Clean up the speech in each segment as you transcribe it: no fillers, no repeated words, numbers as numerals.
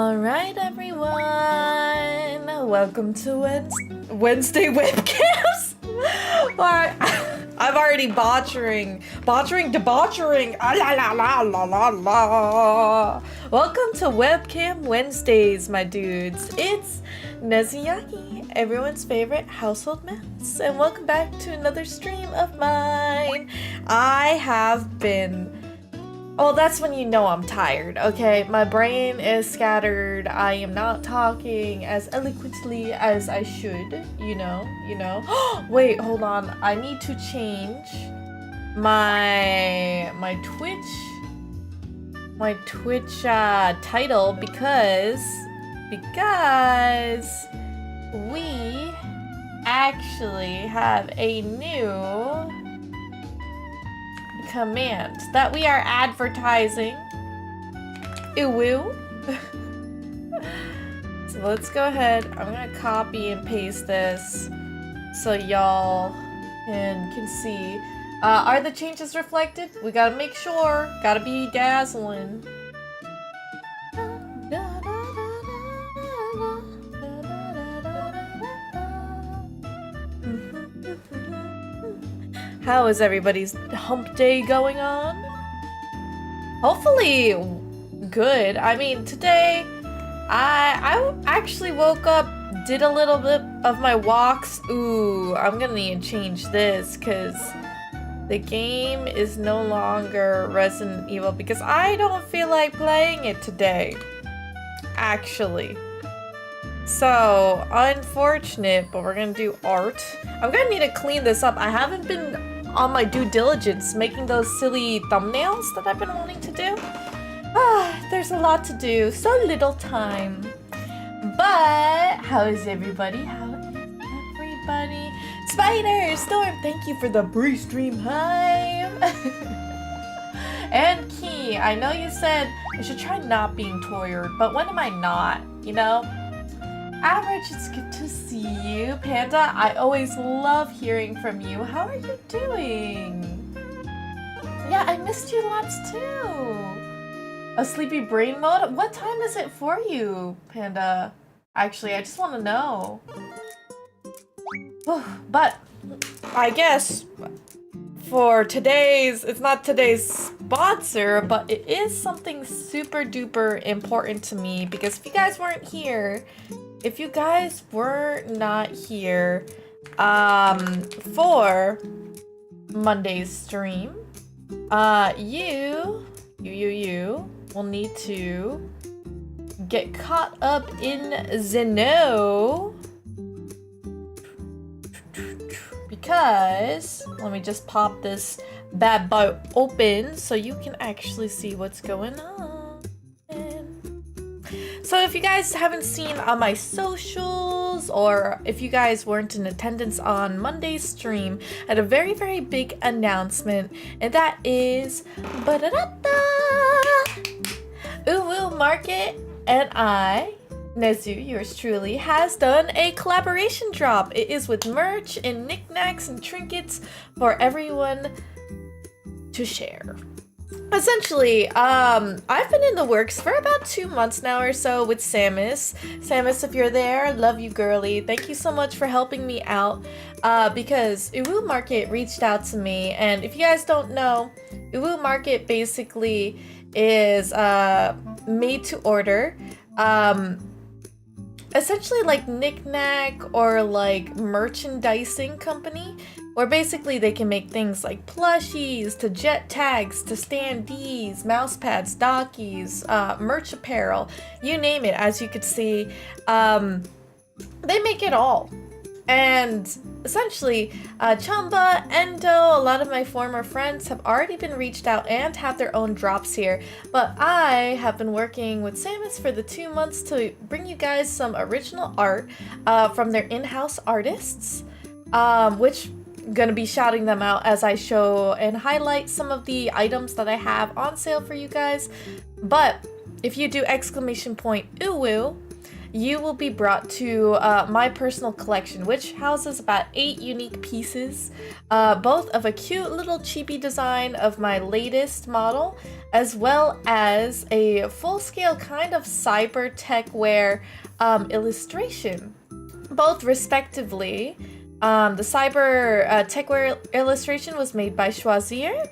Alright, everyone. Welcome to Wednesday webcams. Alright, I'm already botchering. Ah, la la la la la la. Welcome to Webcam Wednesdays, my dudes. It's Nezuyaki, everyone's favorite household mouse, and welcome back to another stream of mine. I have been... Oh, that's when you know I'm tired, okay? My brain is scattered. I am not talking as eloquently as I should, you know. Wait, hold on. I need to change my Twitch title because we actually have a new command that we are advertising. Ew. So let's go ahead. I'm gonna copy and paste this so y'all can see. Are the changes reflected? We gotta make sure. Gotta be dazzling. How is everybody's hump day going on? Hopefully good. I mean, today I actually woke up, did a little bit of my walks. Ooh, I'm gonna need to change this because the game is no longer Resident Evil because I don't feel like playing it today, actually. So, unfortunate, but we're gonna do art. I'm gonna need to clean this up. I haven't been on my due diligence making those silly thumbnails that I've been wanting to do. There's a lot to do, so little time. But how is everybody? Spider, Storm, thank you for the pre-stream hype. And Key, I know you said I should try not being tired, but when am I not, you know? Average, it's good to see you. Panda, I always love hearing from you. How are you doing? Yeah, I missed you lots too. A sleepy brain mode? What time is it for you, Panda? Actually, I just want to know. But I guess for today's, it's not today's sponsor, but it is something super duper important to me because if you guys were not here for Monday's stream, you will need to get caught up in Zeno because let me just pop this bad boy open so you can actually see what's going on. So if you guys haven't seen on my socials, or if you guys weren't in attendance on Monday's stream, I had a very, very big announcement, and that is Uwu Market and I, Nezu, yours truly, has done a collaboration drop. It is with merch and knickknacks and trinkets for everyone to share. Essentially, I've been in the works for about 2 months now or so with Samus. Samus, if you're there, love you, girly. Thank you so much for helping me out, because Uwu Market reached out to me, and if you guys don't know, Uwu Market basically is made to order. Essentially like knickknack or like merchandising company, where basically they can make things like plushies to jet tags to standees, mouse pads, dockies, merch apparel, you name it. As you could see, they make it all. And essentially, Chamba, Endo, a lot of my former friends have already been reached out and have their own drops here. But I have been working with Samus for the 2 months to bring you guys some original art from their in-house artists, which I'm gonna be shouting them out as I show and highlight some of the items that I have on sale for you guys. But if you do !Uwu, you will be brought to my personal collection, which houses about 8 unique pieces, both of a cute little chibi design of my latest model, as well as a full-scale kind of cyber tech wear illustration, both respectively. The cyber techwear illustration was made by Choisir,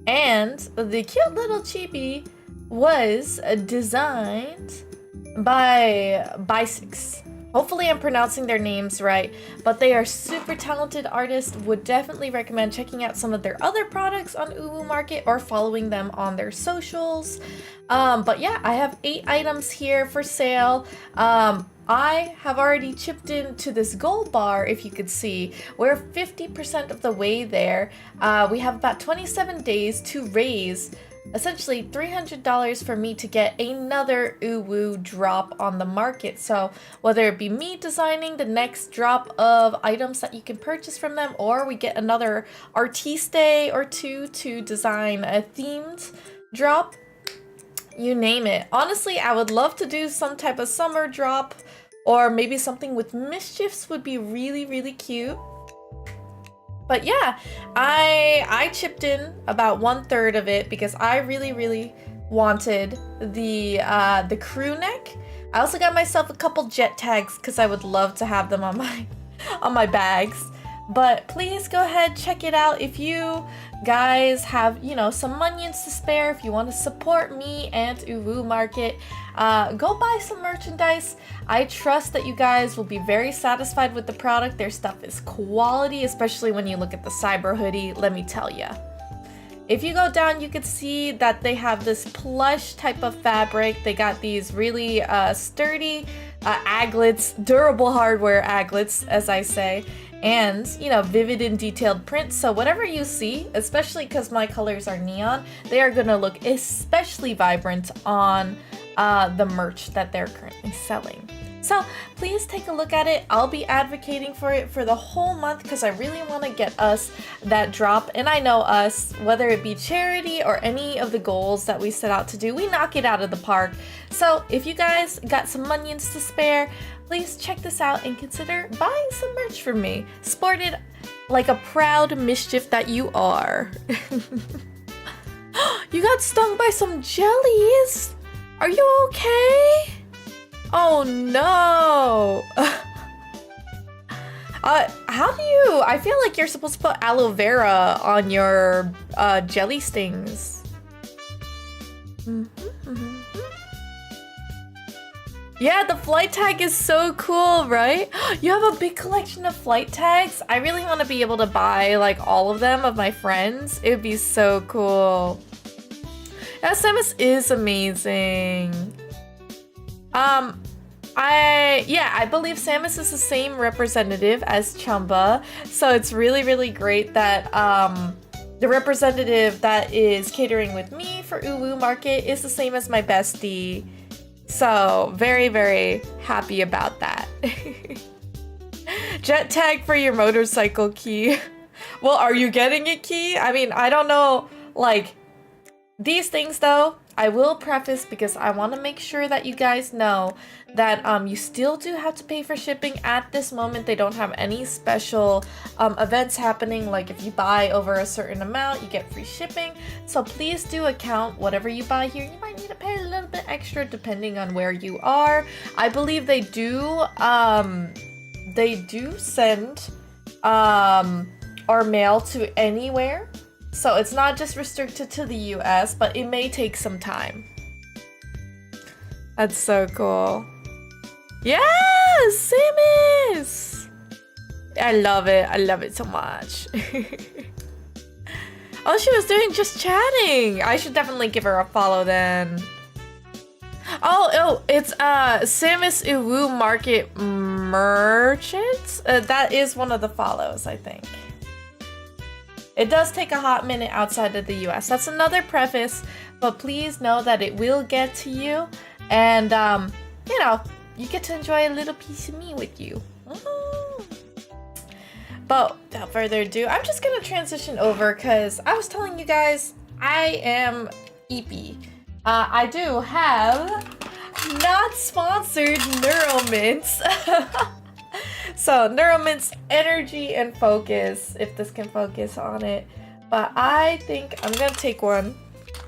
and the cute little chibi was designed by Bisix. Hopefully I'm pronouncing their names right, but they are super talented artists. Would definitely recommend checking out some of their other products on Uwu Market or following them on their socials. But yeah, I have 8 items here for sale. I have already chipped into this gold bar, if you could see. We're 50% of the way there. We have about 27 days to raise essentially $300 for me to get another Uwu drop on the market. So whether it be me designing the next drop of items that you can purchase from them, or we get another artiste or two to design a themed drop, you name it. Honestly, I would love to do some type of summer drop, or maybe something with mischiefs would be really, really cute. But yeah, I chipped in about 1/3 of it because I really, really wanted the crew neck. I also got myself a couple jet tags because I would love to have them on my bags. But please go ahead, check it out. If you guys have, you know, some monions to spare, if you want to support me and Uwu Market, go buy some merchandise. I trust that you guys will be very satisfied with the product. Their stuff is quality, especially when you look at the cyber hoodie, let me tell you. If you go down, you can see that they have this plush type of fabric. They got these really sturdy aglets, durable hardware aglets, as I say, and, you know, vivid and detailed prints. So whatever you see, especially because my colors are neon, they are going to look especially vibrant on the merch that they're currently selling. So please take a look at it. I'll be advocating for it for the whole month because I really want to get us that drop. And I know us, whether it be charity or any of the goals that we set out to do, we knock it out of the park. So if you guys got some monions to spare, please check this out and consider buying some merch from me. Sported like a proud mischief that you are. You got stung by some jellies? Are you okay? Oh no! How do you... I feel like you're supposed to put aloe vera on your jelly stings. Yeah, the flight tag is so cool, right? You have a big collection of flight tags? I really want to be able to buy like all of them of my friends. It would be so cool. Yeah, Samus is amazing. I believe Samus is the same representative as Chumba, so it's really, really great that the representative that is catering with me for Uwu Market is the same as my bestie. So very, very happy about that. Jet tag for your motorcycle, Key. Well, are you getting it, Key? I mean, I don't know, like, these things though, I will preface because I want to make sure that you guys know that you still do have to pay for shipping at this moment. They don't have any special events happening, like if you buy over a certain amount, you get free shipping. So please do account whatever you buy here. You might need to pay a little bit extra depending on where you are. I believe they do send our mail to anywhere. So it's not just restricted to the US, but it may take some time. That's so cool. Yes, Samus! I love it. I love it so much. Oh, she was doing just chatting. I should definitely give her a follow then. Oh, it's Samus Uwu Market Merchants. That is one of the follows, I think. It does take a hot minute outside of the US. That's another preface, but please know that it will get to you. And, you know, you get to enjoy a little piece of me with you. But without further ado, I'm just gonna transition over because I was telling you guys I am eepy. I do have Not sponsored, Neuromints. So, Neuromints energy and focus, if this can focus on it. But I think I'm gonna take one.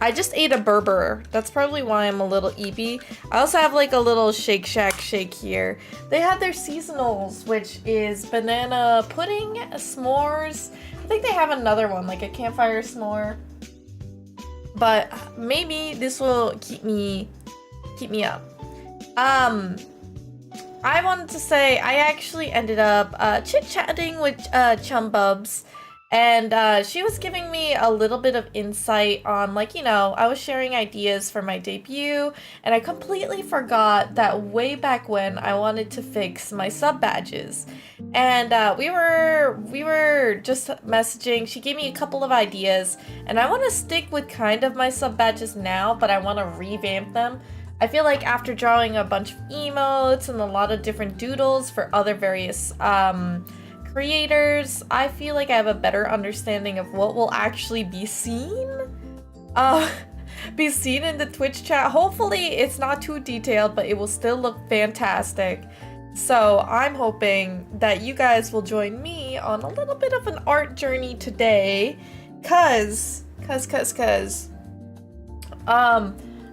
I just ate a Berber. That's probably why I'm a little eepy. I also have like a little Shake Shack shake here. They have their seasonals, which is banana pudding, s'mores. I think they have another one, like a campfire s'more. But maybe this will keep me up. I wanted to say I actually ended up chit-chatting with Chumbubs, and she was giving me a little bit of insight on, like, you know, I was sharing ideas for my debut, and I completely forgot that way back when I wanted to fix my sub badges. And we were just messaging. She gave me a couple of ideas, and I want to stick with kind of my sub badges now, but I want to revamp them. I feel like after drawing a bunch of emotes and a lot of different doodles for other various creators, I feel like I have a better understanding of what will actually be seen. Be seen in the Twitch chat. Hopefully it's not too detailed, but it will still look fantastic. So I'm hoping that you guys will join me on a little bit of an art journey today, cause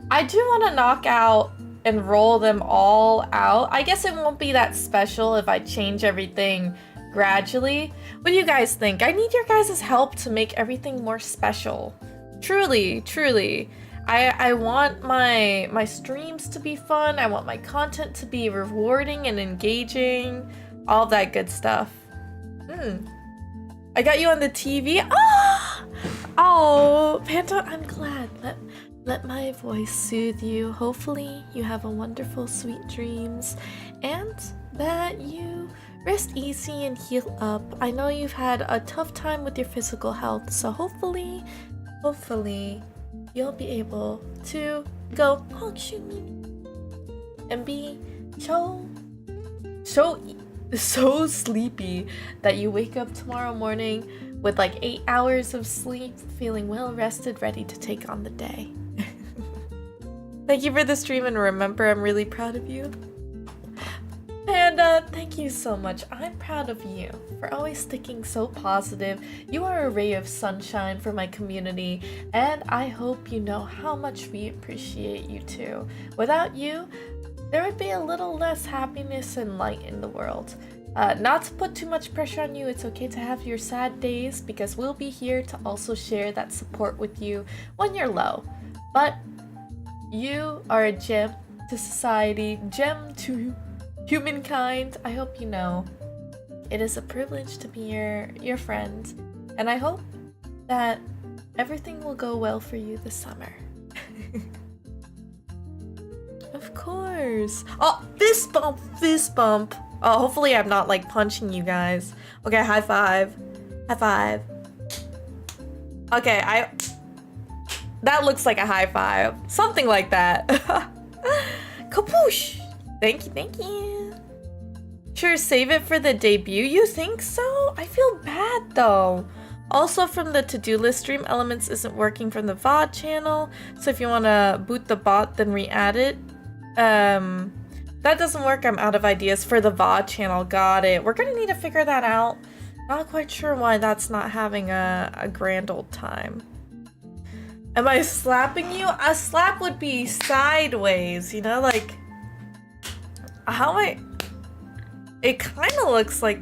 I do want to knock out and roll them all out. I guess it won't be that special if I change everything gradually. What do you guys think? I need your guys' help to make everything more special. Truly, truly. I want my streams to be fun. I want my content to be rewarding and engaging. All that good stuff. I got you on the TV. Oh, Panto, I'm glad. Let my voice soothe you. Hopefully you have a wonderful, sweet dreams and that you rest easy and heal up. I know you've had a tough time with your physical health, so hopefully you'll be able to go and be so sleepy that you wake up tomorrow morning with like 8 hours of sleep, feeling well rested, ready to take on the day. Thank you for the stream, and remember, I'm really proud of you. And thank you so much. I'm proud of you for always sticking so positive. You are a ray of sunshine for my community, and I hope you know how much we appreciate you too. Without you, there would be a little less happiness and light in the world. Not to put too much pressure on you, it's okay to have your sad days, because we'll be here to also share that support with you when you're low. But you are a gem to society, gem to humankind. I hope you know it is a privilege to be your friend, and I hope that everything will go well for you this summer. Of course. Oh, fist bump, fist bump. Oh, hopefully I'm not like punching you guys. Okay, high five. High five. Okay, that looks like a high five. Something like that. Kapoosh! Thank you, thank you. Sure, save it for the debut. You think so? I feel bad though. Also, from the to-do list, stream elements isn't working from the VOD channel. So if you want to boot the bot, then re-add it. That doesn't work. I'm out of ideas for the VOD channel. Got it. We're gonna need to figure that out. Not quite sure why that's not having a grand old time. Am I slapping you? A slap would be sideways, you know, like it kind of looks like,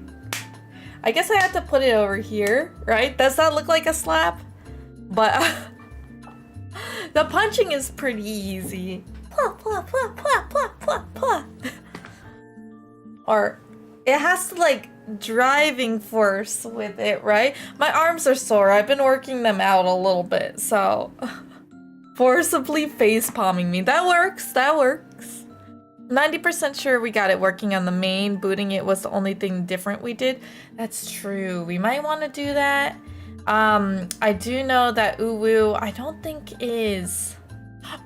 I guess I have to put it over here, right? Does that look like a slap? But the punching is pretty easy. Or it has to like driving force with it, right? My arms are sore. I've been working them out a little bit, so forcibly face palming me. That works. That works. 90% sure we got it working on the main. Booting it was the only thing different we did. That's true. We might want to do that. I do know that Uwu, I don't think is.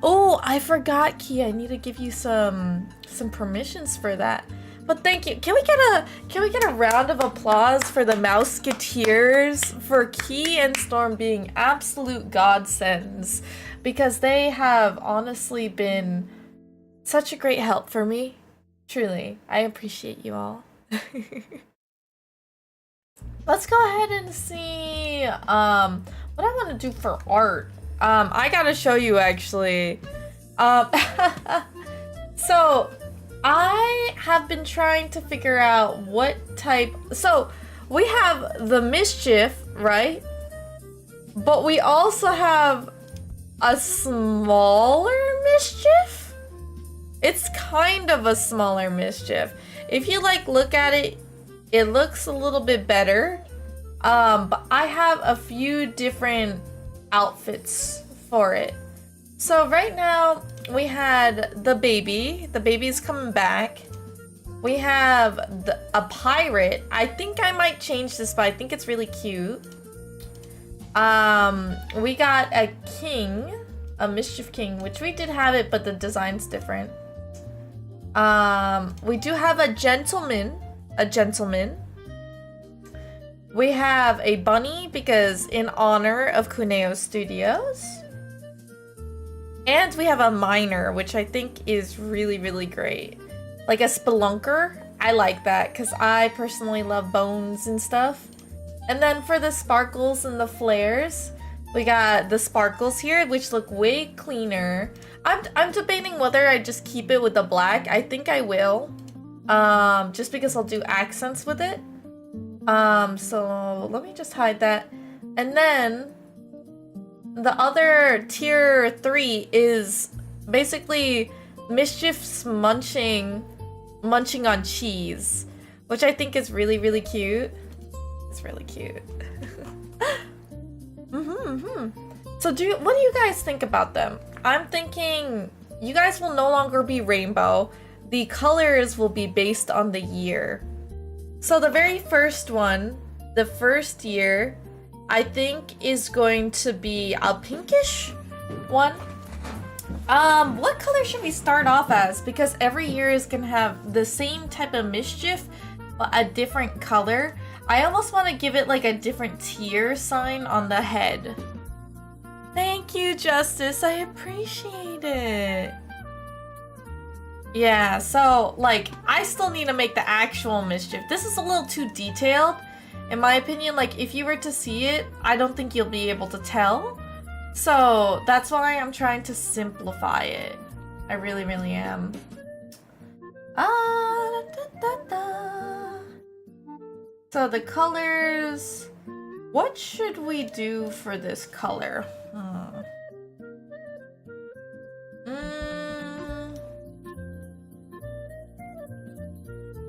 Oh, I forgot, Key. I need to give you some permissions for that. But thank you. Can we get a round of applause for the Mouseketeers for Key and Storm being absolute godsends, because they have honestly been such a great help for me. Truly, I appreciate you all. Let's go ahead and see what I want to do for art. I gotta show you actually. So I have been trying to figure out what type. So we have the mischief, right? But we also have a smaller mischief. It's kind of a smaller mischief. If you like look at it, it looks a little bit better. But I have a few different outfits for it. So right now we had the baby. The baby's coming back. We have a pirate. I think I might change this, but I think it's really cute. We got a king, a mischief king, which we did have it, but the design's different. We do have a gentleman. We have a bunny because in honor of Cuneo Studios. And we have a miner, which I think is really, really great. Like a spelunker. I like that because I personally love bones and stuff. And then for the sparkles and the flares, we got the sparkles here, which look way cleaner. I'm debating whether I just keep it with the black. I think I will. Just because I'll do accents with it. So let me just hide that. And then the other tier 3 is basically Mischief's munching on cheese, which I think is really, really cute. It's really cute. So what do you guys think about them? I'm thinking you guys will no longer be rainbow. The colors will be based on the year. So the very first one, the first year, I think is going to be a pinkish one. What color should we start off as? Because every year is gonna have the same type of mischief, but a different color. I almost want to give it like a different tier sign on the head. Thank you, Justice. I appreciate it. Yeah, so like I still need to make the actual mischief. This is a little too detailed. In my opinion, like if you were to see it, I don't think you'll be able to tell. So that's why I'm trying to simplify it. I really, really am. So the colors, what should we do for this color?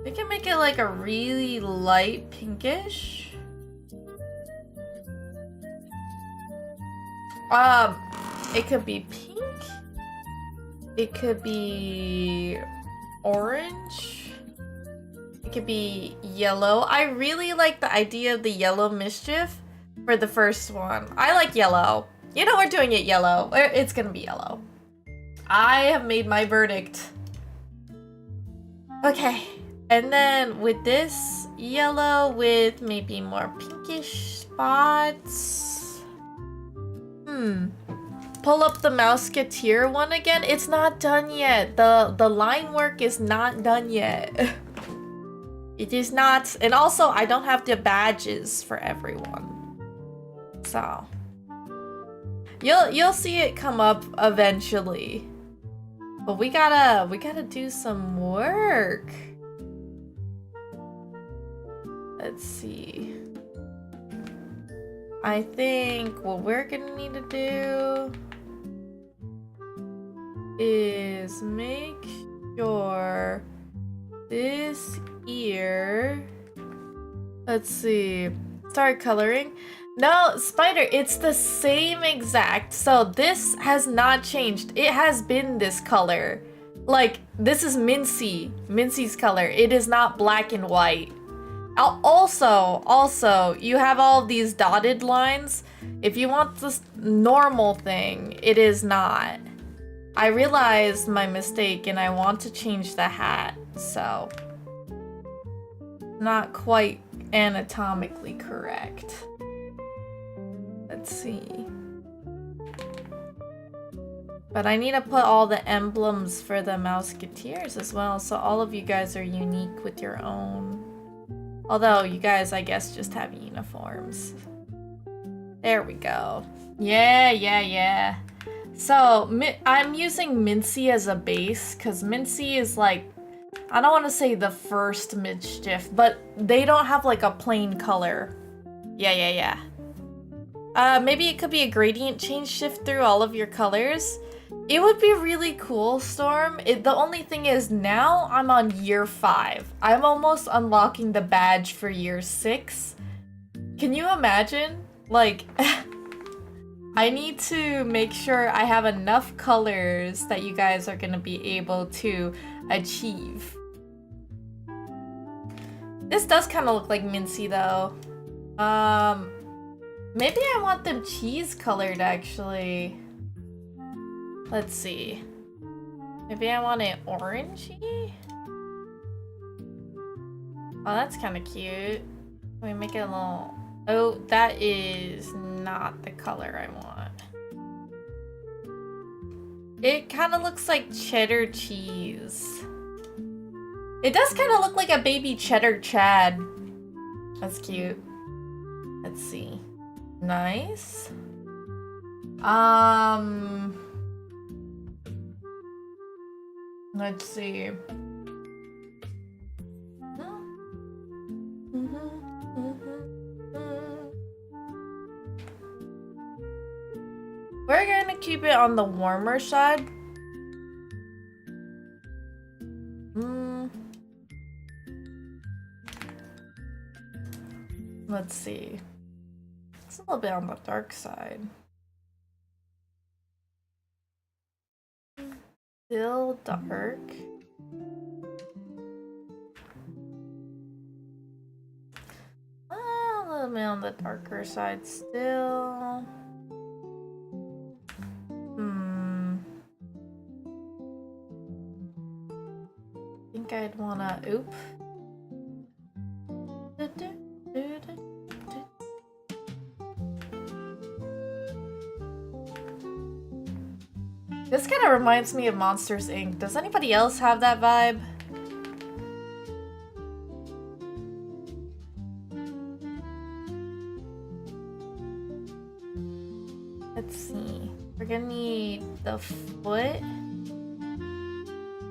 We can make it like a really light pinkish. It could be pink. It could be orange. It could be yellow. I really like the idea of the yellow mischief for the first one. I like yellow. You know, we're doing it yellow. It's gonna be yellow. I have made my verdict. Okay. And then with this yellow with maybe more pinkish spots. Pull up the Mouseketeer one again. It's not done yet. The line work is not done yet. It is not. And also I don't have the badges for everyone. So you'll see it come up eventually. But we gotta do some work. Let's see. I think what we're gonna need to do is make sure this ear, let's see, start coloring. No, Spider, it's the same exact. So this has not changed. It has been this color. Like, this is Mincy's color. It is not black and white. Also, you have all these dotted lines. If you want this normal thing, it is not. I realized my mistake and I want to change the hat, so not quite anatomically correct. Let's see. But I need to put all the emblems for the Mouseketeers as well, so all of you guys are unique with your own. Although you guys, I guess, just have uniforms. There we go. Yeah. So, I'm using Mincy as a base, because Mincy is like, I don't want to say the first mischief, but they don't have like a plain color. Yeah. Maybe it could be a gradient change shift through all of your colors. It would be really cool, Storm. The only thing is now I'm on year 5. I'm almost unlocking the badge for year 6. Can you imagine? Like, I need to make sure I have enough colors that you guys are gonna be able to achieve. This does kind of look like Mincy though. Maybe I want them cheese colored actually. Let's see. Maybe I want it orangey? Oh, that's kind of cute. Let me make it a little... Oh, that is not the color I want. It kind of looks like cheddar cheese. It does kind of look like a baby cheddar Chad. That's cute. Let's see. Nice. Let's see. We're gonna keep it on the warmer side. Let's see. It's a little bit on the dark side. Still dark. A little bit on the darker side still. I think I'd wanna, oop. This kind of reminds me of Monsters, Inc. Does anybody else have that vibe? Let's see. We're gonna need the foot.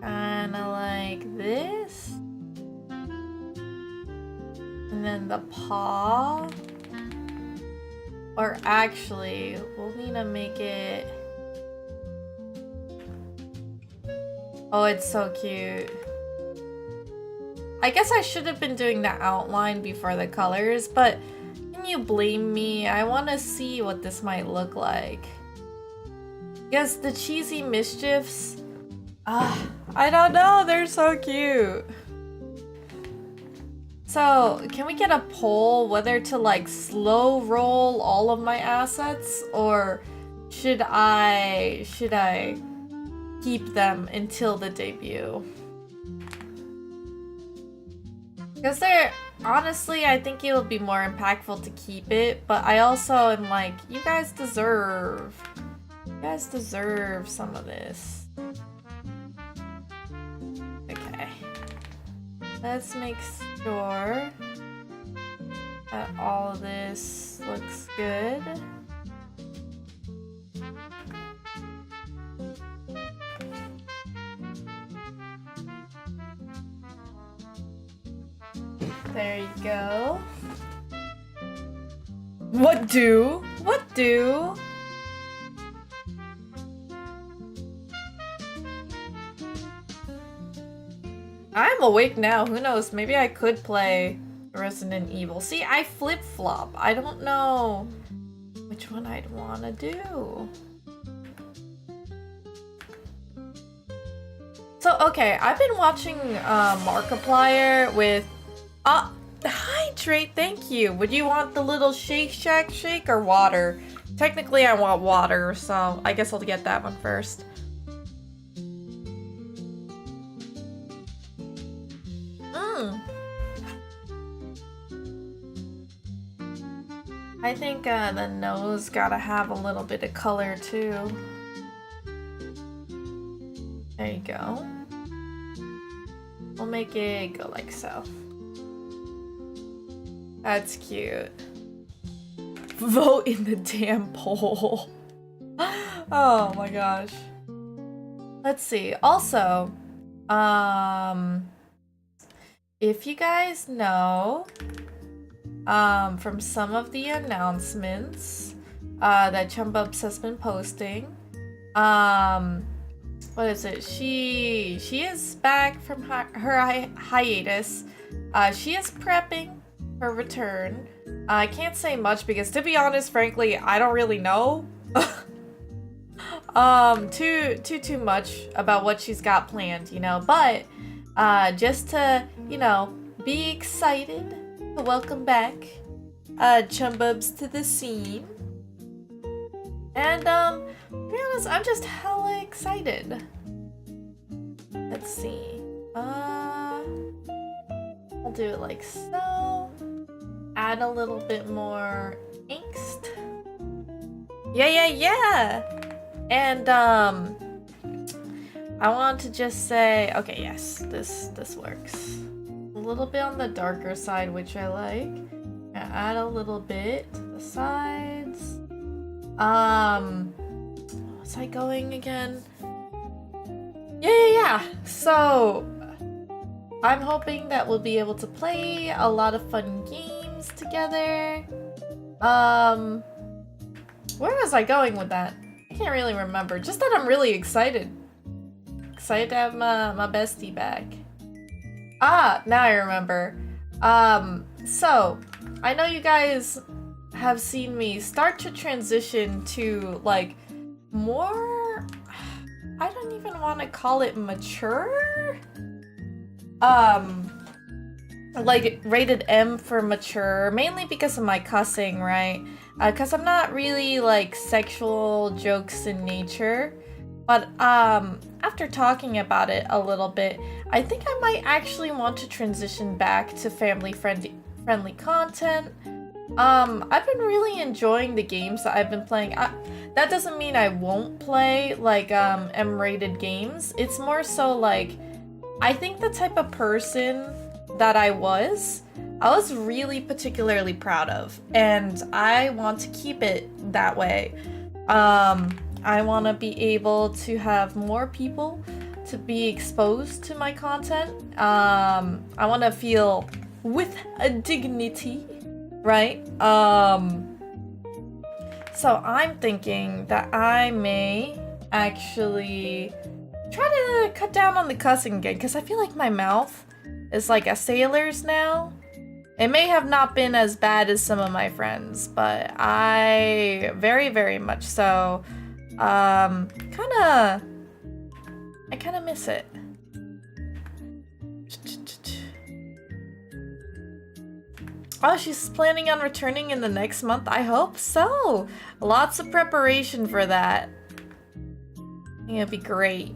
Kinda like this. And then the paw. Or actually, we'll need to make it... Oh, it's so cute. I guess I should have been doing the outline before the colors, but can you blame me? I want to see what this might look like. Yes, the cheesy mischiefs. I don't know. They're so cute. So, can we get a poll whether to like slow roll all of my assets, or should I keep them until the debut? Because honestly, I think it'll be more impactful to keep it, but I also am like, you guys deserve some of this. Okay. Let's make sure that all of this looks good. There you go. What do? I'm awake now. Who knows? Maybe I could play Resident Evil. See, I flip-flop. I don't know which one I'd want to do. So, okay, I've been watching Markiplier with... hydrate, thank you. Would you want the little Shake Shack shake or water? Technically, I want water, so I guess I'll get that one first. I think the nose gotta have a little bit of color, too. you go. We'll make it go like so. That's cute. Vote in the damn poll. Oh my gosh. Let's see. Also, if you guys know, from some of the announcements that Chumbubs has been posting, what is it? She is back from her hiatus. She is prepping her return. I can't say much because, to be honest, frankly, I don't really know too much about what she's got planned, you know. But just to, you know, be excited to welcome back Chumbubs to the scene. And to be honest, I'm just hella excited. Let's see. I'll do it like so. Add a little bit more angst. Yeah. And I want to just say, okay, yes, this works. A little bit on the darker side, which I like. Add a little bit to the sides. Was I going again? Yeah. So, I'm hoping that we'll be able to play a lot of fun games together. Where was I going with that? I can't really remember. Just that I'm really excited. Excited to have my bestie back. Ah, now I remember. So, I know you guys have seen me start to transition to, like, more... I don't even want to call it mature? Like, rated M for mature, mainly because of my cussing, right? Because I'm not really, like, sexual jokes in nature. But, after talking about it a little bit, I think I might actually want to transition back to family-friendly content. I've been really enjoying the games that I've been playing. That doesn't mean I won't play, like, M-rated games. It's more so, like, I think the type of person that I was really particularly proud of, and I want to keep it that way. I want to be able to have more people to be exposed to my content. I want to feel with a dignity, right? So I'm thinking that I may actually try to cut down on the cussing again, because I feel like my mouth is like a sailor's now. It may have not been as bad as some of my friends, but I very, very much so I kind of miss it. Oh, she's planning on returning in the next month? I hope so. Lots of preparation for that. I think it'd be great.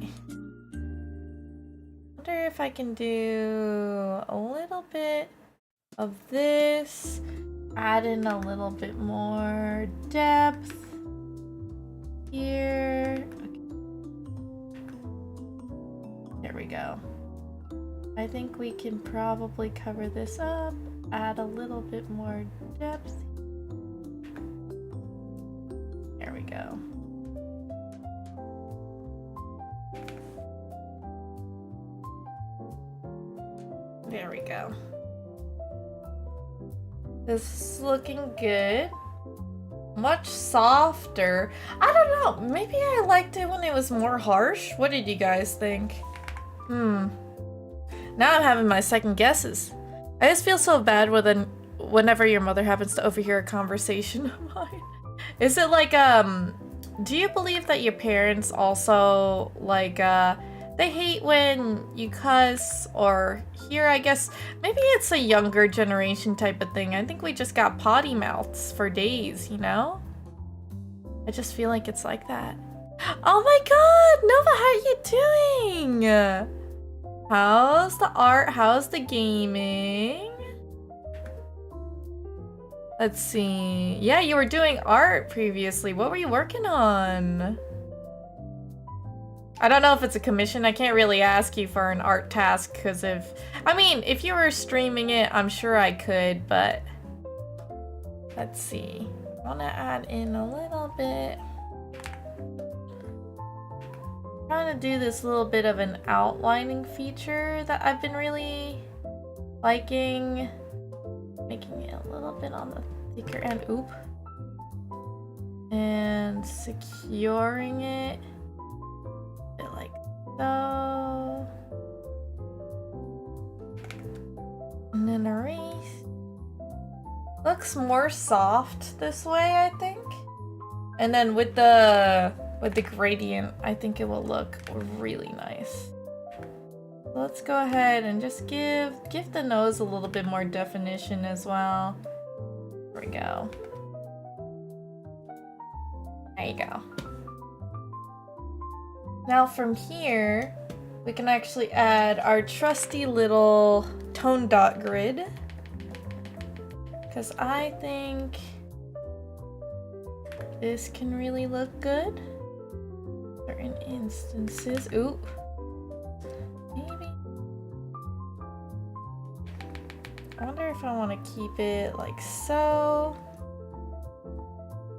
Wonder if I can do a little bit of this. Add in a little bit more depth here. Okay. There we go. I think we can probably cover this up. Add a little bit more depth. There we go. There we go. This is looking good. Much softer. I don't know. Maybe I liked it when it was more harsh. What did you guys think? Now I'm having my second guesses. I just feel so bad whenever your mother happens to overhear a conversation of mine. Is it like, do you believe that your parents also, like, they hate when you cuss, or here, I guess, maybe it's a younger generation type of thing. I think we just got potty mouths for days, you know? I just feel like it's like that. Oh my god, Nova, how are you doing? How's the art? How's the gaming? Let's see. Yeah, you were doing art previously. What were you working on? I don't know if it's a commission. I can't really ask you for an art task because I mean, if you were streaming it, I'm sure I could, but let's see. I want to add in a little bit. I'm trying to do this little bit of an outlining feature that I've been really liking. Making it a little bit on the thicker end. Oop. And securing it. A bit like so. And then erase. Looks more soft this way, I think. And then with the gradient, I think it will look really nice. Let's go ahead and just give the nose a little bit more definition as well. There we go. There you go. Now from here, we can actually add our trusty little tone dot grid. Because I think this can really look good. Certain instances. Ooh. Maybe. I wonder if I want to keep it like so.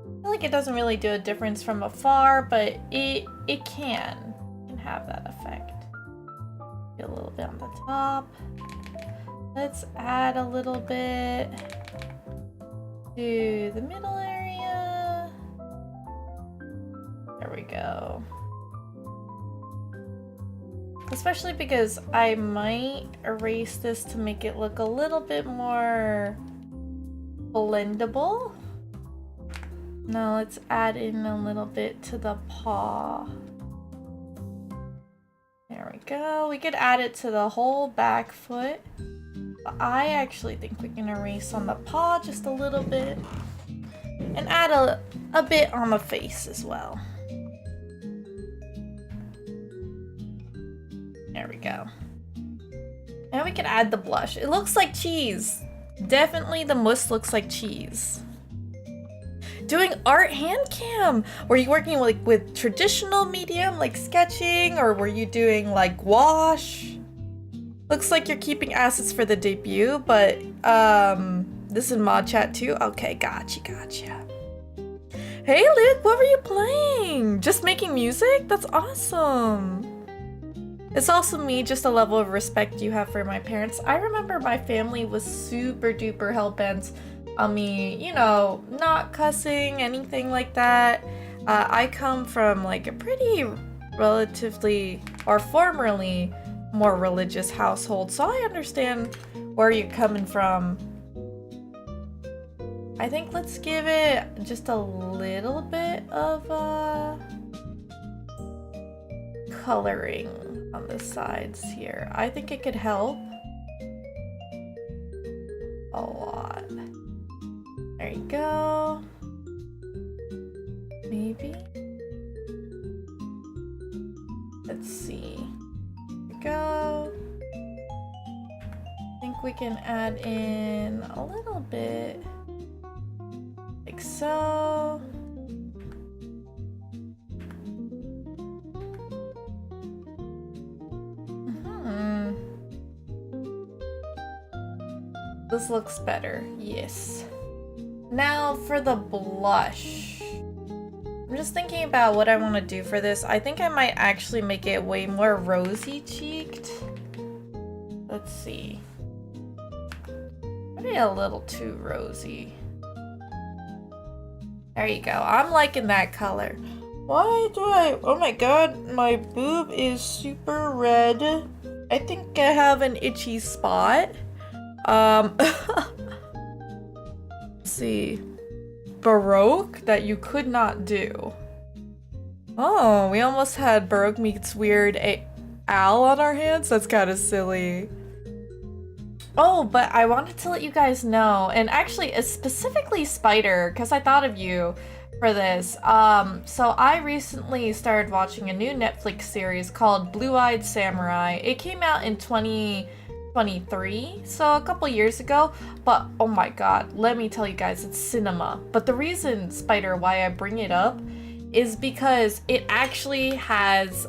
I feel like it doesn't really do a difference from afar, but it can have that effect. Get a little bit on the top. Let's add a little bit to the middle area. There we go. Especially because I might erase this to make it look a little bit more blendable. Now let's add in a little bit to the paw. There we go. We could add it to the whole back foot. But I actually think we can erase on the paw just a little bit. And add a bit on the face as well. There we go. And we can add the blush. It looks like cheese. Definitely the mousse looks like cheese. Doing art hand cam. Were you working with traditional medium like sketching, or were you doing like gouache? Looks like you're keeping assets for the debut, but this is mod chat too. Okay, gotcha. Hey Luke, what were you playing? Just making music? That's awesome. It's also me, just a level of respect you have for my parents. I remember my family was super duper hell-bent on me, you know, not cussing, anything like that. I come from like a pretty relatively, or formerly, more religious household, so I understand where you're coming from. I think let's give it just a little bit of coloring on the sides here. I think it could help a lot. There you go. Maybe. Let's see. There we go. I think we can add in a little bit like so. This looks better, yes. Now for the blush. I'm just thinking about what I want to do for this. I think I might actually make it way more rosy cheeked. Let's see. Maybe a little too rosy. There you go. I'm liking that color. Why do I... Oh my god, my boob is super red. I think I have an itchy spot. Let's see. Baroque that you could not do. Oh, we almost had Baroque meets weird owl on our hands. That's kind of silly. Oh, but I wanted to let you guys know, and actually specifically Spider, because I thought of you for this. So I recently started watching a new Netflix series called Blue-Eyed Samurai. It came out in 2023, so a couple years ago, but oh my god, let me tell you guys, it's cinema. But the reason, Spider, why I bring it up is because it actually has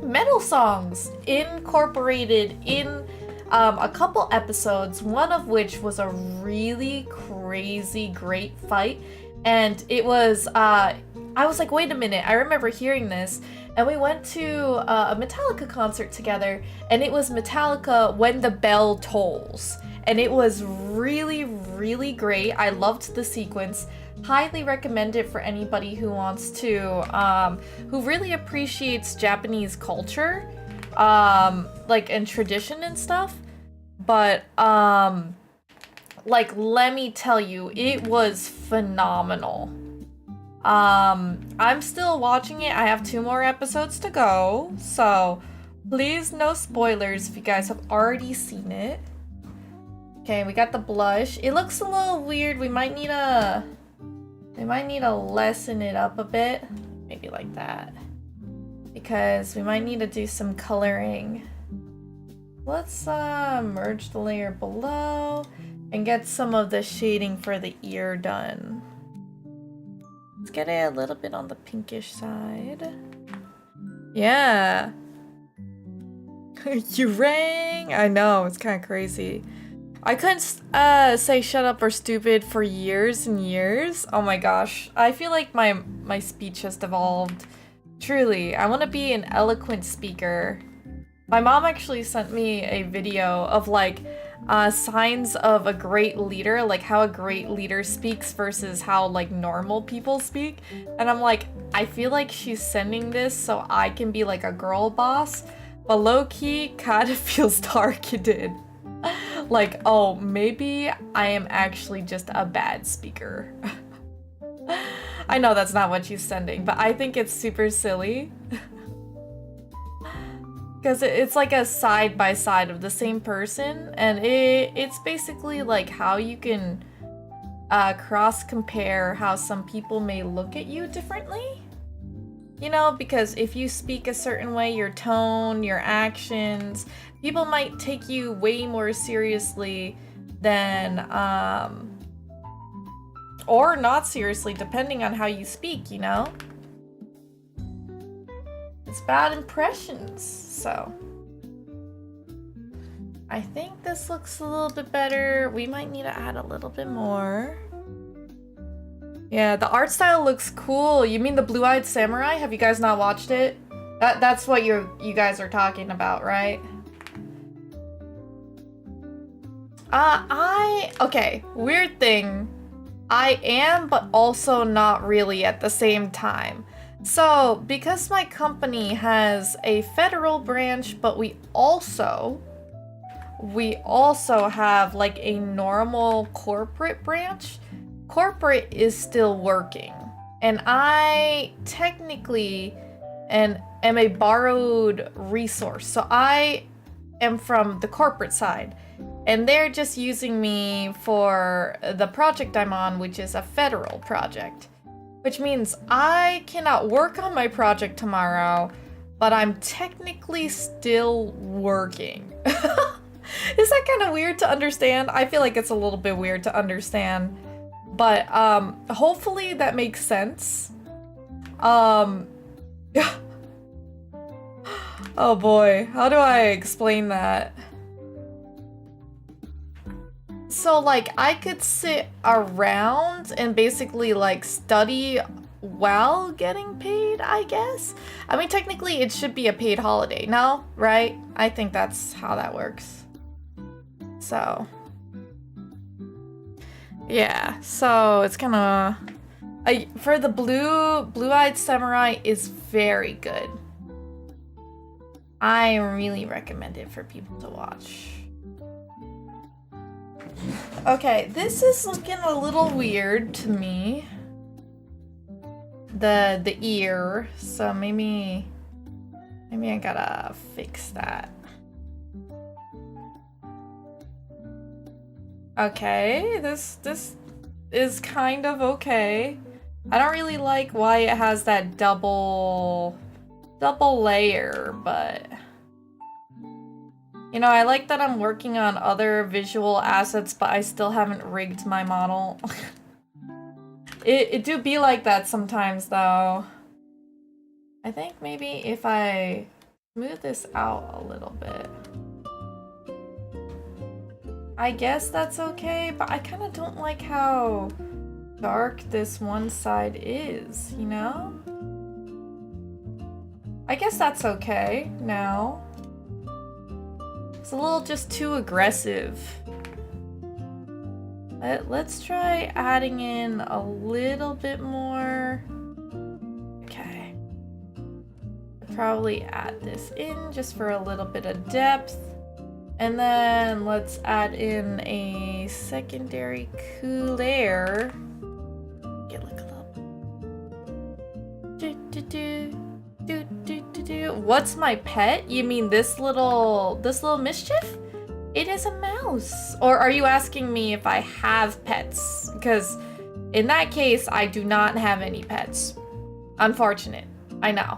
metal songs incorporated in a couple episodes, one of which was a really crazy great fight. And it was, I was like, wait a minute, I remember hearing this. And we went to a Metallica concert together, and it was Metallica When the Bell Tolls. And it was really, really great. I loved the sequence. Highly recommend it for anybody who wants to, who really appreciates Japanese culture, like, and tradition and stuff. But, like, let me tell you, it was phenomenal. I'm still watching it. I have 2 more episodes to go, so please no spoilers if you guys have already seen it. Okay, we got the blush. It looks a little weird. We might need to lessen it up a bit. Maybe like that. Because we might need to do some coloring. Let's merge the layer below and get some of the shading for the ear done. Let's get it a little bit on the pinkish side. Yeah. You rang! I know, it's kind of crazy. I couldn't say shut up or stupid for years and years. Oh my gosh. I feel like my speech has evolved. Truly, I want to be an eloquent speaker. My mom actually sent me a video of like signs of a great leader, like how a great leader speaks versus how like normal people speak. And I'm like, I feel like she's sending this so I can be like a girl boss, but low-key kind of feels targeted. Like, oh, maybe I am actually just a bad speaker. I know that's not what she's sending, but I think it's super silly. Because it's like a side-by-side of the same person, and it's basically like how you can cross-compare how some people may look at you differently. You know, because if you speak a certain way, your tone, your actions, people might take you way more seriously than, or not seriously, depending on how you speak, you know? It's bad impressions, so. I think this looks a little bit better. We might need to add a little bit more. Yeah, the art style looks cool. You mean the Blue-Eyed Samurai? Have you guys not watched it? That's what you guys are talking about, right? Okay, weird thing. I am, but also not really at the same time. So, because my company has a federal branch, but we also have like a normal corporate branch. Corporate is still working, and I technically am a borrowed resource. So I am from the corporate side, and they're just using me for the project I'm on, which is a federal project. Which means I cannot work on my project tomorrow, but I'm technically still working. Is that kind of weird to understand? I feel like it's a little bit weird to understand. But hopefully that makes sense. Oh boy, how do I explain that? So like I could sit around and basically like study while getting paid, I guess. I mean, technically it should be a paid holiday, no? Right? I think that's how that works. So yeah, so it's kind of for the Blue-Eyed Samurai is very good. I really recommend it for people to watch. Okay, this is looking a little weird to me. The ear, so maybe I gotta fix that. Okay, this is kind of okay. I don't really like why it has that double layer, but you know, I like that I'm working on other visual assets, but I still haven't rigged my model. It do be like that sometimes though. I think maybe if I smooth this out a little bit. I guess that's okay, but I kind of don't like how dark this one side is, you know? I guess that's okay now. It's a little just too aggressive. Let's try adding in a little bit more. Okay. Probably add this in just for a little bit of depth. And then let's add in a secondary couleur. Get like a little. What's my pet? You mean this little mischief? It is a mouse. Or are you asking me if I have pets? Because in that case, I do not have any pets. Unfortunate. I know.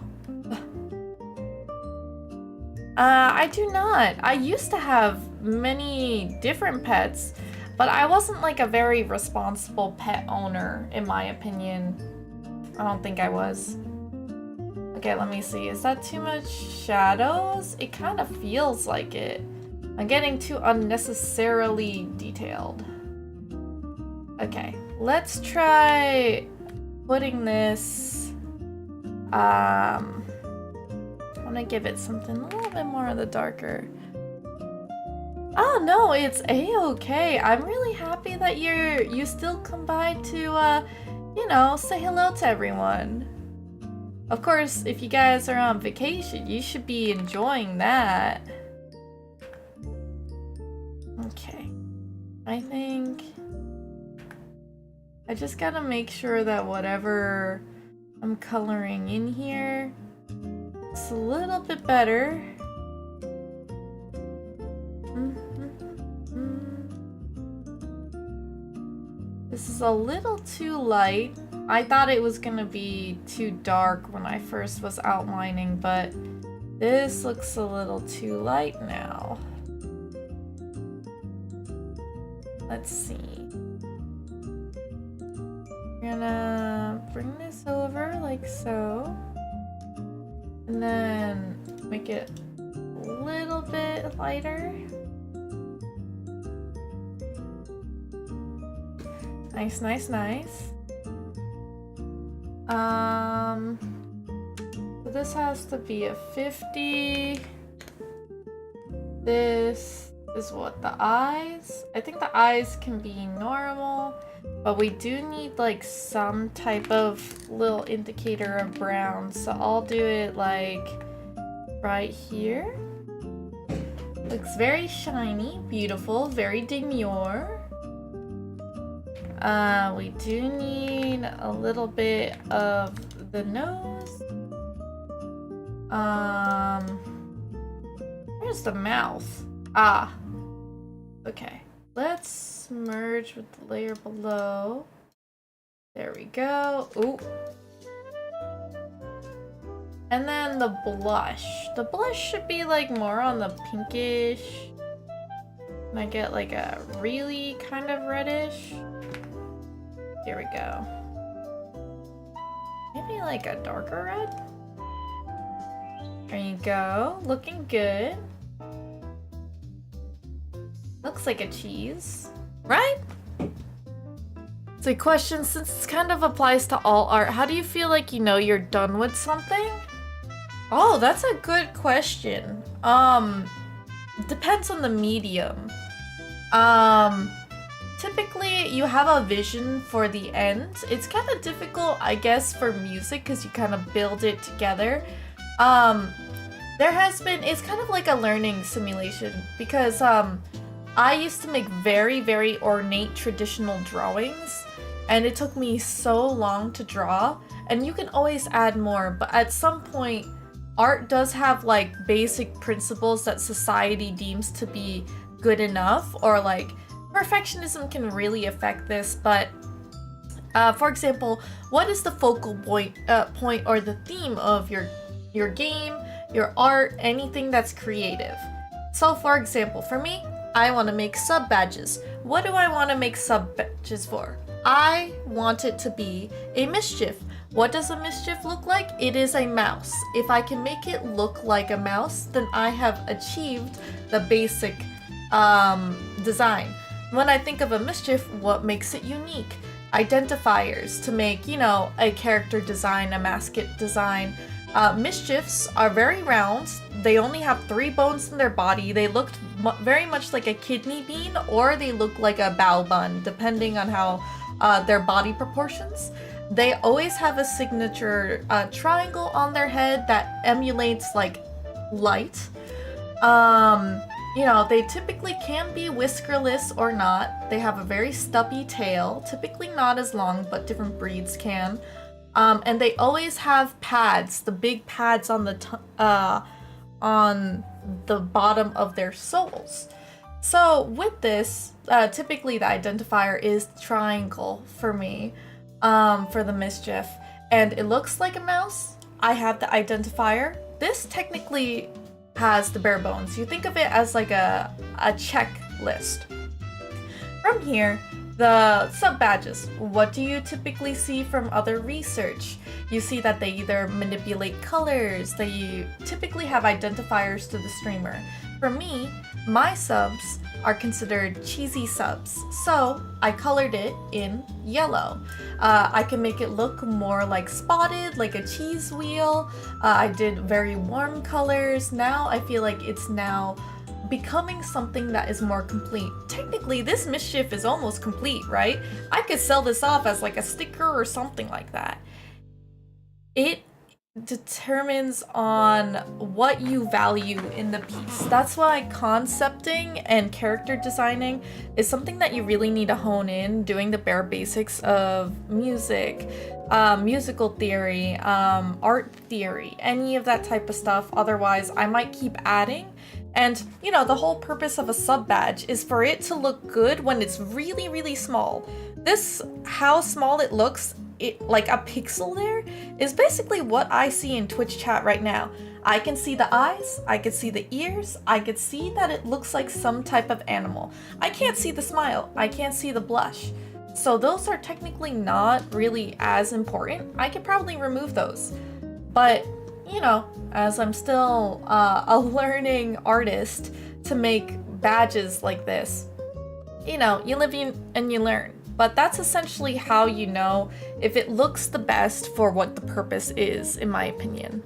I do not. I used to have many different pets, but I wasn't like a very responsible pet owner, in my opinion. I don't think I was. Okay, let me see. Is that too much shadows? It kind of feels like it. I'm getting too unnecessarily detailed. Okay, let's try putting this, I'm gonna give it something a little bit more of the darker. Oh no, it's a-okay. I'm really happy that you still come by to, you know, say hello to everyone. Of course, if you guys are on vacation, you should be enjoying that. Okay, I think I just gotta make sure that whatever I'm coloring in here, it's a little bit better. This is a little too light. I thought it was gonna be too dark when I first was outlining, but this looks a little too light now. Let's see. We're gonna bring this over like so. And then make it a little bit lighter. Nice, nice, nice. So this has to be a 50. This is what, the eyes? I think the eyes can be normal, but we do need like some type of little indicator of brown. So I'll do it like right here. Looks very shiny, beautiful, very demure. We do need a little bit of the nose. Where's the mouth? Ah. Okay. Let's merge with the layer below. There we go. Ooh. And then the blush. The blush should be like more on the pinkish. And I get like a really kind of reddish. Here we go. Maybe like a darker red? There you go. Looking good. Looks like a cheese, right? So a question, since this kind of applies to all art, how do you feel like you know you're done with something? Oh, that's a good question. Depends on the medium. Typically, you have a vision for the end. It's kind of difficult, I guess, for music because you kind of build it together. It's kind of like a learning simulation because I used to make very, very ornate traditional drawings, and it took me so long to draw, and you can always add more, but at some point, art does have like basic principles that society deems to be good enough, or like perfectionism can really affect this, but for example, what is the focal point or the theme of your game, your art, anything that's creative? So for example, for me, I want to make sub badges. What do I want to make sub badges for? I want it to be a mischief. What does a mischief look like? It is a mouse. If I can make it look like a mouse, then I have achieved the basic design. When I think of a mischief, what makes it unique? Identifiers to make, you know, a character design, a mascot design. Mischiefs are very round. They only have 3 bones in their body. They look very much like a kidney bean, or they look like a bao bun, depending on how their body proportions. They always have a signature triangle on their head that emulates like light. You know, they typically can be whiskerless or not. They have a very stubby tail, typically not as long, but different breeds can. And they always have pads, the big pads on the bottom of their soles. So with this, typically the identifier is triangle for me, for the mischief. And it looks like a mouse. I have the identifier. This technically has the bare bones. You think of it as like a checklist. From here, the sub-badges. What do you typically see from other research? You see that they either manipulate colors, they typically have identifiers to the streamer. For me, my subs are considered cheesy subs, so I colored it in yellow. I can make it look more like spotted, like a cheese wheel. I did very warm colors. Now I feel like it's now becoming something that is more complete. Technically, this mischief is almost complete, right? I could sell this off as like a sticker or something like that. It determines on what you value in the piece. That's why concepting and character designing is something that you really need to hone in, doing the bare basics of music, musical theory, art theory, any of that type of stuff. Otherwise, I might keep adding. And, you know, the whole purpose of a sub badge is for it to look good when it's really, really small. This, how small it looks, like a pixel there, is basically what I see in Twitch chat right now. I can see the eyes, I can see the ears, I could see that it looks like some type of animal. I can't see the smile, I can't see the blush. So those are technically not really as important. I could probably remove those. But, you know, as I'm still a learning artist to make badges like this, you know, you live and you learn. But that's essentially how you know if it looks the best for what the purpose is, in my opinion.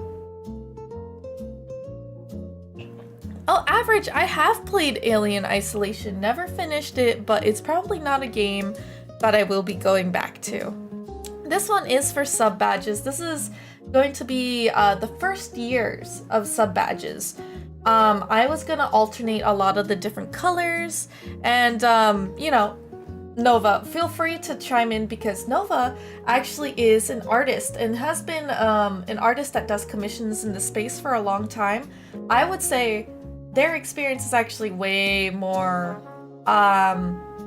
Oh, average, I have played Alien Isolation, never finished it, but it's probably not a game that I will be going back to. This one is for sub badges. This is going to be the first years of sub badges. I was gonna alternate a lot of the different colors, and you know, Nova, feel free to chime in, because Nova actually is an artist and has been an artist that does commissions in the space for a long time. I would say their experience is actually way more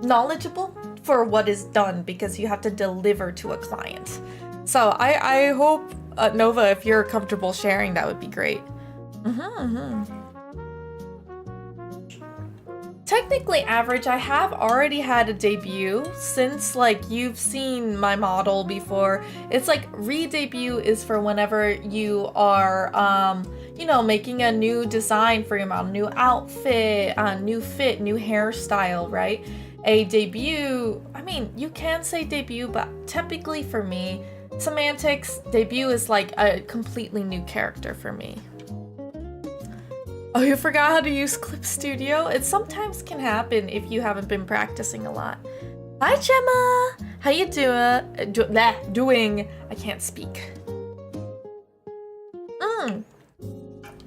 knowledgeable for what is done, because you have to deliver to a client. So I hope, Nova, if you're comfortable sharing, that would be great. Technically, average, I have already had a debut, since like you've seen my model before. It's like re-debut is for whenever you are you know, making a new design for your model, new outfit, new fit, new hairstyle, right? A debut, I mean, you can say debut, but typically for me, semantics, debut is like a completely new character for me. Oh, you forgot how to use Clip Studio? It sometimes can happen if you haven't been practicing a lot. Hi, Gemma! How you doing? I can't speak.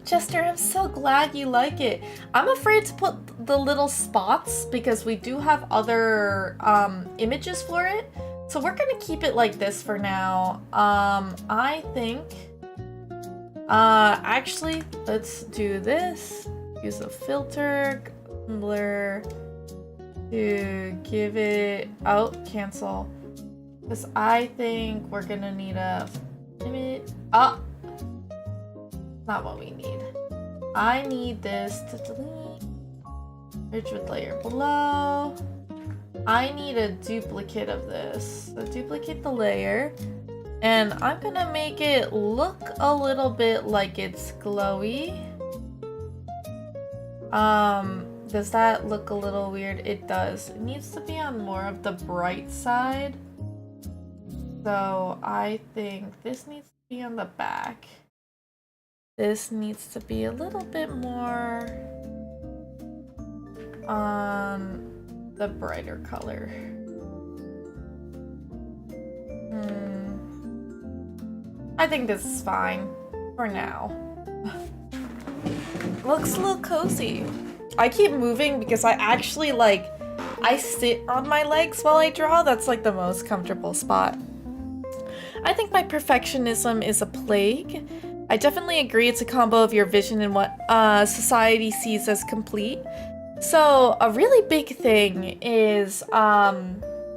Chester, I'm so glad you like it. I'm afraid to put the little spots because we do have other images for it. So we're gonna keep it like this for now. I think... actually, let's do this. Use a filter, blur, to give it... Oh, cancel. Because I think we're gonna need a image... Oh! Not what we need. I need this to delete. Merge with layer below. I need a duplicate of this. So duplicate the layer. And I'm gonna make it look a little bit like it's glowy. Does that look a little weird? It does. It needs to be on more of the bright side. So I think this needs to be on the back. This needs to be a little bit more on the brighter color. I think this is fine for now. Looks a little cozy. I keep moving because I actually I sit on my legs while I draw. That's like the most comfortable spot. I think my perfectionism is a plague. I definitely agree it's a combo of your vision and what society sees as complete. So a really big thing is, I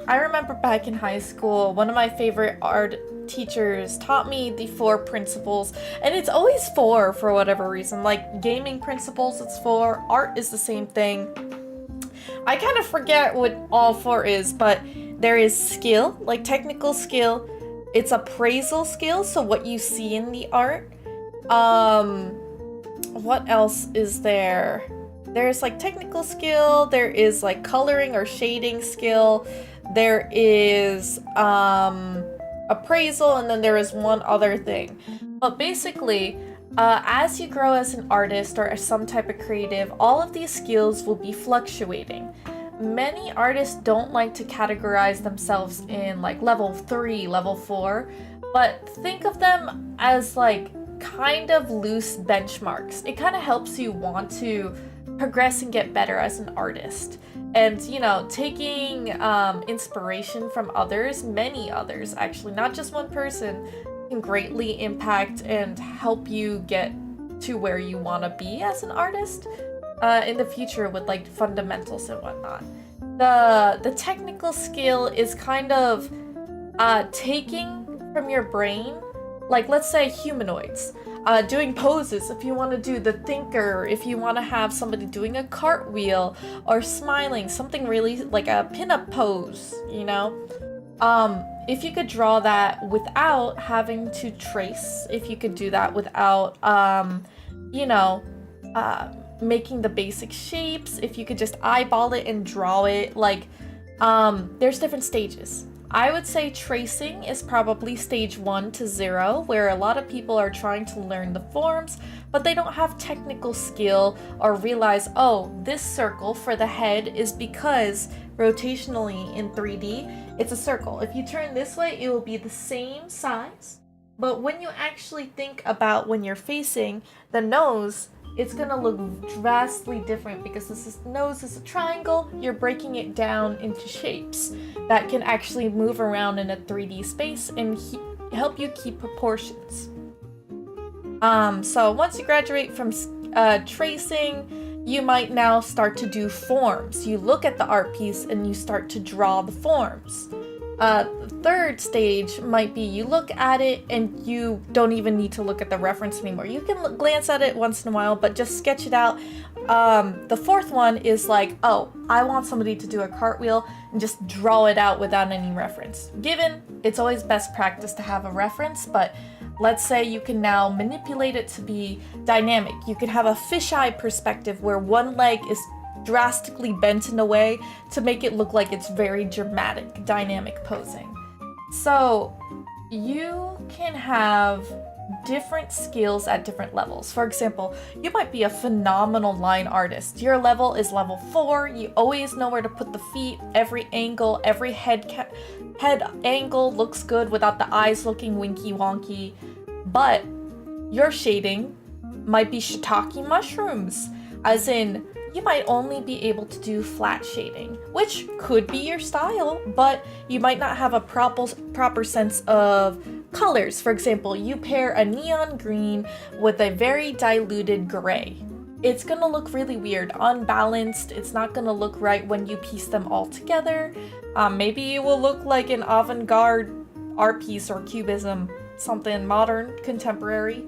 remember back in high school, one of my favorite art teachers taught me the 4 principles, and it's always 4 for whatever reason. Like gaming principles, it's 4. Art is the same thing. I kind of forget what all 4 is, but there is skill, like technical skill. It's appraisal skill, so what you see in the art. What else is there? There's like technical skill, there is like coloring or shading skill, there is appraisal, and then there is one other thing. But basically, as you grow as an artist or as some type of creative, all of these skills will be fluctuating. Many artists don't like to categorize themselves in like level 3, level 4, but think of them as like kind of loose benchmarks. It kind of helps you want to progress and get better as an artist. And, you know, taking inspiration from others, many others actually, not just one person, can greatly impact and help you get to where you want to be as an artist in the future with like fundamentals and whatnot. The technical skill is kind of taking from your brain, like let's say humanoids. Doing poses, if you want to do the thinker, if you want to have somebody doing a cartwheel or smiling, something really like a pinup pose, you know? If you could draw that without having to trace, if you could do that without, making the basic shapes, if you could just eyeball it and draw it, like, there's different stages. I would say tracing is probably stage 1 to 0, where a lot of people are trying to learn the forms, but they don't have technical skill or realize, oh, this circle for the head is because rotationally in 3D, it's a circle. If you turn this way, it will be the same size, but when you actually think about when you're facing the nose, it's gonna look vastly different because this nose is a triangle. You're breaking it down into shapes that can actually move around in a 3D space and help you keep proportions. So once you graduate from tracing, you might now start to do forms. You look at the art piece and you start to draw the forms. The third stage might be you look at it and you don't even need to look at the reference anymore. You can glance at it once in a while, but just sketch it out. The fourth one is like, oh, I want somebody to do a cartwheel, and just draw it out without any reference. Given, it's always best practice to have a reference, but let's say you can now manipulate it to be dynamic. You can have a fisheye perspective where one leg is drastically bent in a way to make it look like it's very dramatic, dynamic posing. So you can have different skills at different levels. For example, you might be a phenomenal line artist. Your level is level 4. You always know where to put the feet, every angle, every head angle looks good without the eyes looking winky wonky. But your shading might be shiitake mushrooms, as in you might only be able to do flat shading, which could be your style, but you might not have a proper sense of colors. For example, you pair a neon green with a very diluted gray. It's gonna look really weird, unbalanced. It's not gonna look right when you piece them all together. Maybe it will look like an avant-garde art piece or cubism, something modern, contemporary.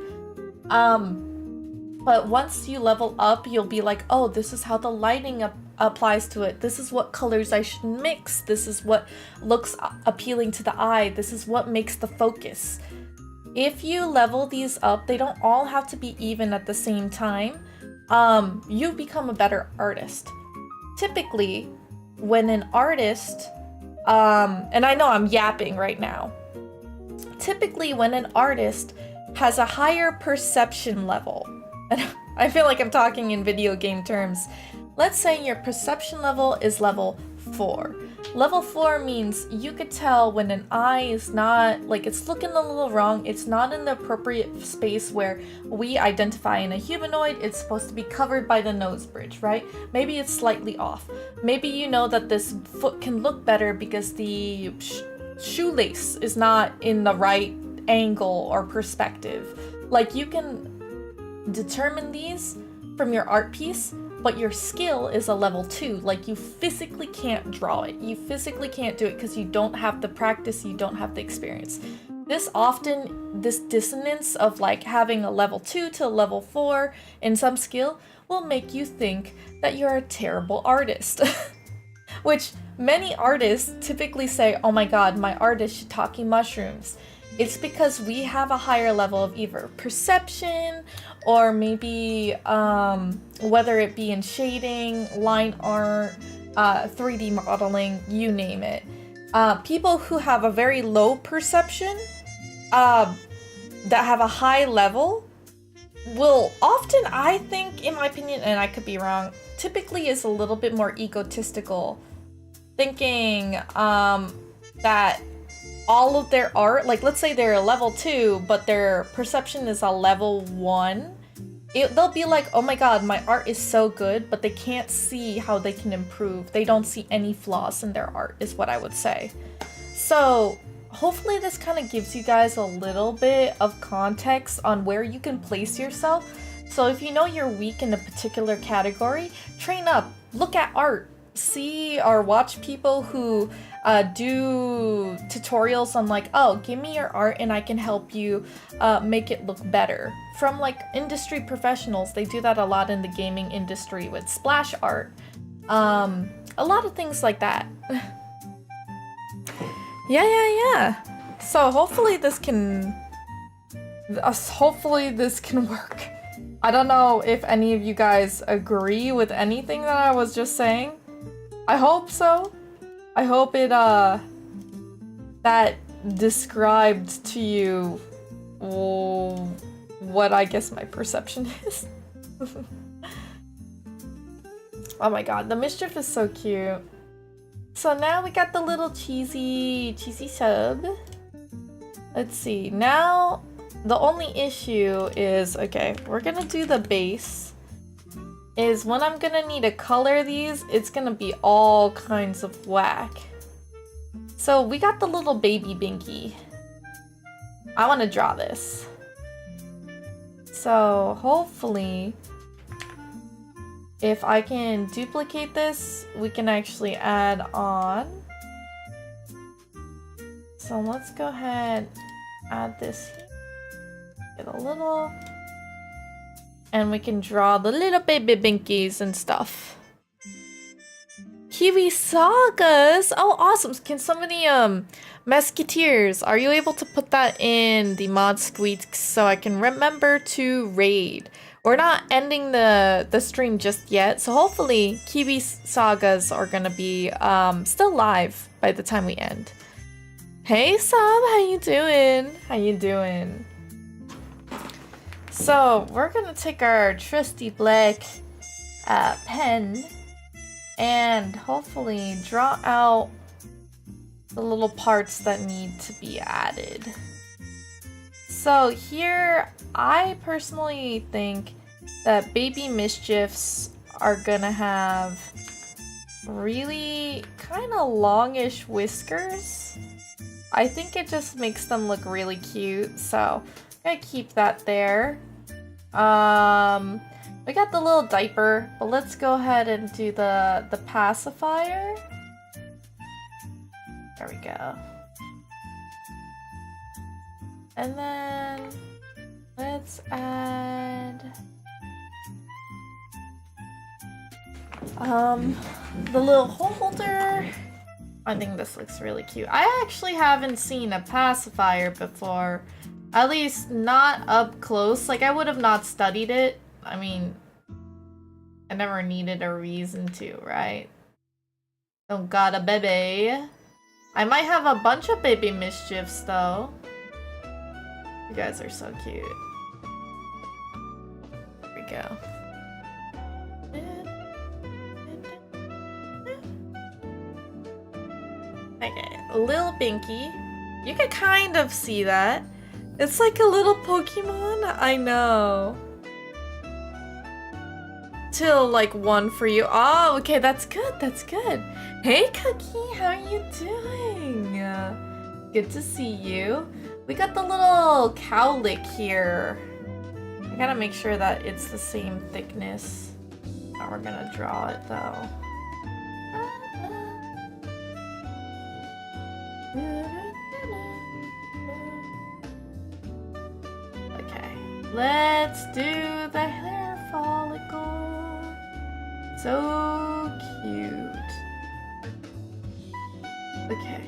But once you level up, you'll be like, oh, this is how the lighting applies to it. This is what colors I should mix. This is what looks appealing to the eye. This is what makes the focus. If you level these up, they don't all have to be even at the same time. You become a better artist. Typically, when an artist, and I know I'm yapping right now. Typically, when an artist has a higher perception level, and I feel like I'm talking in video game terms. Let's say your perception level is level 4. Level 4 means you could tell when an eye is not, like, it's looking a little wrong, it's not in the appropriate space where we identify in a humanoid, it's supposed to be covered by the nose bridge, right? Maybe it's slightly off. Maybe you know that this foot can look better because the shoelace is not in the right angle or perspective. Like, you can determine these from your art piece, but your skill is a level 2. Like, you physically can't draw it. You physically can't do it because you don't have the practice, you don't have the experience. This dissonance of like having a level 2 to a level 4 in some skill will make you think that you're a terrible artist. Which many artists typically say, oh my god, my art is shiitake mushrooms. It's because we have a higher level of either perception or maybe whether it be in shading, line art, 3D modeling, you name it. People who have a very low perception that have a high level will often, I think, in my opinion, and I could be wrong, typically is a little bit more egotistical, thinking that all of their art, like let's say they're a level 2, but their perception is a level 1, they'll be like, oh my god, my art is so good, but they can't see how they can improve. They don't see any flaws in their art, is what I would say. So hopefully this kind of gives you guys a little bit of context on where you can place yourself. So if you know you're weak in a particular category, train up, look at art, see or watch people who do tutorials on like, oh, give me your art and I can help you make it look better. From like industry professionals, they do that a lot in the gaming industry with splash art. A lot of things like that. Yeah. So hopefully this can work. I don't know if any of you guys agree with anything that I was just saying. I hope so. I hope it that described to you what I guess my perception is. Oh my god, the mischief is so cute. So now we got the little cheesy sub. Let's see. Now the only issue is, okay, we're gonna do the base. Is when I'm gonna need to color these, it's gonna be all kinds of whack. So we got the little baby binky. I wanna draw this. So hopefully, if I can duplicate this, we can actually add on. So let's go ahead, add this here. Get a little, and we can draw the little baby binkies and stuff. Kiwi Sagas! Oh, awesome! Can somebody, Musketeers, are you able to put that in the mod squeaks so I can remember to raid? We're not ending the stream just yet, so hopefully Kiwi Sagas are gonna be still live by the time we end. Hey Sab, how you doing? How you doing? So we're gonna take our trusty black pen and hopefully draw out the little parts that need to be added. So here, I personally think that baby mischiefs are gonna have really kind of longish whiskers. I think it just makes them look really cute, so I'm gonna keep that there. We got the little diaper, but let's go ahead and do the pacifier. There we go. And then let's add The little holder. I think this looks really cute. I actually haven't seen a pacifier before. At least not up close. Like, I would have not studied it. I mean, I never needed a reason to, right? Don't got a baby. I might have a bunch of baby mischiefs, though. You guys are so cute. There we go. Okay, little Binky. You can kind of see that. It's like a little Pokemon. I know. Till like one for you. Oh, okay, that's good. That's good. Hey, Cookie, how are you doing? Good to see you. We got the little cowlick here. I gotta make sure that it's the same thickness. Now we're gonna draw it though. Okay, let's do the hair follicle. So cute. Okay,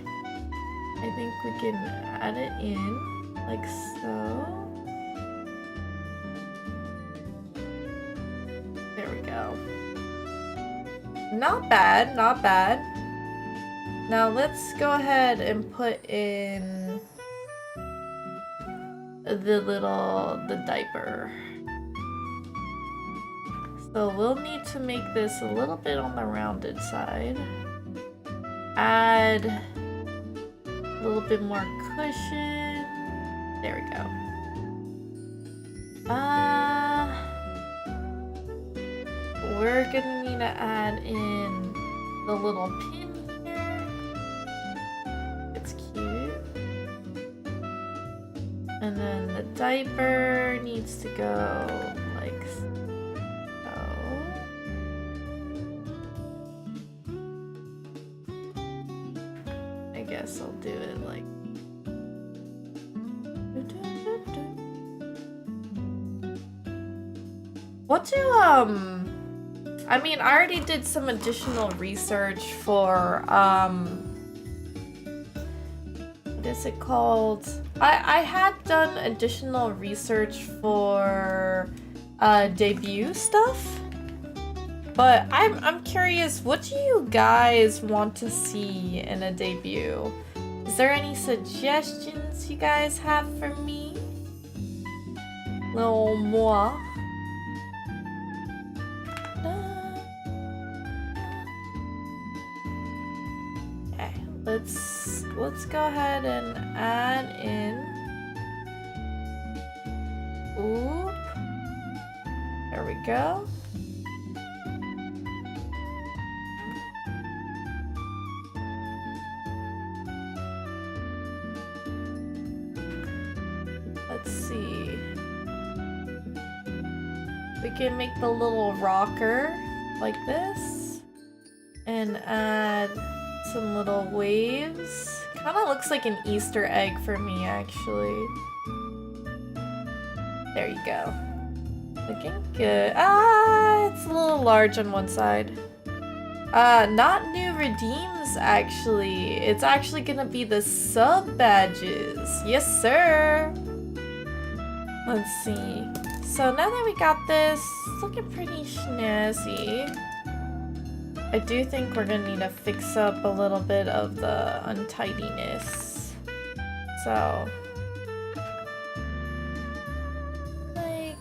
I think we can add it in like so. There we go. Not bad, not bad. Now let's go ahead and put in the diaper. So we'll need to make this a little bit on the rounded side. Add a little bit more cushion. There we go. We're gonna need to add in the little pin here. It's cute. And then the diaper needs to go like so. I guess I'll do it like. What do, I mean, I already did some additional research for, what is it called? I had done additional research for, debut stuff. But I'm curious, what do you guys want to see in a debut? Is there any suggestions you guys have for me? Little moi. Okay, let's go ahead and add in. Oop. There we go. Let's see. We can make the little rocker like this and add some little waves. Kind of looks like an Easter egg for me, actually. There you go. Looking good. Ah, it's a little large on one side. Not new redeems, actually. It's actually gonna be the sub badges. Yes, sir. Let's see. So now that we got this, it's looking pretty snazzy. I do think we're gonna need to fix up a little bit of the untidiness. So, like,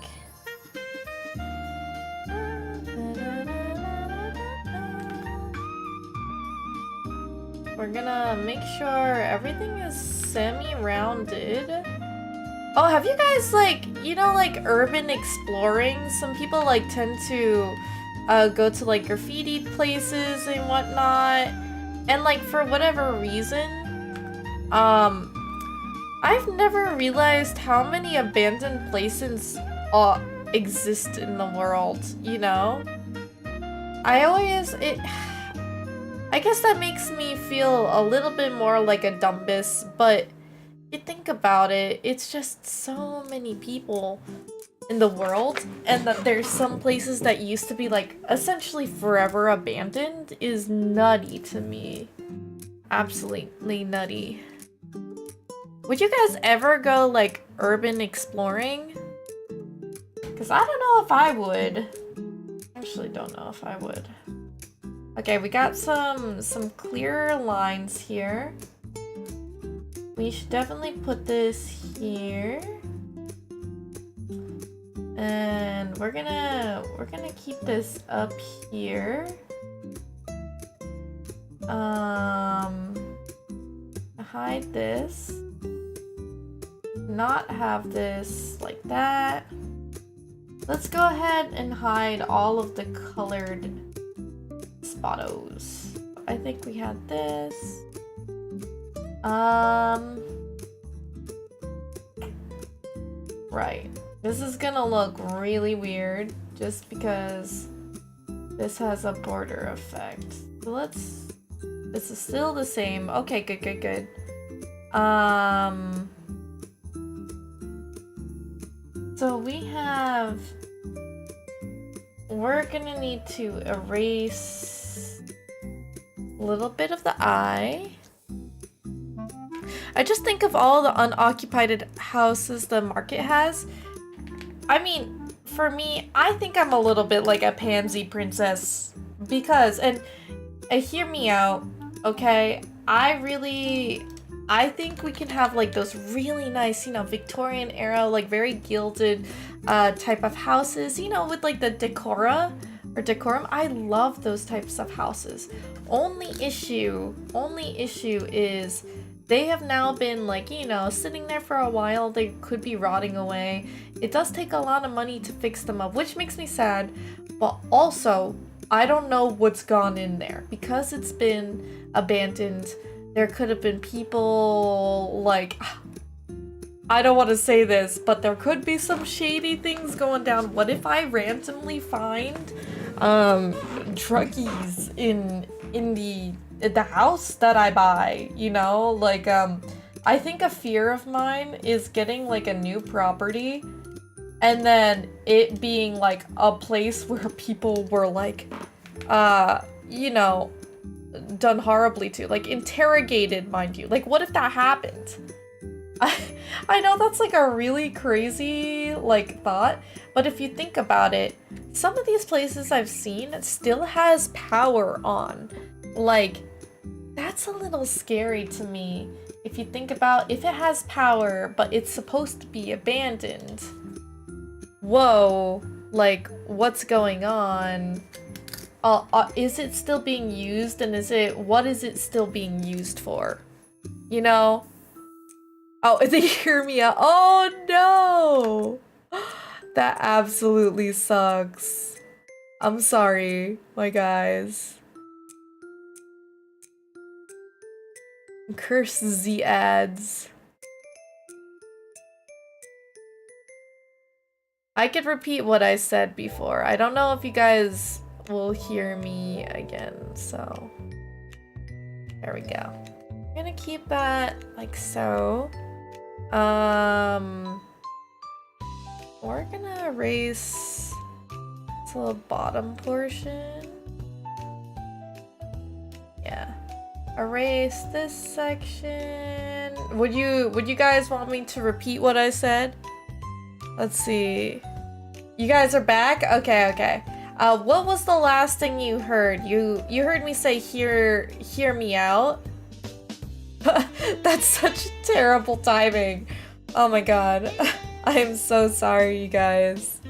we're gonna make sure everything is semi-rounded. Oh, have you guys, like, you know, like, urban exploring? Some people, like, tend to go to, like, graffiti places and whatnot. And, like, for whatever reason, I've never realized how many abandoned places exist in the world, you know? I guess that makes me feel a little bit more like a dumbus, but you think about it, it's just so many people in the world, and that there's some places that used to be like essentially forever abandoned is nutty to me. Absolutely nutty. Would you guys ever go like urban exploring? Because I don't know if I would. Actually don't know if I would. Okay, we got some clear lines here. We should definitely put this here. And we're gonna keep this up here. Hide this. Not have this like that. Let's go ahead and hide all of the colored spottos. I think we had this. Right. This is gonna look really weird just because this has a border effect. So this is still the same. Okay, good. So we're gonna need to erase a little bit of the eye. I just think of all the unoccupied houses the market has. I mean, for me, I think I'm a little bit like a pansy princess because, and hear me out, okay? I think we can have like those really nice, you know, Victorian era, like very gilded type of houses, you know, with like the decorum. I love those types of houses. Only issue is they have now been like, you know, sitting there for a while. They could be rotting away. It does take a lot of money to fix them up, which makes me sad. But also, I don't know what's gone in there. Because it's been abandoned, there could have been people like... I don't want to say this, but there could be some shady things going down. What if I randomly find druggies in the house that I buy, you know? Like, I think a fear of mine is getting, like, a new property and then it being, like, a place where people were, like, you know, done horribly to. Like, interrogated, mind you. Like, what if that happened? I know that's, like, a really crazy, like, thought, but if you think about it, some of these places I've seen still has power on. Like, that's a little scary to me. If you think about if it has power, but it's supposed to be abandoned. Whoa, like, what's going on? Is it still being used, and what is it still being used for? You know? Oh, they hear me out. Oh no! That absolutely sucks. I'm sorry, my guys. Curse the ads. I could repeat what I said before. I don't know if you guys will hear me again, so there we go. I'm gonna keep that like so. We're gonna erase this little bottom portion. Yeah. Erase this section. Would you guys want me to repeat what I said? Let's see. You guys are back? Okay. What was the last thing you heard? You heard me say hear me out? That's such terrible timing. Oh my god. I am so sorry, you guys.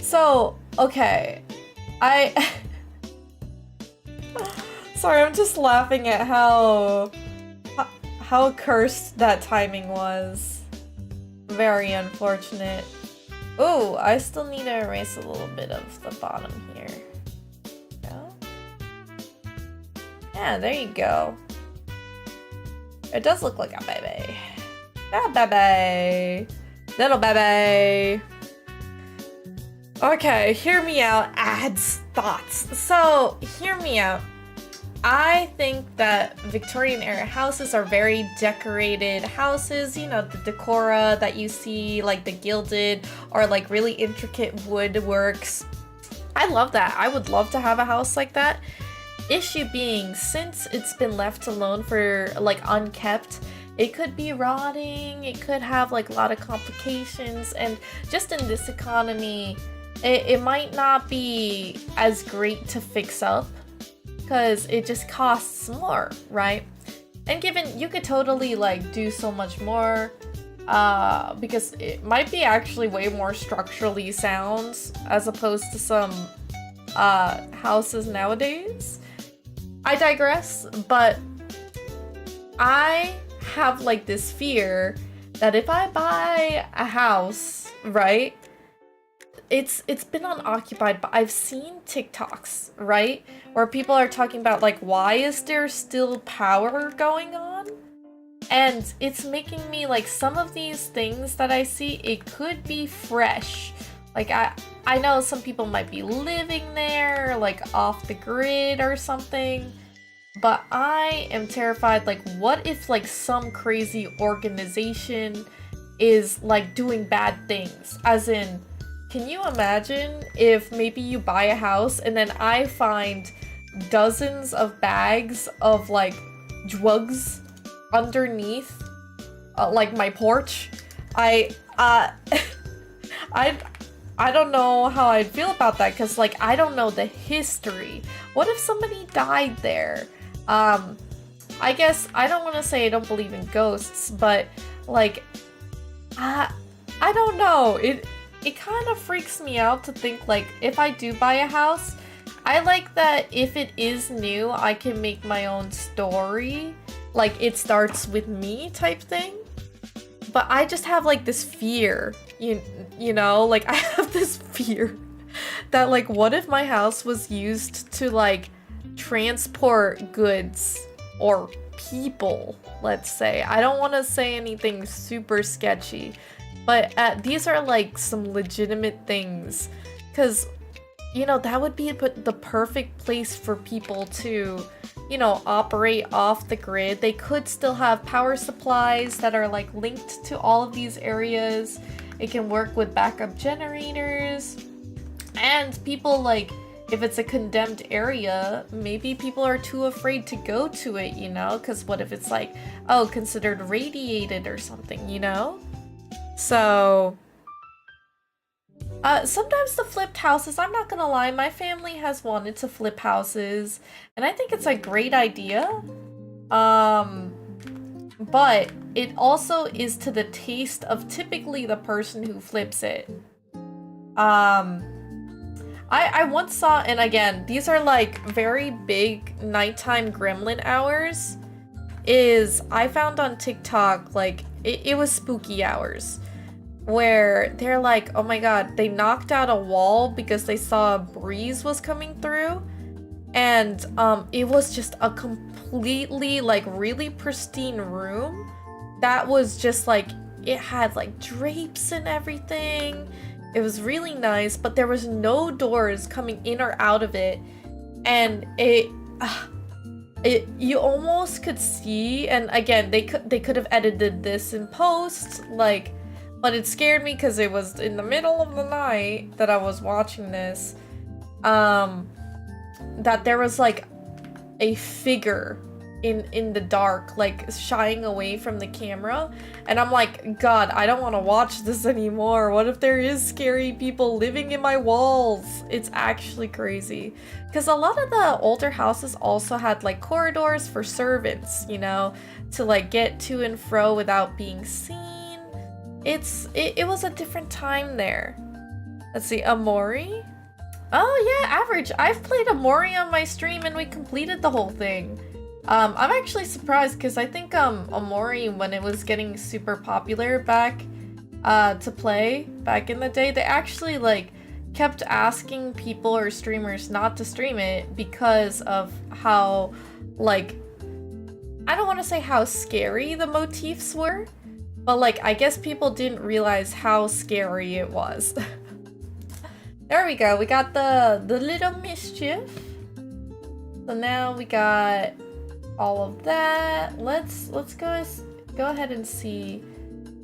So, okay. Sorry, I'm just laughing at how cursed that timing was. Very unfortunate. Oh, I still need to erase a little bit of the bottom here. Go. Yeah, there you go. It does look like a baby. Ah, baby. Little baby. Okay, hear me out. Ads, thoughts. So, hear me out. I think that Victorian era houses are very decorated houses, you know, the decora that you see, like the gilded or like really intricate woodworks. I love that. I would love to have a house like that. Issue being, since it's been left alone for like unkept, it could be rotting, it could have like a lot of complications, and just in this economy, it might not be as great to fix up because it just costs more, right? And given you could totally like do so much more, because it might be actually way more structurally sound as opposed to some houses nowadays. I digress, but I have like this fear that if I buy a house, right? It's been unoccupied, but I've seen TikToks, right? Where people are talking about like, why is there still power going on? And it's making me like, some of these things that I see, it could be fresh. Like I know some people might be living there, like off the grid or something. But I am terrified, like what if like some crazy organization is like doing bad things? As in, can you imagine if maybe you buy a house and then I find dozens of bags of like drugs underneath like my porch? I don't know how I'd feel about that, because like I don't know the history. What if somebody died there? I guess I don't want to say I don't believe in ghosts, but like I don't know. It kind of freaks me out to think like if I do buy a house, I like that if it is new, I can make my own story. Like it starts with me type thing. But I just have like this fear, you know, like I have this fear that like what if my house was used to like transport goods or people, let's say. I don't want to say anything super sketchy, but these are like some legitimate things, because you know that would be the perfect place for people to, you know, operate off the grid. They could still have power supplies that are like linked to all of these areas. It can work with backup generators, and people like, if it's a condemned area, maybe people are too afraid to go to it, you know? Because what if it's like, oh, considered radiated or something, you know? So, sometimes the flipped houses, I'm not gonna lie, my family has wanted to flip houses, and I think it's a great idea. But it also is to the taste of typically the person who flips it. I once saw, and again, these are like very big nighttime gremlin hours, is I found on TikTok, like, it was spooky hours, where they're like, oh my god, they knocked out a wall because they saw a breeze was coming through, and it was just a completely, like, really pristine room that was just like, it had like drapes and everything. It was really nice, but there was no doors coming in or out of it, and you almost could see, and again, they could have edited this in post, like, but it scared me because it was in the middle of the night that I was watching this, that there was like a figure in the dark, like shying away from the camera, and I'm like, god, I don't want to watch this anymore. What if there is scary people living in my walls? It's actually crazy, because a lot of the older houses also had like corridors for servants, you know, to like get to and fro without being seen. It was a different time there. Let's see, Amori? Oh yeah, average. I've played Amori on my stream and we completed the whole thing. I'm actually surprised because I think Amori, when it was getting super popular back to play back in the day, they actually like kept asking people or streamers not to stream it because of how, like, I don't want to say how scary the motifs were, but like I guess people didn't realize how scary it was. There we go, we got the little mischief. So now we got all of that. Let's go ahead and see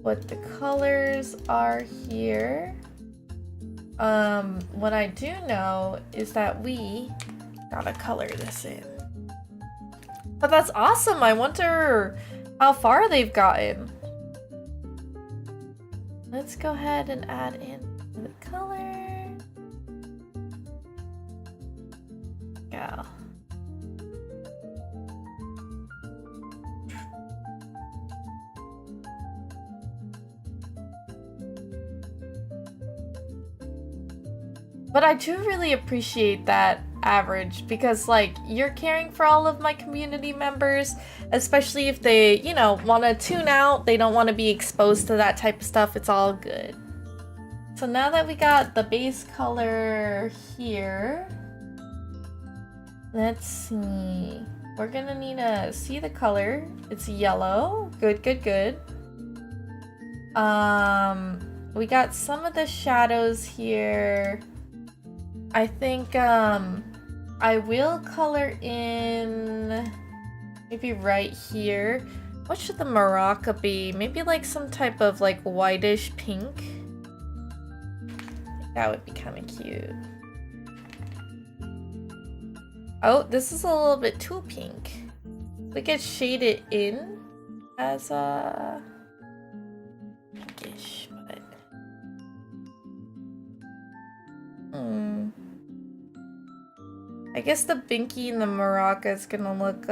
what the colors are here. What I do know is that we gotta color this in. But that's awesome. I wonder how far they've gotten. Let's go ahead and add in the color. Go. But I do really appreciate that average because, like, you're caring for all of my community members, especially if they, you know, want to tune out, they don't want to be exposed to that type of stuff. It's all good. So now that we got the base color here, let's see. We're gonna need to see the color. It's yellow. Good, good, good. We got some of the shadows here. I think I will color in maybe right here. What should the maraca be? Maybe like some type of like whitish pink. That would be kind of cute. Oh, this is a little bit too pink. We could shade it in as a pinkish, but I guess the binky and the maraca is gonna look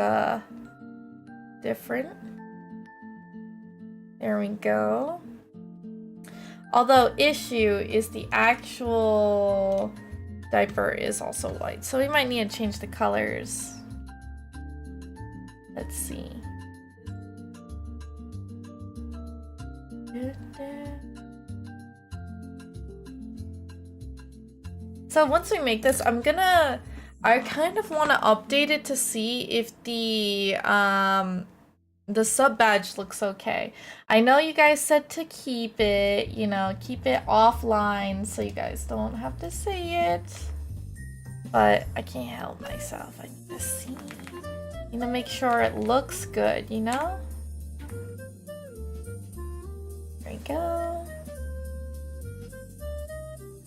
different. There we go. Although issue is the actual diaper is also white, so we might need to change the colors. Let's see. So once we make this, I kind of want to update it to see if the sub badge looks okay. I know you guys said to keep it, you know, keep it offline so you guys don't have to say it. But I can't help myself. I need to see. I need to make sure it looks good, you know? There we go.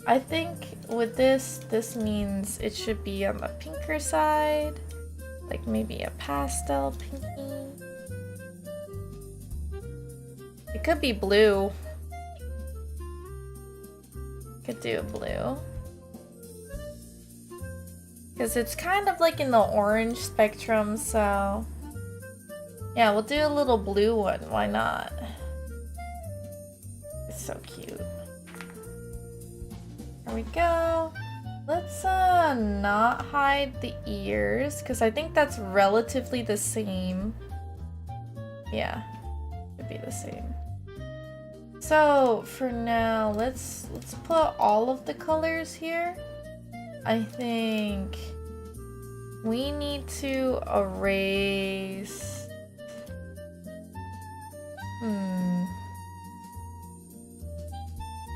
I think with this means it should be on the pinker side. Like maybe a pastel pinky. It could be blue. Could do blue. Because it's kind of like in the orange spectrum, so... Yeah, we'll do a little blue one. Why not? It's so cute. There we go. Let's not hide the ears, because I think that's relatively the same. Yeah, should be the same. So for now, let's put all of the colors here. I think we need to erase.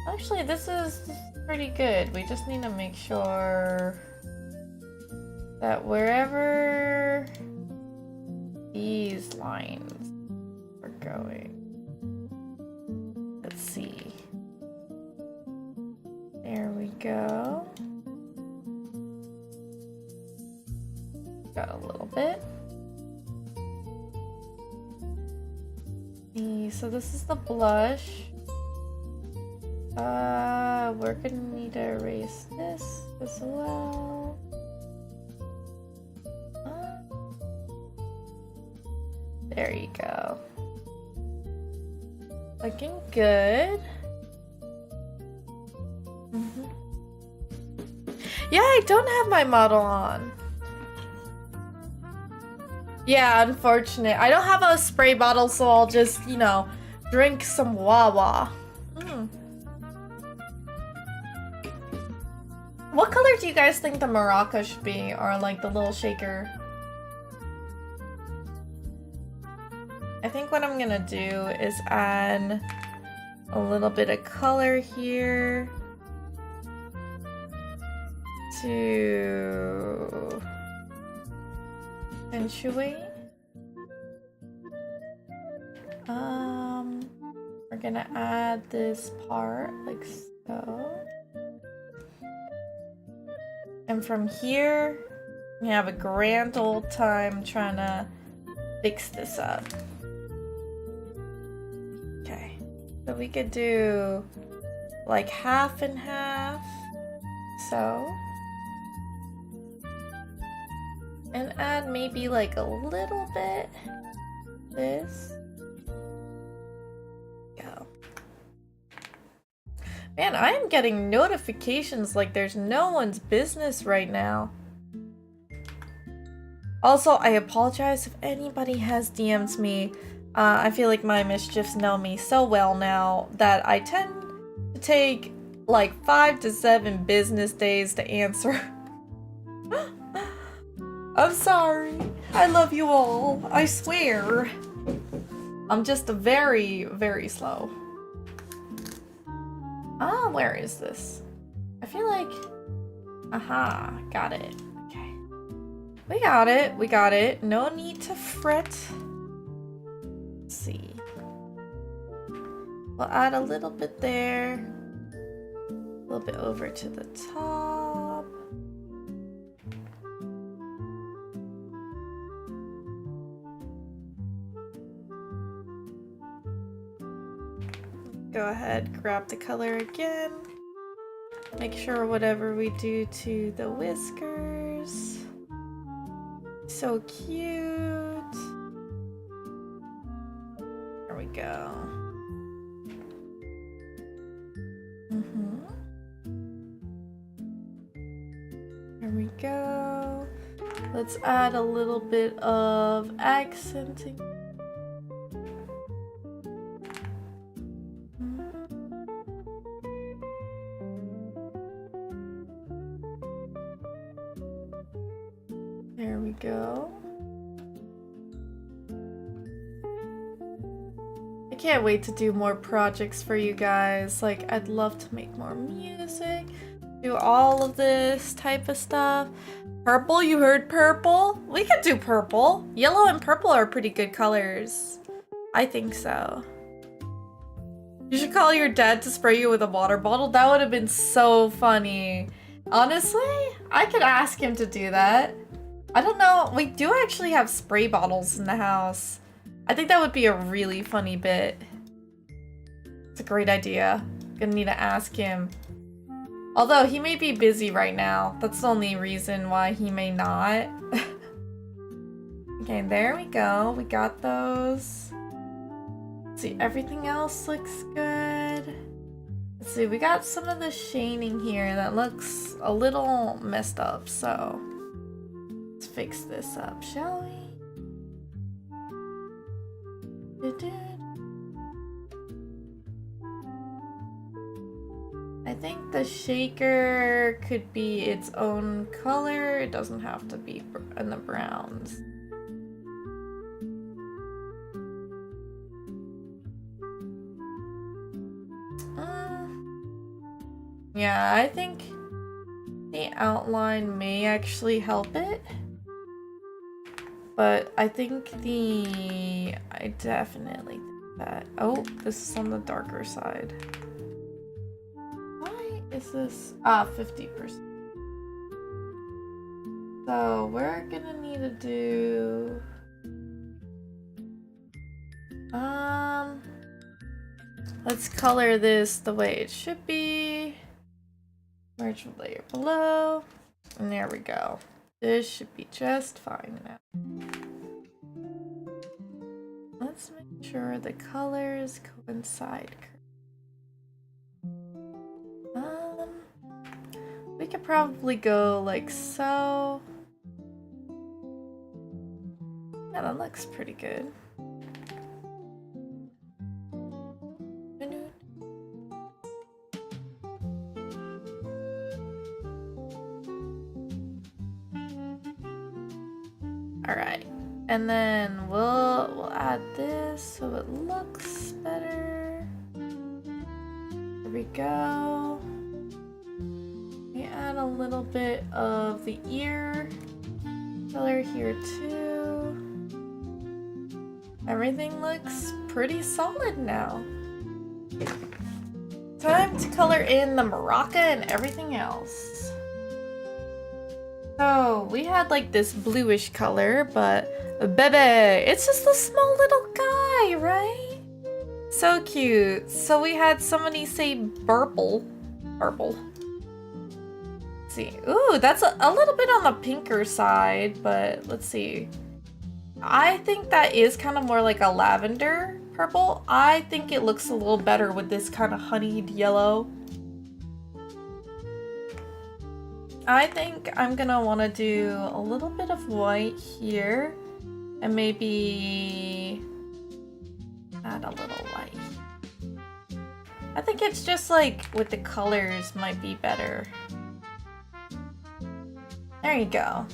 Actually, this is pretty good. We just need to make sure that wherever these lines are going, let's see. There we go. Got a little bit. So this is the blush. We're gonna need to erase this as well. There you go. Looking good. Yeah, I don't have my model on. Yeah, unfortunate. I don't have a spray bottle, so I'll just, you know, drink some Wawa. What color do you guys think the maraca should be, or like the little shaker? I think what I'm gonna do is add a little bit of color here to accentuate. We're gonna add this part like so. And from here, we have a grand old time trying to fix this up. Okay, so we could do like half and half, so. And add maybe like a little bit this. Go. Man, I am getting notifications like there's no one's business right now. Also, I apologize if anybody has DM'd me. I feel like my mischiefs know me so well now that I tend to take like 5 to 7 business days to answer. I'm sorry. I love you all. I swear. I'm just very, very slow. Ah, where is this? I feel like... Aha, got it. Okay. We got it. We got it. No need to fret. Let's see. We'll add a little bit there. A little bit over to the top. Go ahead, grab the color again. Make sure whatever we do to the whiskers. So cute. There we go. There we go. Let's add a little bit of accenting. There we go. I can't wait to do more projects for you guys. Like, I'd love to make more music, do all of this type of stuff. Purple, you heard purple? We could do purple. Yellow and purple are pretty good colors. I think so. You should call your dad to spray you with a water bottle. That would have been so funny. Honestly, I could ask him to do that. I don't know. We do actually have spray bottles in the house. I think that would be a really funny bit. It's a great idea. Gonna need to ask him. Although he may be busy right now. That's the only reason why he may not. Okay, there we go. We got those. Let's see, everything else looks good. Let's see, we got some of the shading here that looks a little messed up, so let's fix this up, shall we? I think the shaker could be its own color. It doesn't have to be in the browns. Yeah, I think the outline may actually help it. But I think I definitely think that... Oh, this is on the darker side. Why is this? 50%. So we're gonna need to do... Let's color this the way it should be. Merge layer below. And there we go. This should be just fine now. Let's make sure the colors coincide. We could probably go like so. Yeah, that looks pretty good. Alright, and then we'll add this so it looks better. There we go. We add a little bit of the ear color here too. Everything looks pretty solid now. Time to color in the maraca and everything else. So we had like this bluish color, but baby, it's just a small little guy, right? So cute. So we had somebody say purple. Purple. Let's see. Ooh, that's a little bit on the pinker side, but let's see. I think that is kind of more like a lavender purple. I think it looks a little better with this kind of honeyed yellow. I think I'm gonna want to do a little bit of white here and maybe add a little white. I think it's just like with the colors might be better. There you go.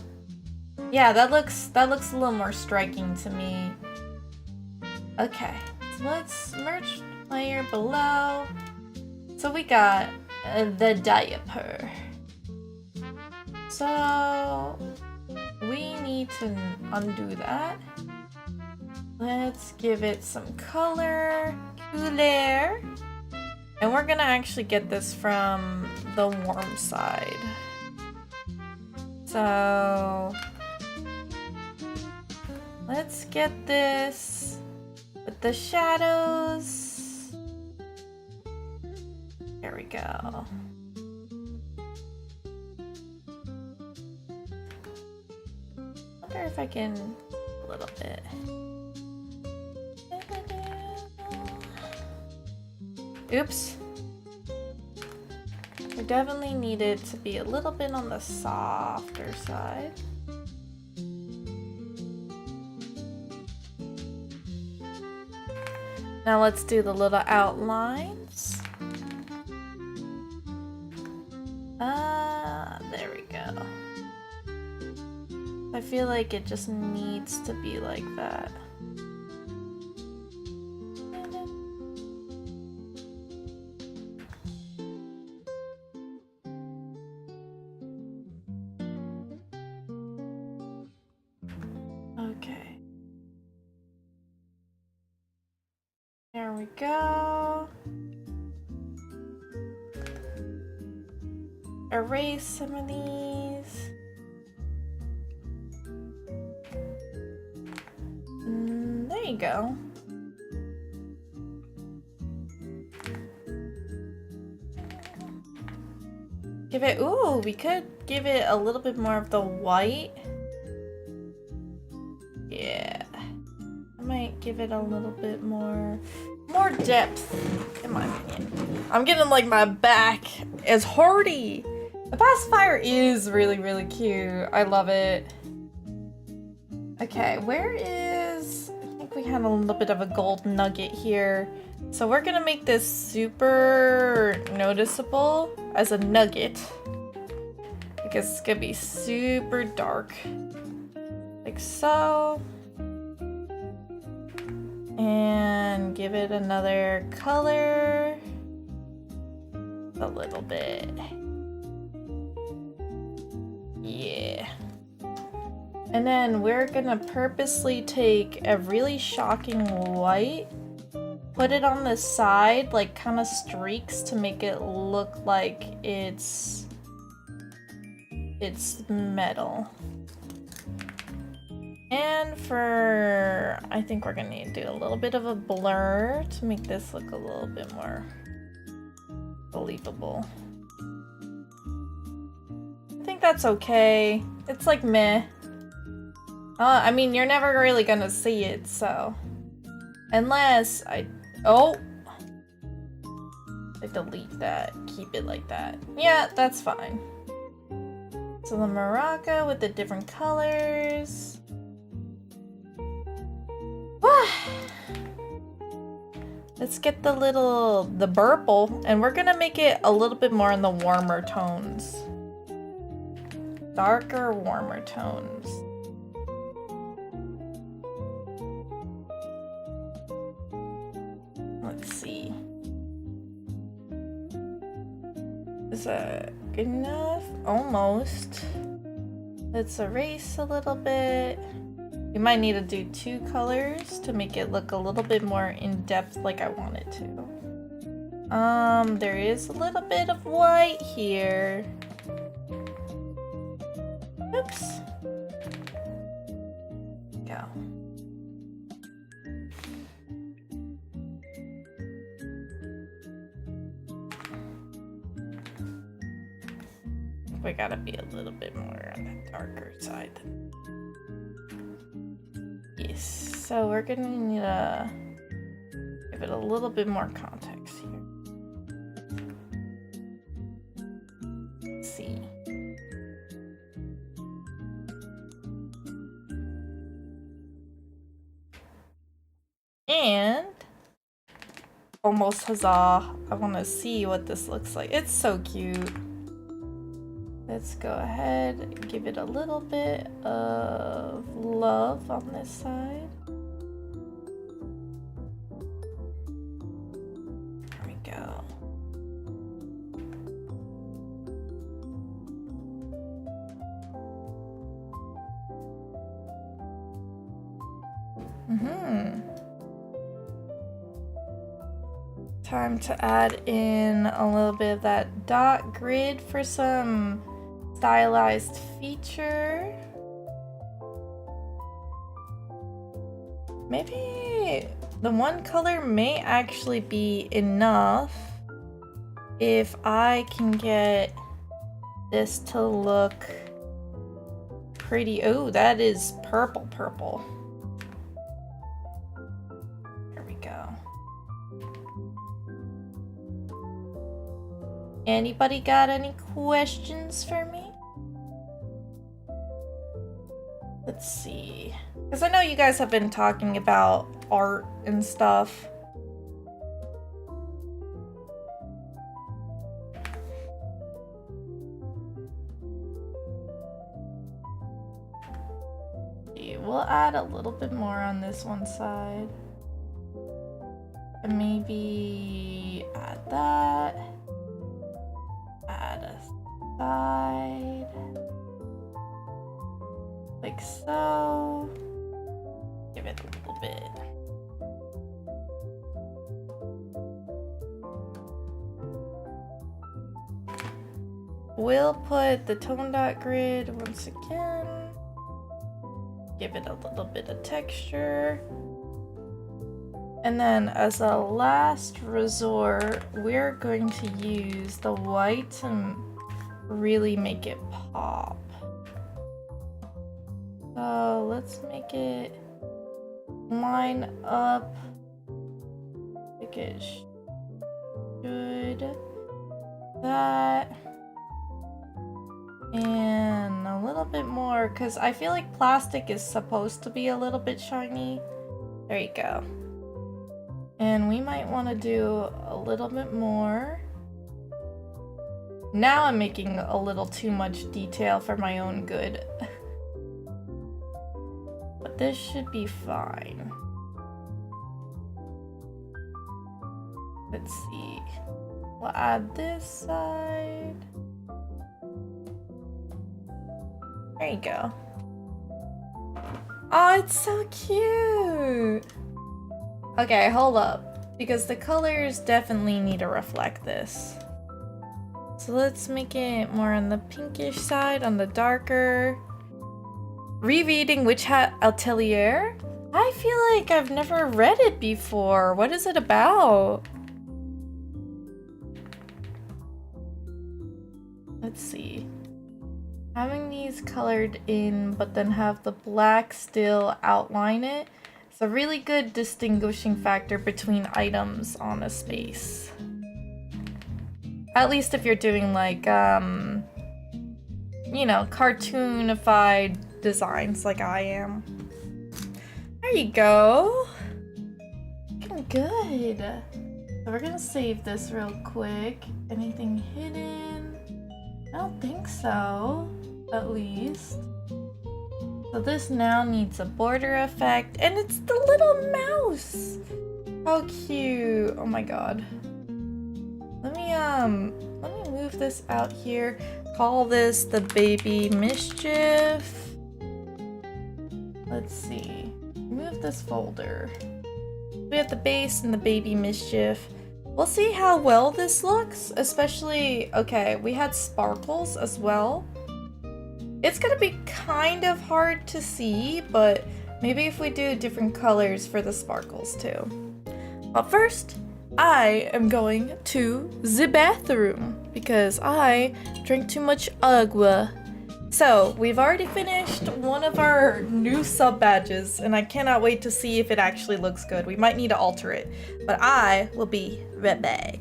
Yeah, that looks a little more striking to me. Okay, so let's merge layer below. So we got the diaper. So we need to undo that. Let's give it some color, couleur. And we're gonna actually get this from the warm side. So let's get this with the shadows. There we go. Wonder if I can a little bit. Oops. We definitely needed to be a little bit on the softer side. Now let's do the little outlines. There we go. I feel like it just needs to be like that. Okay. There we go. Erase some of these. There you go. Give it, ooh, we could give it a little bit more of the white. Yeah. I might give it a little bit more depth, in my opinion. I'm getting like my back is hardy. The pacifier is really, really cute. I love it. Okay, where is... I think we had a little bit of a gold nugget here. So we're gonna make this super noticeable as a nugget. Because it's gonna be super dark. Like so. And give it another color. A little bit. Yeah. And then we're gonna purposely take a really shocking white, put it on the side, like kind of streaks to make it look like it's metal. And for, I think we're gonna need to do a little bit of a blur to make this look a little bit more believable. I think that's okay. It's like meh. I mean, you're never really gonna see it, so. Unless I delete that, keep it like that. Yeah, that's fine. So the maraca with the different colors. Let's get the purple, and we're gonna make it a little bit more in the warmer tones. Darker, warmer tones. Let's see. Is that good enough? Almost. Let's erase a little bit. We might need to do 2 colors to make it look a little bit more in depth like I want it to. There is a little bit of white here. Oops. Go. We gotta be a little bit more on the darker side. Yes, so we're gonna need to give it a little bit more context here. Let's see. And almost huzzah! I want to see what this looks like. It's so cute. Let's go ahead and give it a little bit of love on this side. There we go. Time to add in a little bit of that dot grid for some stylized feature. Maybe the one color may actually be enough if I can get this to look pretty. Oh, that is purple. There we go. Anybody got any questions for me? Let's see. Because I know you guys have been talking about art and stuff. We'll add a little bit more on this one side. And maybe add that. Add a side. Like so. Give it a little bit. We'll put the tone dot grid once again. Give it a little bit of texture. And then as a last resort, we're going to use the white to really make it pop. So let's make it line up like it should. That. And a little bit more, because I feel like plastic is supposed to be a little bit shiny. There you go. And we might want to do a little bit more. Now I'm making a little too much detail for my own good. But this should be fine. Let's see. We'll add this side. There you go. Oh, it's so cute! Okay, hold up. Because the colors definitely need to reflect this. So let's make it more on the pinkish side, on the darker. Rereading Witch Hat Atelier? I feel like I've never read it before. What is it about? Let's see. Having these colored in, but then have the black still outline it. It's a really good distinguishing factor between items on a space. At least if you're doing like, you know, cartoonified designs like I am. There you go. Looking good. So we're gonna save this real quick. Anything hidden? I don't think so. At least. So this now needs a border effect, and it's the little mouse. How cute! Oh my god. Let me move this out here. Call this the baby mischief. Let's see. Remove this folder. We have the base and the baby mischief. We'll see how well this looks, especially, okay, we had sparkles as well. It's gonna be kind of hard to see, but maybe if we do different colors for the sparkles too. But first, I am going to the bathroom because I drank too much agua. So, we've already finished one of our new sub badges, and I cannot wait to see if it actually looks good. We might need to alter it, but I will be right back.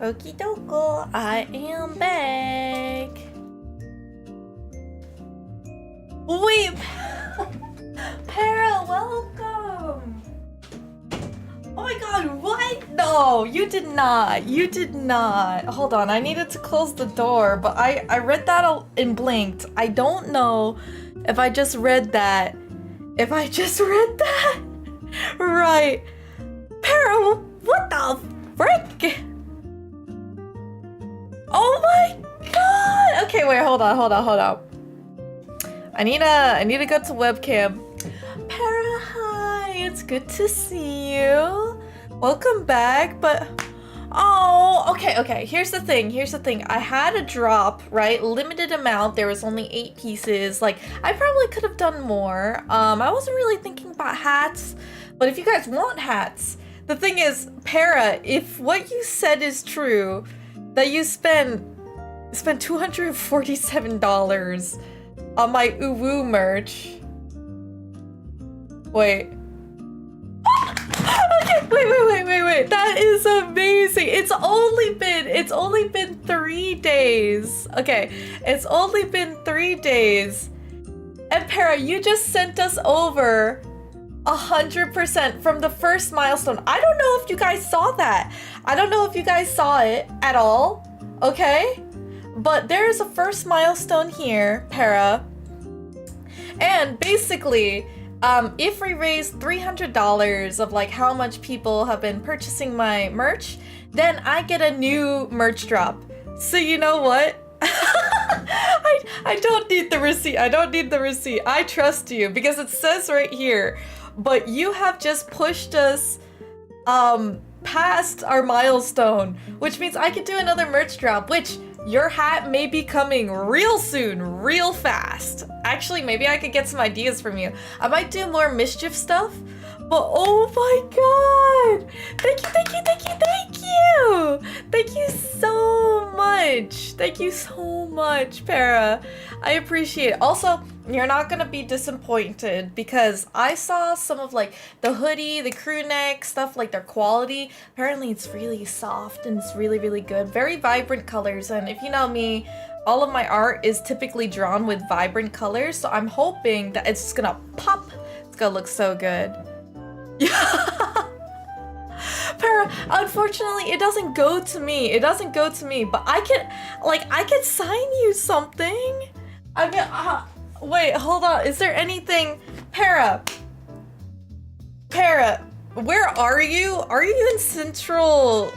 Okie dokie, I am back. Wait, Para, welcome. Oh my god, what? No, you did not. You did not. Hold on, I needed to close the door, but I read that and blinked. I don't know if I just read that. If I just read that? Right. Para, what the frick? Oh my god! Okay, wait, hold on. I need to go to webcam. Para, hi, it's good to see you. Welcome back, but oh, okay. Here's the thing. I had a drop, right? Limited amount. There was only 8 pieces. Like, I probably could have done more. I wasn't really thinking about hats, but if you guys want hats, the thing is, Para, if what you said is true, that you spent $247 on my uwu merch. Wait. Okay, wait. That is amazing. It's only been 3 days. Okay, it's only been 3 days. And Para, you just sent us over 100% from the first milestone. I don't know if you guys saw that. I don't know if you guys saw it at all. Okay? But there is a first milestone here, Para. And basically, if we raise $300 of like how much people have been purchasing my merch, then I get a new merch drop. So you know what? I don't need the receipt. I trust you because it says right here. But you have just pushed us past our milestone, which means I could do another merch drop, which your hat may be coming real soon, real fast. Actually, maybe I could get some ideas from you. I might do more mischief stuff, but oh my god! Thank you! Thank you so much! Thank you so much, Para. I appreciate it. Also, you're not gonna be disappointed because I saw some of like the hoodie, the crew neck stuff, like their quality. Apparently it's really soft and it's really good. Very vibrant colors, and if you know me, all of my art is typically drawn with vibrant colors, so I'm hoping that it's just gonna pop. It's gonna look so good. Yeah. Para, unfortunately, it doesn't go to me, but I could sign you something. I mean, wait, hold on. Is there anything, Para, where are you? Are you in Central,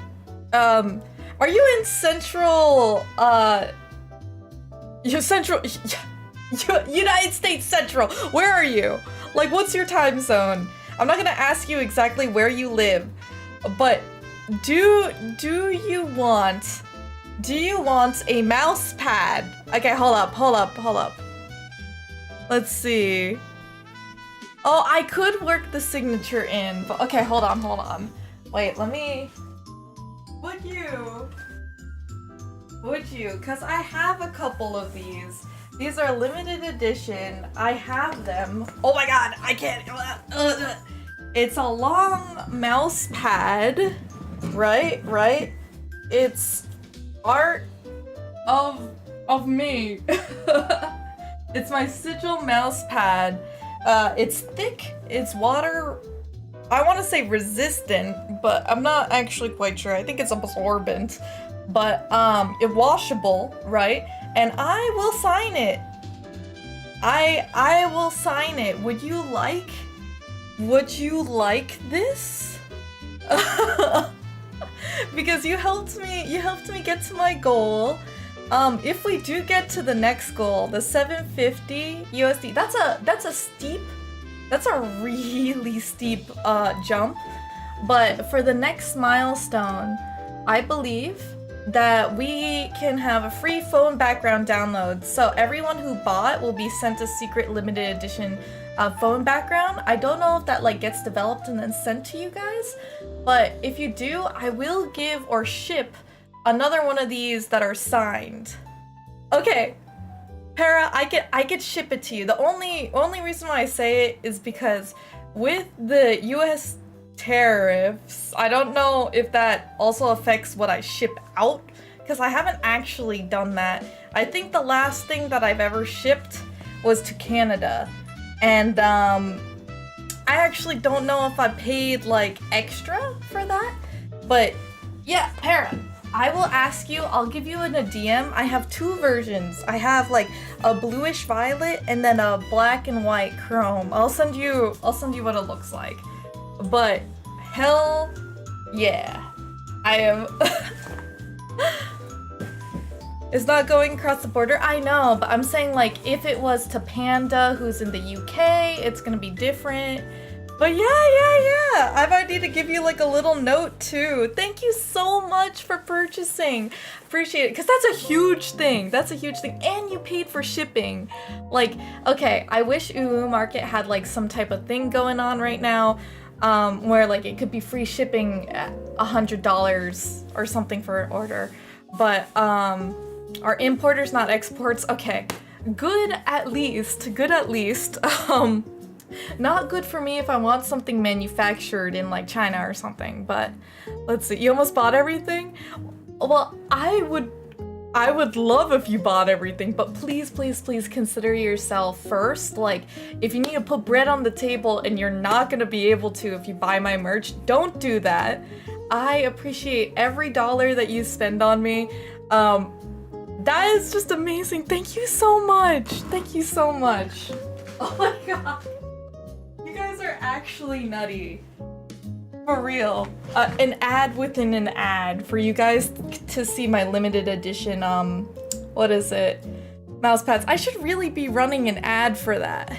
United States Central? Where are you? Like, what's your time zone? I'm not gonna ask you exactly where you live, but do you want a mouse pad? Okay, hold up. Let's see. Oh, I could work the signature in, but okay, hold on. Wait, let me. Would you? Because I have a couple of these. These are limited edition. I have them. Oh my god, I can't. It's a long mouse pad, right? It's art of me. It's my sigil mouse pad. It's thick, it's water, I want to say resistant, but I'm not actually quite sure. I think it's absorbent, but it's washable, right? And I will sign it. I will sign it. Would you like this? Because you helped me get to my goal. If we do get to the next goal, the 750 USD, that's a really steep jump. But for the next milestone, I believe that we can have a free phone background download. So everyone who bought will be sent a secret limited edition phone background. I don't know if that like gets developed and then sent to you guys, but if you do, I will give or ship another one of these that are signed. Okay, Para, I could ship it to you. The only reason why I say it is because with the tariffs. I don't know if that also affects what I ship out, because I haven't actually done that. I think the last thing that I've ever shipped was to Canada, and I actually don't know if I paid like extra for that, but yeah, Para, I will ask you, I'll give you in a DM. I have two versions. I have like a bluish violet and then a black and white chrome. I'll send you what it looks like. But hell yeah. I am It's not going across the border. I know, but I'm saying like if it was to Panda who's in the UK, it's gonna be different. But yeah. I might need to give you like a little note too. Thank you so much for purchasing. Appreciate it, because that's a huge thing. That's a huge thing. And you paid for shipping. Like, okay, I wish Uwu Market had like some type of thing going on right now, where like it could be free shipping at $100 or something for an order. But our importers, not exports. Okay, good at least. Not good for me if I want something manufactured in like China or something, but let's see. You almost bought everything? Well, I would love if you bought everything, but please consider yourself first. Like, if you need to put bread on the table and you're not gonna be able to if you buy my merch, don't do that. I appreciate every dollar that you spend on me. That is just amazing. Thank you so much. Thank you so much. Oh my god. You guys are actually nutty. For real. An ad within an ad for you guys to see my limited edition, what is it? Mouse pads. I should really be running an ad for that.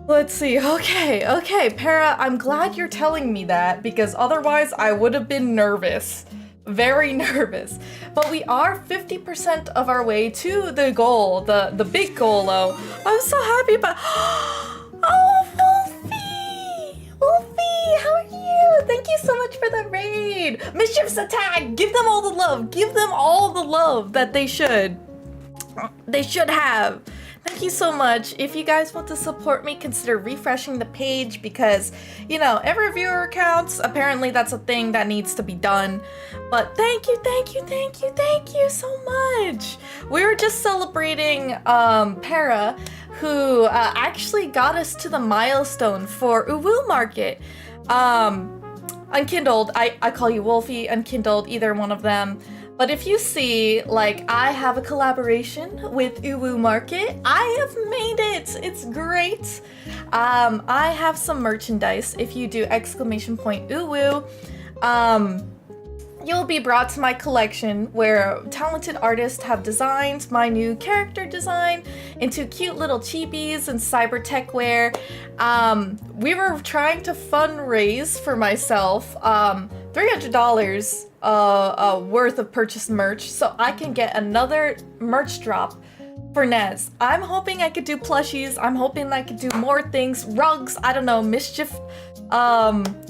Let's see. Okay, Para, I'm glad you're telling me that, because otherwise I would have been nervous. Very nervous. But we are 50% of our way to the goal, the big goal though. I'm so happy about Oh, Wolfie, how are you? Thank you so much for the raid. Mischief's attack. Give them all the love. Give them all the love that they should have. Thank you so much. If you guys want to support me, consider refreshing the page, because, you know, every viewer counts. Apparently that's a thing that needs to be done. But thank you so much. We were just celebrating Para, who actually got us to the milestone for Uwu Market. Unkindled, I call you Wolfie, Unkindled, either one of them. But if you see, like, I have a collaboration with Uwu Market. I have made it. It's great. I have some merchandise. If you do !Uwu, you'll be brought to my collection where talented artists have designed my new character design into cute little cheapies and cyber tech wear. We were trying to fundraise for myself $300 worth of purchased merch so I can get another merch drop for Nez. I'm hoping I could do plushies. I'm hoping I could do more things, rugs, I don't know, Mischief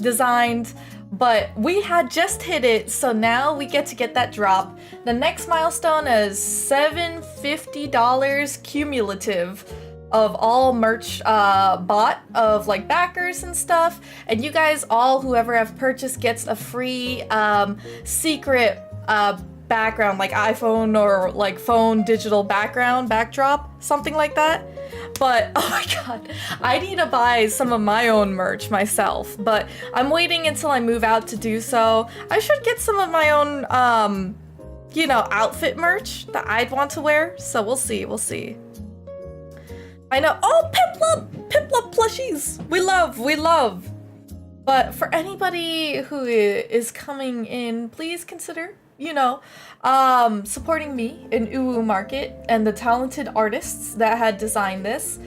designed. But we had just hit it, so now we get to get that drop. The next milestone is $750 cumulative of all merch bought of like backers and stuff. And you guys all, whoever have purchased, gets a free secret background, like iPhone or like phone digital backdrop, something like that. But oh my god, I need to buy some of my own merch myself, but I'm waiting until I move out to do so. I should get some of my own you know, outfit merch that I'd want to wear, so we'll see. I know. Oh, Piplup plushies. We love. But for anybody who is coming in, please consider, you know, supporting me in Uwu Market and the talented artists that had designed this.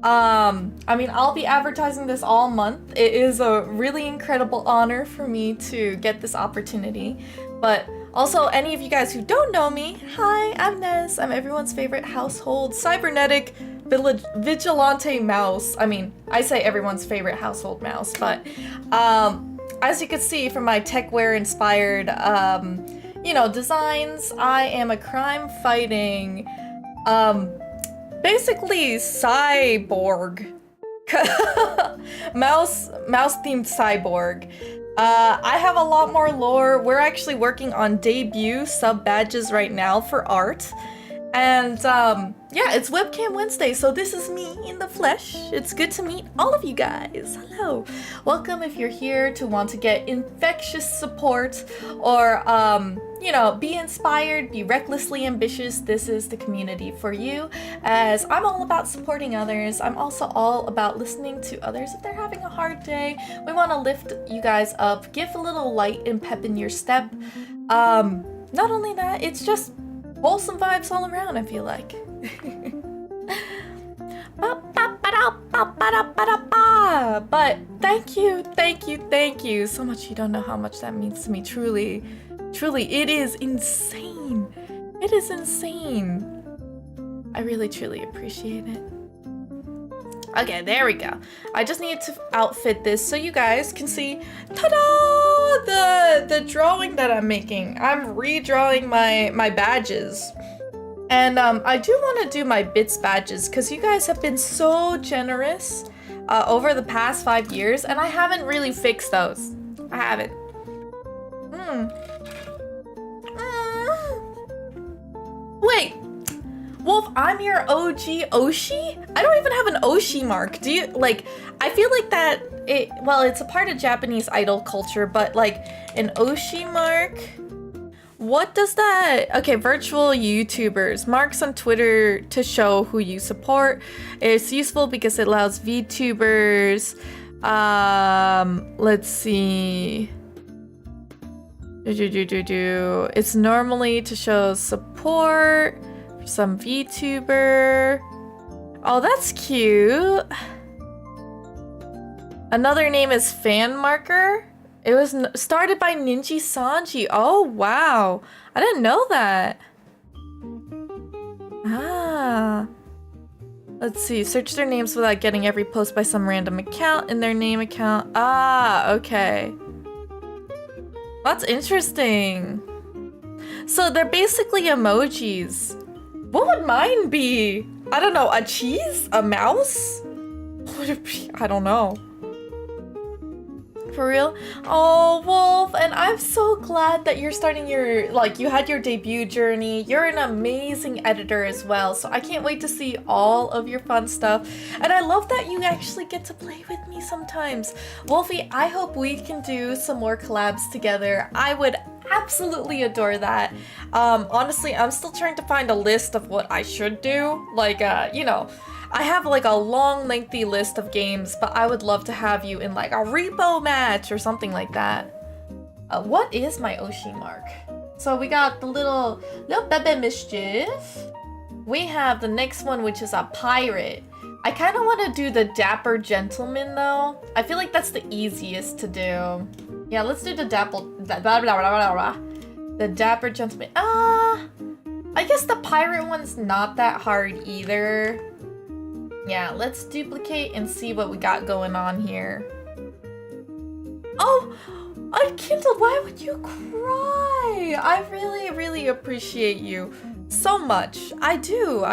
I mean, I'll be advertising this all month. It is a really incredible honor for me to get this opportunity. But also, any of you guys who don't know me, hi, I'm Nez. I'm everyone's favorite household cybernetic vigilante mouse. I mean, I say everyone's favorite household mouse, but as you can see from my techwear inspired you know, designs, I am a crime fighting basically cyborg Mouse themed cyborg. I have a lot more lore. We're actually working on debut sub badges right now for art. And yeah, it's Webcam Wednesday, so this is me in the flesh. It's good to meet all of you guys. Hello. Welcome if you're here to want to get infectious support or, you know, be inspired, be recklessly ambitious. This is the community for you, as I'm all about supporting others. I'm also all about listening to others if they're having a hard day. We want to lift you guys up, give a little light and pep in your step. Not only that, it's just wholesome vibes all around, I feel like. But thank you so much. You don't know how much that means to me. Truly, it is insane. It is insane. I really, truly appreciate it. Okay, there we go. I just need to outfit this so you guys can see, ta-da! The drawing that I'm making. I'm redrawing my badges. And I do want to do my bits badges because you guys have been so generous over the past 5 years, and I haven't really fixed those. I haven't. Wait. Wolf, I'm your OG Oshi? I don't even have an Oshi mark. Do you, like, I feel like that, well, it's a part of Japanese idol culture, but like an Oshi mark? What does that, okay, virtual YouTubers, marks on Twitter to show who you support. It's useful because it allows VTubers, let's see. It's normally to show support. Some VTuber. Oh, that's cute. Another name is Fan Marker. It was started by Ninji Sanji. Oh, wow. I didn't know that. Ah. Let's see. Search their names without getting every post by some random account in their name account. Ah, okay. That's interesting. So they're basically emojis. What would mine be? I don't know, a cheese? A mouse? What would it be? I don't know. For real? Oh, Wolf, and I'm so glad that you're starting your, like, you had your debut journey. You're an amazing editor as well, so I can't wait to see all of your fun stuff. And I love that you actually get to play with me sometimes. Wolfie, I hope we can do some more collabs together. I would absolutely adore that. Honestly, I'm still trying to find a list of what I should do. Like, you know, I have like a long, lengthy list of games, but I would love to have you in like a repo match or something like that. What is my Oshi mark? So we got the little Bebe Mischief. We have the next one, which is a pirate. I kind of want to do the Dapper Gentleman though. I feel like that's the easiest to do. Yeah, let's do the the Dapper Gentleman. I guess the pirate one's not that hard either. Yeah, let's duplicate and see what we got going on here. Oh, Kindle, why would you cry? I really, really appreciate you so much. I do.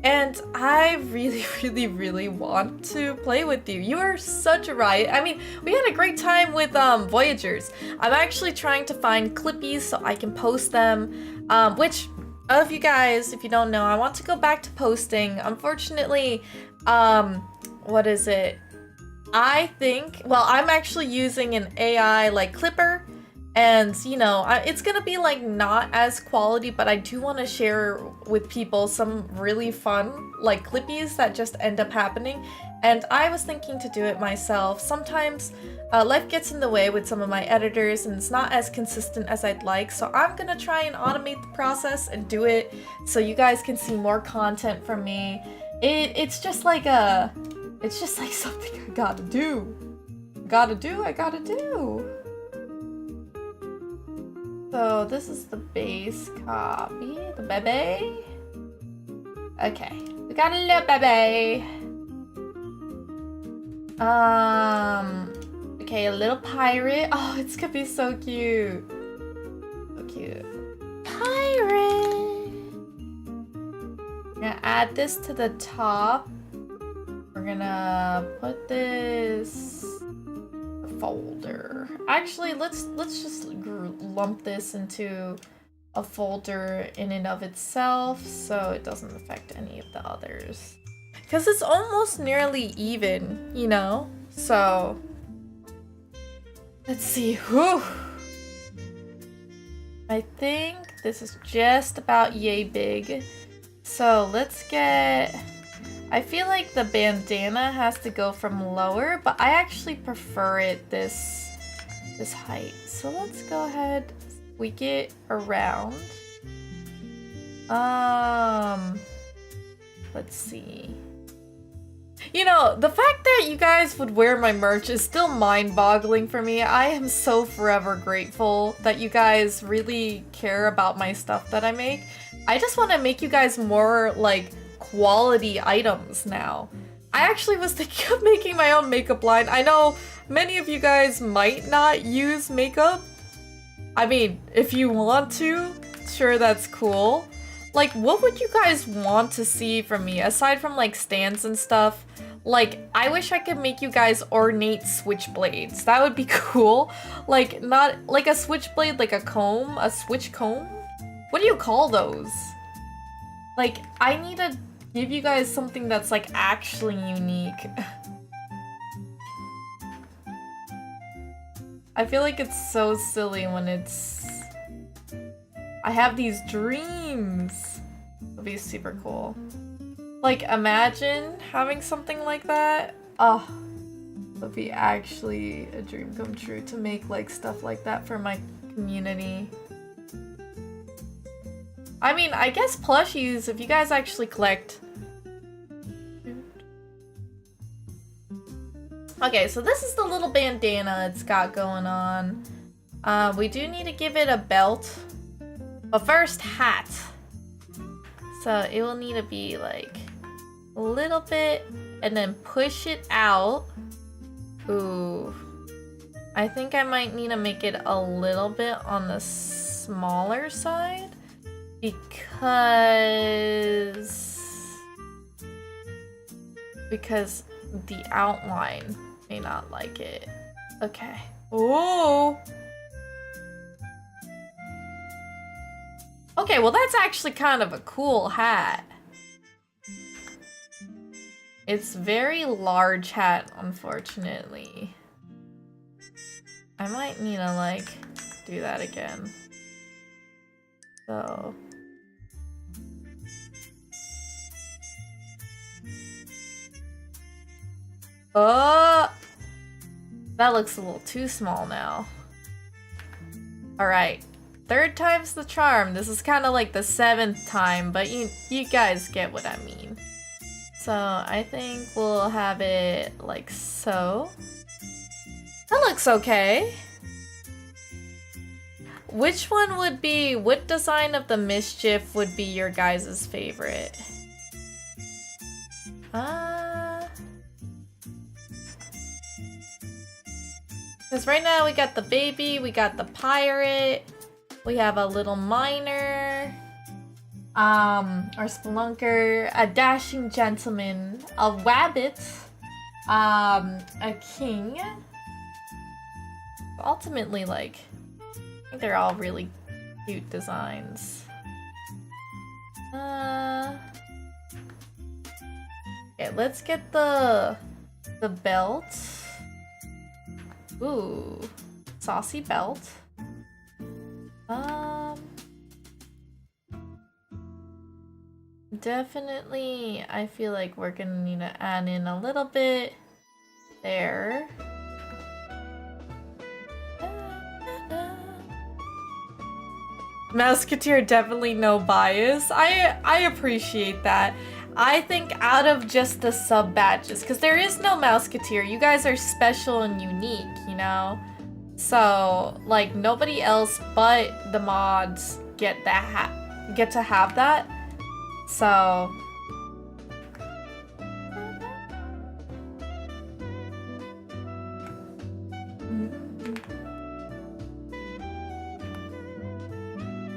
And I really, really, really want to play with you. You are such a riot. I mean, we had a great time with Voyagers. I'm actually trying to find clippies so I can post them, which, of you guys, if you don't know, I want to go back to posting. Unfortunately, what is it? I think, well, I'm actually using an AI like clipper, and you know, it's gonna be like not as quality, but I do want to share with people some really fun like clippies that just end up happening. And I was thinking to do it myself. Sometimes life gets in the way with some of my editors and it's not as consistent as I'd like, so I'm gonna try and automate the process and do it so you guys can see more content from me. It's just like something I gotta do. I gotta do. So this is the base copy, the bebe. Okay, we got a little bebe. Okay, a little pirate. Oh, it's gonna be so cute. So cute. Pirate. I'm gonna add this to the top. We're gonna put this folder. Actually, let's just lump this into a folder in and of itself so it doesn't affect any of the others. Because it's almost nearly even, you know? So, let's see. Whew. I think this is just about yay big. So let's get... I feel like the bandana has to go from lower, but I actually prefer it this height. So let's go ahead, squeak it around. Let's see. You know, the fact that you guys would wear my merch is still mind-boggling for me. I am so forever grateful that you guys really care about my stuff that I make. I just want to make you guys more, like, quality items now. I actually was thinking of making my own makeup line. I know many of you guys might not use makeup. I mean, if you want to, sure, that's cool. Like, what would you guys want to see from me aside from like stands and stuff? Like, I wish I could make you guys ornate switchblades. That would be cool. Like, not like a switchblade, like a comb, a switch comb. What do you call those? Like, I need to give you guys something that's like actually unique. I feel like it's so silly when it's... I have these dreams. It'll be super cool. Like, imagine having something like that. Oh, it'll be actually a dream come true to make like stuff like that for my community. I mean, I guess plushies, if you guys actually collect. Okay, so this is the little bandana it's got going on. We do need to give it a belt. But first, hat. So it will need to be like a little bit and then push it out. Ooh. I think I might need to make it a little bit on the smaller side because the outline may not like it. Okay. Ooh. Okay, well that's actually kind of a cool hat. It's very large hat, unfortunately. I might need to like do that again. So that looks a little too small now. Alright. Third time's the charm. This is kind of like the 7th time, but you guys get what I mean. So I think we'll have it like so. That looks okay. Which one would be, what design of the mischief would be your guys' favorite? Because right now we got the baby, we got the pirate. We have a little miner, our spelunker, a dashing gentleman, a rabbit, a king. Ultimately, like, I think they're all really cute designs. Okay, let's get the belt. Ooh, saucy belt. Definitely, I feel like we're gonna need to add in a little bit there. Musketeer, definitely no bias. I appreciate that. I think out of just the sub badges, because there is no Musketeer, you guys are special and unique, you know? So, like, nobody else but the mods get to have that. So,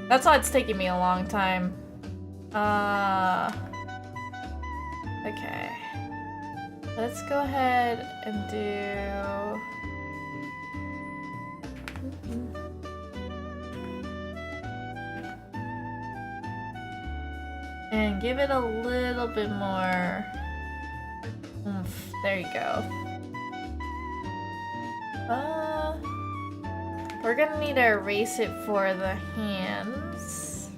that's why it's taking me a long time. Okay. Let's go ahead and do... And give it a little bit more oomph. There you go. We're gonna need to erase it for the hands.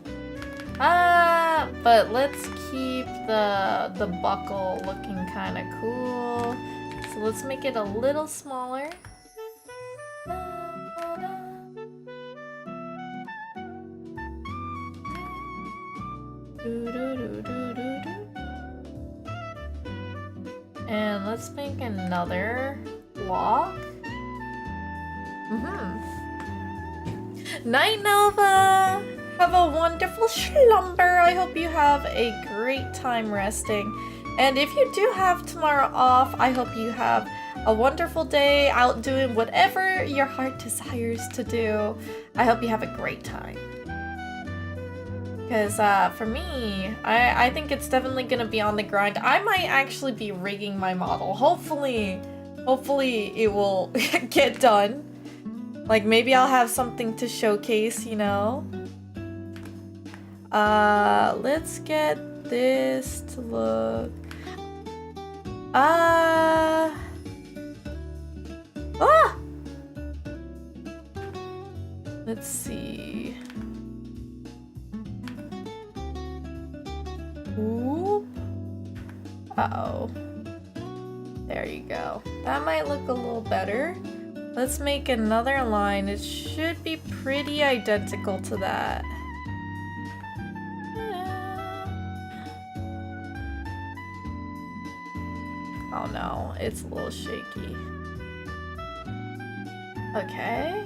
But let's keep the buckle looking kind of cool. So let's make it a little smaller. And let's make another block. Night, Nova! Have a wonderful slumber. I hope you have a great time resting. And if you do have tomorrow off, I hope you have a wonderful day out doing whatever your heart desires to do. I hope you have a great time. Because for me, I think it's definitely going to be on the grind. I might actually be rigging my model. Hopefully it will get done. Like, maybe I'll have something to showcase, you know? Let's get this to look... Let's see... Oop. Uh-oh. There you go. That might look a little better. Let's make another line. It should be pretty identical to that. Oh no, it's a little shaky. Okay.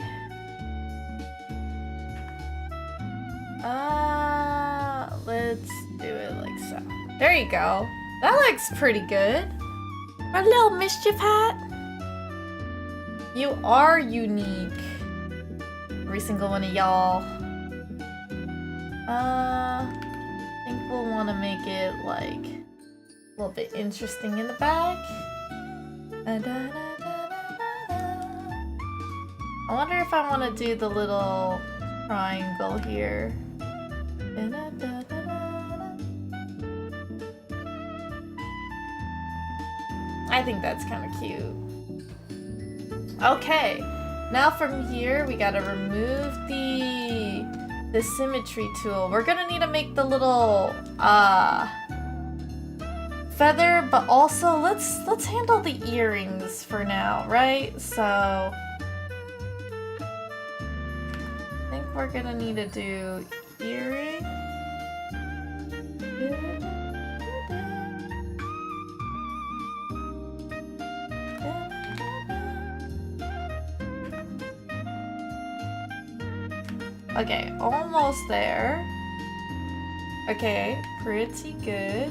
Let's do it like so. There you go. That looks pretty good. Our little mischief hat. You are unique. Every single one of y'all. I think we'll want to make it like a little bit interesting in the back. I wonder if I want to do the little triangle here. I think that's kind of cute. Okay, now from here we gotta remove the symmetry tool. We're gonna need to make the little feather, but also let's handle the earrings for now, right? So I think we're gonna need to do earring. Okay, almost there. Okay, pretty good.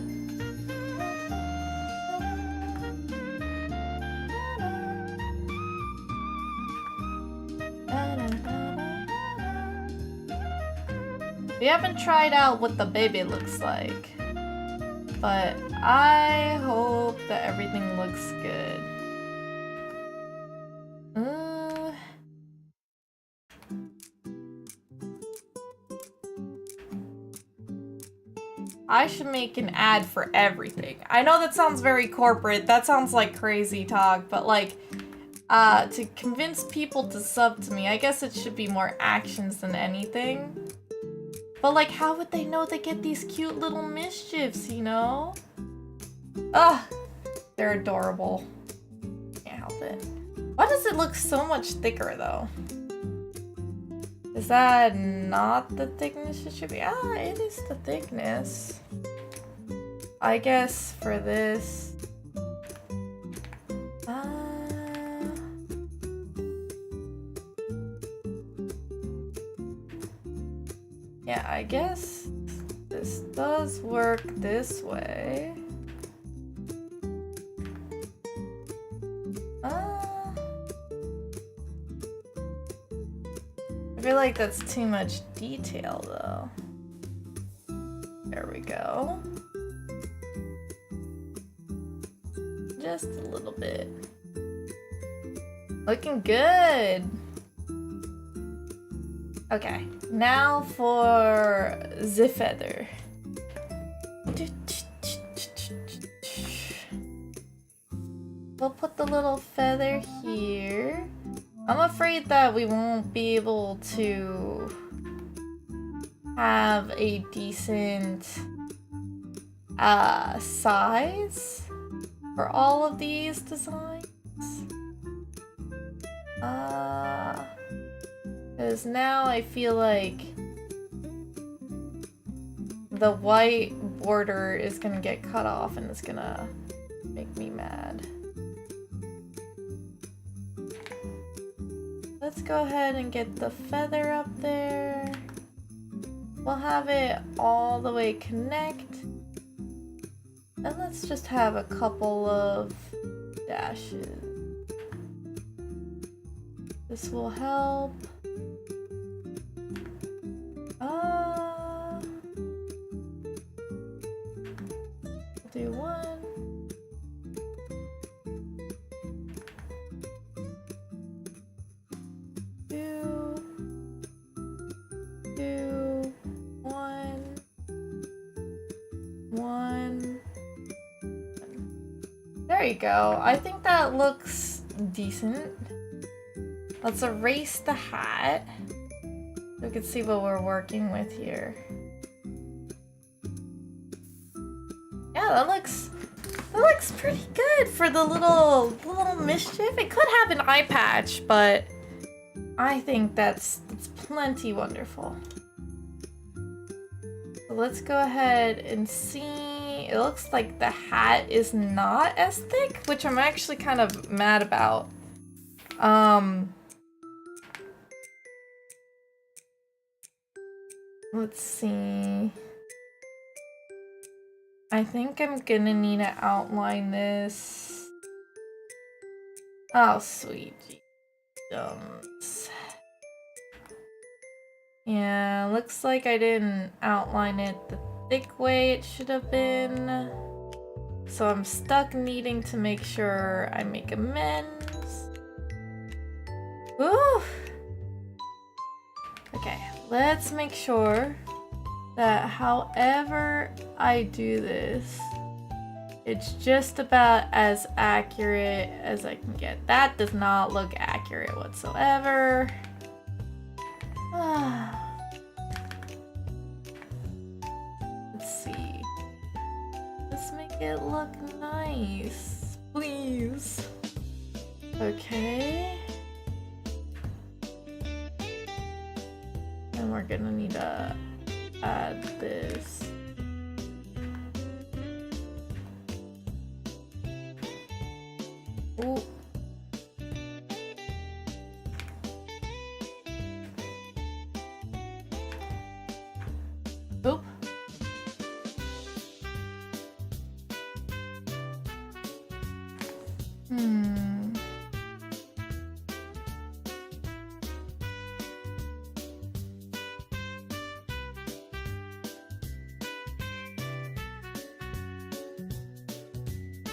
We haven't tried out what the baby looks like, but I hope that everything looks good. I should make an ad for everything. I know that sounds very corporate, that sounds like crazy talk, but like, to convince people to sub to me, I guess it should be more actions than anything. But like, how would they know they get these cute little mischiefs, you know? Ugh, they're adorable. Can't help it. Why does it look so much thicker though? Is that not the thickness it should be? Ah, it is the thickness. I guess for this... yeah, I guess this does work this way. I feel like that's too much detail though. There we go. Just a little bit. Looking good. Okay, now for the feather. We'll put the little feather here. I'm afraid that we won't be able to have a decent size for all of these designs. Because now I feel like the white border is gonna get cut off and it's gonna make me mad. Let's go ahead and get the feather up there. We'll have it all the way connect. And let's just have a couple of dashes. This will help. Do one. Two, one. There you go. I think that looks decent. Let's erase the hat. So we can see what we're working with here. Yeah, that looks pretty good for the little mischief. It could have an eye patch, but I think that's plenty wonderful. So let's go ahead and see. It looks like the hat is not as thick, which I'm actually kind of mad about. Let's see. I think I'm gonna need to outline this. Oh, sweet gems. Yeah, looks like I didn't outline it the thick way it should have been. So I'm stuck needing to make sure I make amends. Woo! Okay, let's make sure that however I do this, it's just about as accurate as I can get. That does not look accurate whatsoever. Let's see. Let's make it look nice, please. Okay. And we're gonna need to add this. Ooh. Oop.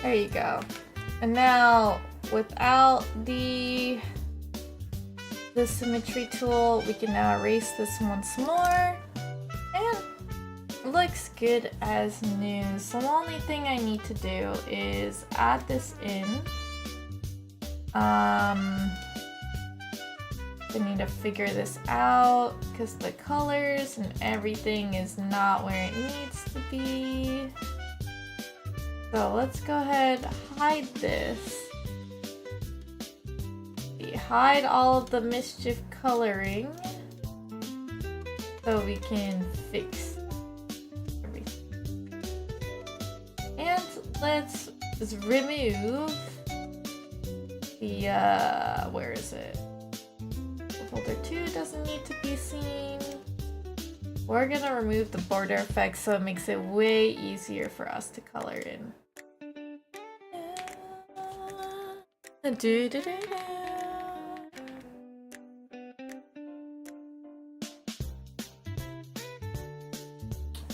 There you go. And now, without the symmetry tool, we can now erase this once more. And it looks good as new. So the only thing I need to do is add this in. I need to figure this out because the colors and everything is not where it needs to be. So let's go ahead, hide this. Hide all of the mischief coloring so we can fix everything. And let's just remove the, where is it? Folder 2 doesn't need to be seen. We're gonna remove the border effect so it makes it way easier for us to color in.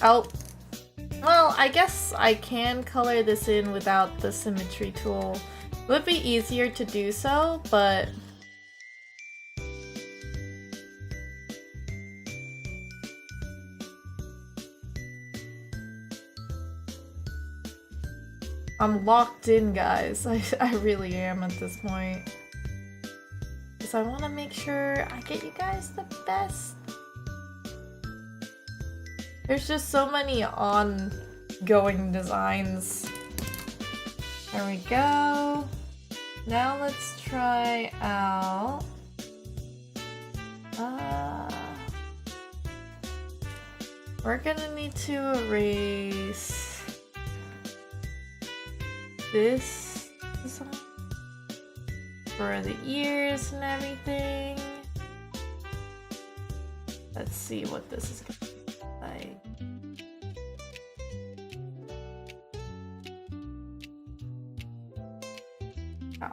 Oh, Well, I guess I can color this in without the symmetry tool. It would be easier to do so, but I'm locked in, guys. I really am at this point. Because I want to make sure I get you guys the best. There's just so many ongoing designs. There we go. Now let's try out... we're gonna need to erase this design for the ears and everything. Let's see what this is gonna look like.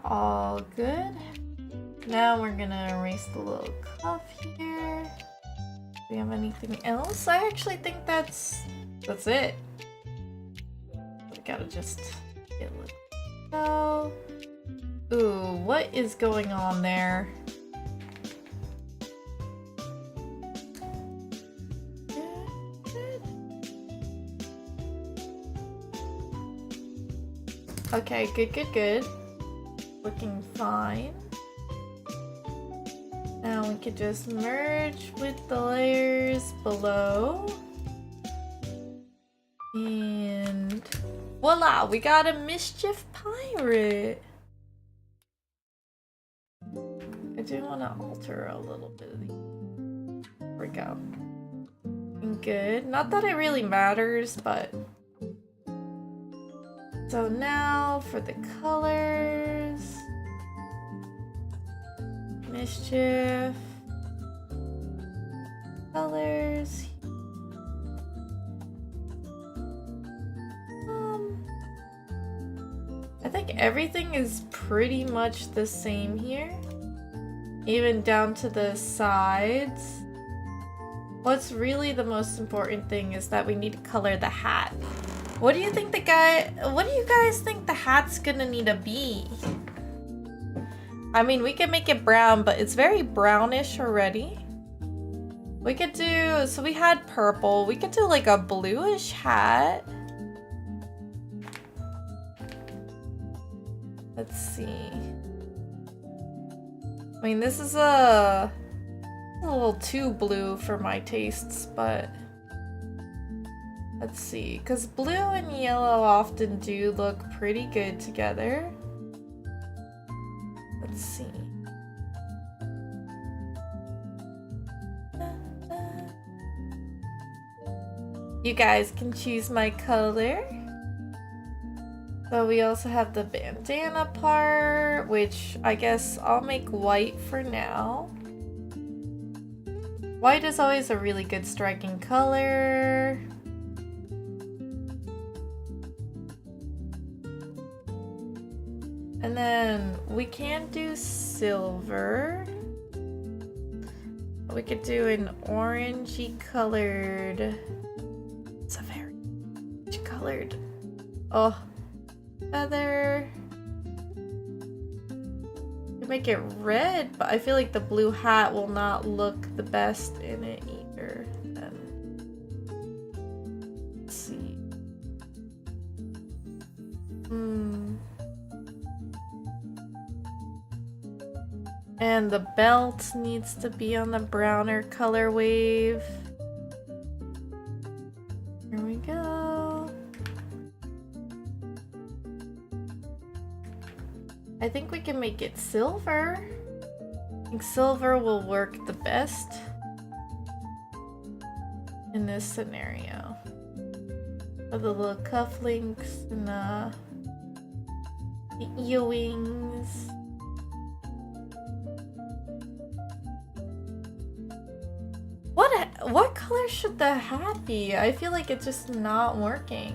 All good. Now we're gonna erase the little cuff here. Do we have anything else? I actually think that's it. We gotta just get a little. Ooh, what is going on there? Okay, good. Looking fine. Now we could just merge with the layers below. And voila, we got a mischief pirate. I do want to alter a little bit of the... There we go. Good. Not that it really matters, but... So now for the colors. Mischief. Colors. I think everything is pretty much the same here. Even down to the sides. What's really the most important thing is that we need to color the hat. What do you think what do you guys think the hat's gonna need to be? I mean, we can make it brown, but it's very brownish already. We could do, so we had purple. We could do like a bluish hat. Let's see. I mean, this is a little too blue for my tastes, but let's see. Because blue and yellow often do look pretty good together. Let's see. You guys can choose my color. So we also have the bandana part, which I guess I'll make white for now. White is always a really good striking color. And then we can do silver. We could do an orangey colored. It's a very orange colored. Oh. Feather. You make it red, but I feel like the blue hat will not look the best in it either. Let's see. And the belt needs to be on the browner color wave. Here we go. I think we can make it silver. I think silver will work the best in this scenario. With the little cufflinks and the earrings. What color should the hat be? I feel like it's just not working.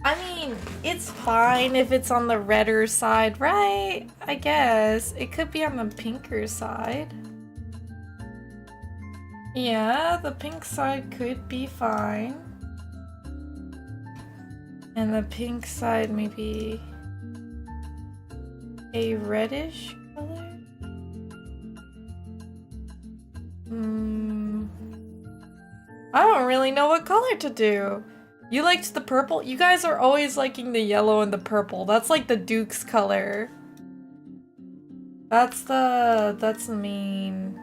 I mean, mean, it's fine if it's on the redder side, right? I guess. It could be on the pinker side. Yeah, the pink side could be fine. And the pink side maybe a reddish color? I don't really know what color to do. You liked the purple? You guys are always liking the yellow and the purple. That's like the Duke's color. That's the main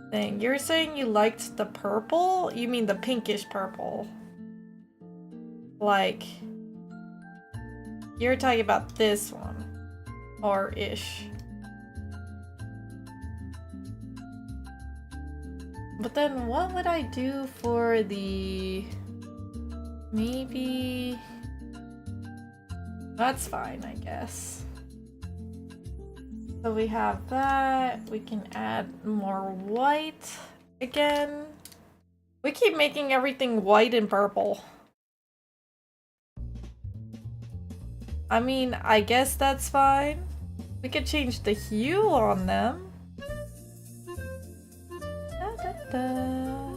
thing. You're saying you liked the purple? You mean the pinkish purple? Like, you're talking about this one. Or ish. But then what would I do for the... Maybe... That's fine, I guess. So we have that. We can add more white again. We keep making everything white and purple. I mean, I guess that's fine. We could change the hue on them. Da, da, da.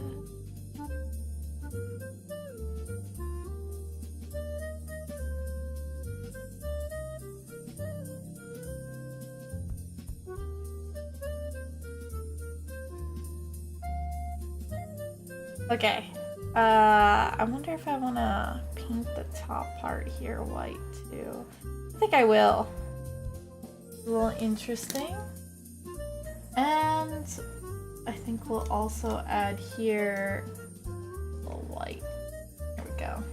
Okay. I wonder if I want to paint the top part here white too. I think I will. A little interesting. And I think we'll also add here a little white. There we go.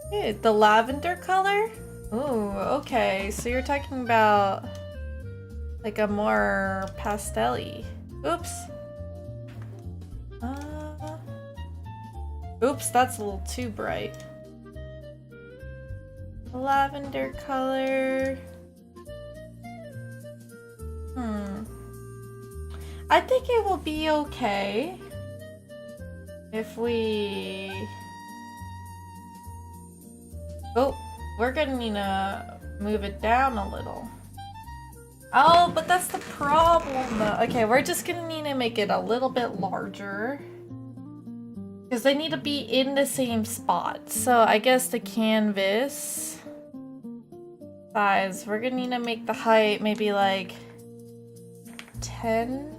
Okay, the lavender color? Ooh, okay. So you're talking about like a more pastel-y. Oops. Oops, that's a little too bright. Lavender color. I think it will be okay if we... Oh, we're gonna need to move it down a little. Oh, but that's the problem though. Okay, we're just gonna need to make it a little bit larger. Because they need to be in the same spot. So I guess the canvas size, we're gonna need to make the height maybe like 10.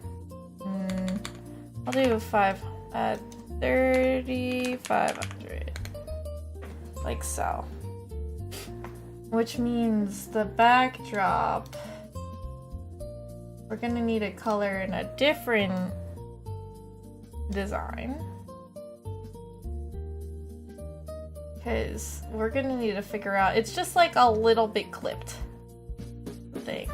I'll do 3,500. Like so. Which means the backdrop, we're gonna need a color in a different design. Because we're gonna need to figure out, it's just like a little bit clipped thing.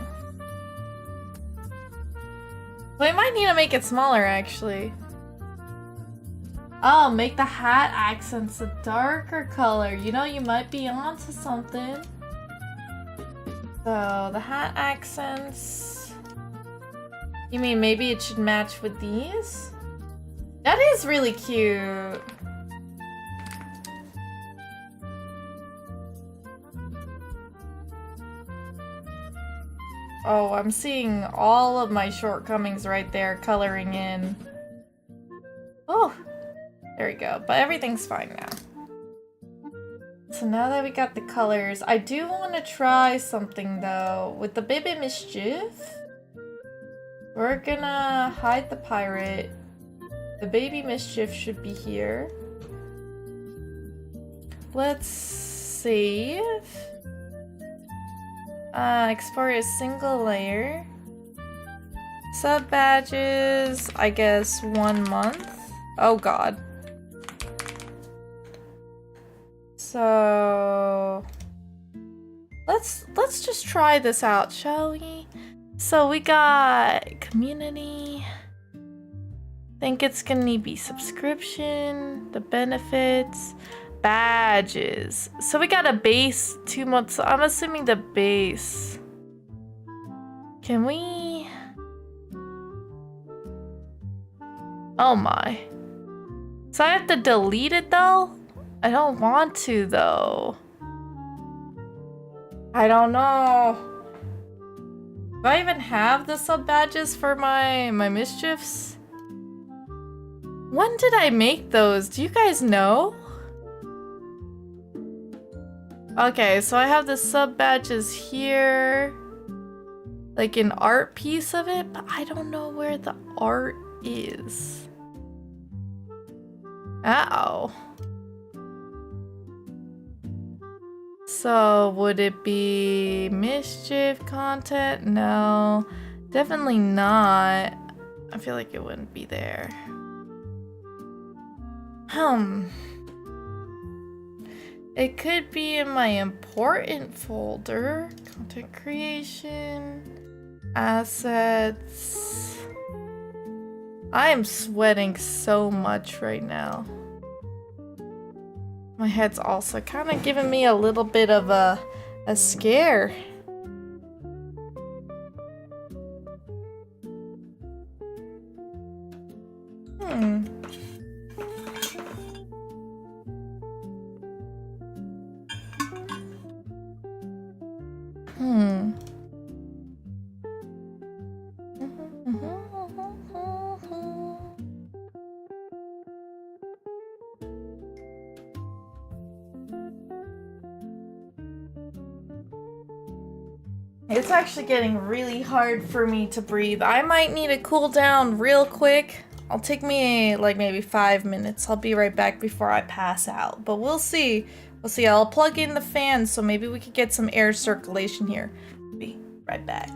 We might need to make it smaller actually. Oh, make the hat accents a darker color. You know, you might be onto something. So the hat accents, you mean maybe it should match with these? That is really cute. Oh, I'm seeing all of my shortcomings right there coloring in. Oh, there we go. But everything's fine now. So now that we got the colors, I do want to try something though. With the Baby Mischief, we're gonna hide the pirate. The Baby Mischief should be here. Let's save. Export a single layer. Sub badges, I guess 1 month. Oh god. So let's just try this out, shall we? So we got community. Think it's gonna be subscription, the benefits. Badges. So we got a base 2 months. I'm assuming the base. Can we? Oh my. So I have to delete it though? I don't want to though. I don't know. Do I even have the sub badges for my mischiefs? When did I make those? Do you guys know? Okay, so I have the sub badges here. Like an art piece of it, but I don't know where the art is. Uh-oh. So would it be mischief content? No, definitely not. I feel like it wouldn't be there. It could be in my important folder. Content creation, assets. I am sweating so much right now. My head's also kind of giving me a little bit of a scare. It's actually getting really hard for me to breathe. I might need to cool down real quick. It'll take me like maybe 5 minutes. I'll be right back before I pass out. But we'll see. We'll see. I'll plug in the fan so maybe we could get some air circulation here. Be right back.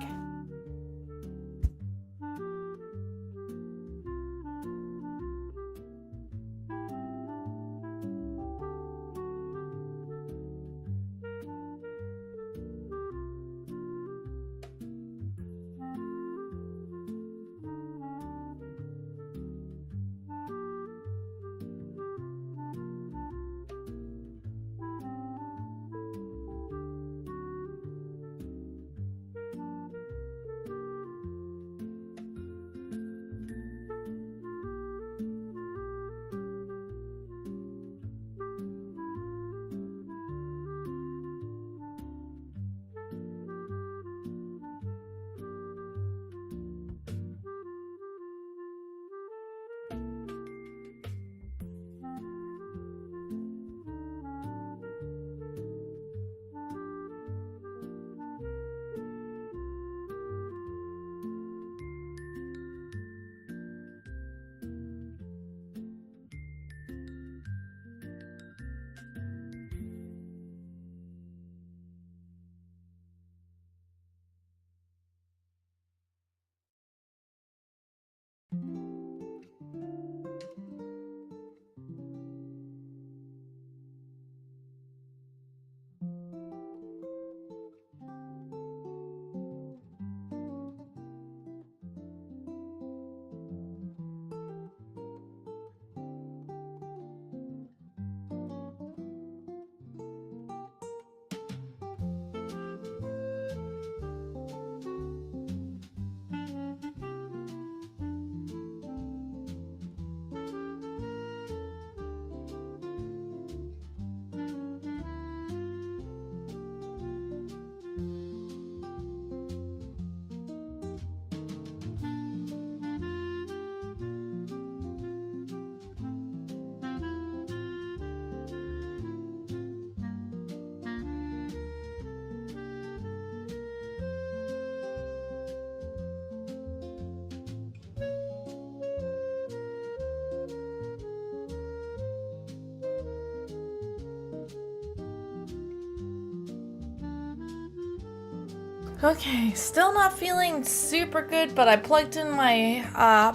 Okay, still not feeling super good, but I plugged in my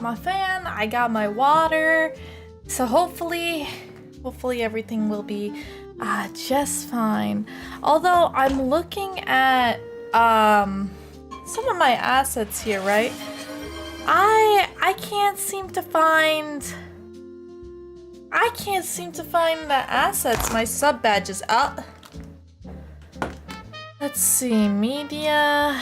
my fan, I got my water, so hopefully everything will be just fine. Although I'm looking at some of my assets here, right? I can't seem to find the assets, my sub badges. Let's see, media.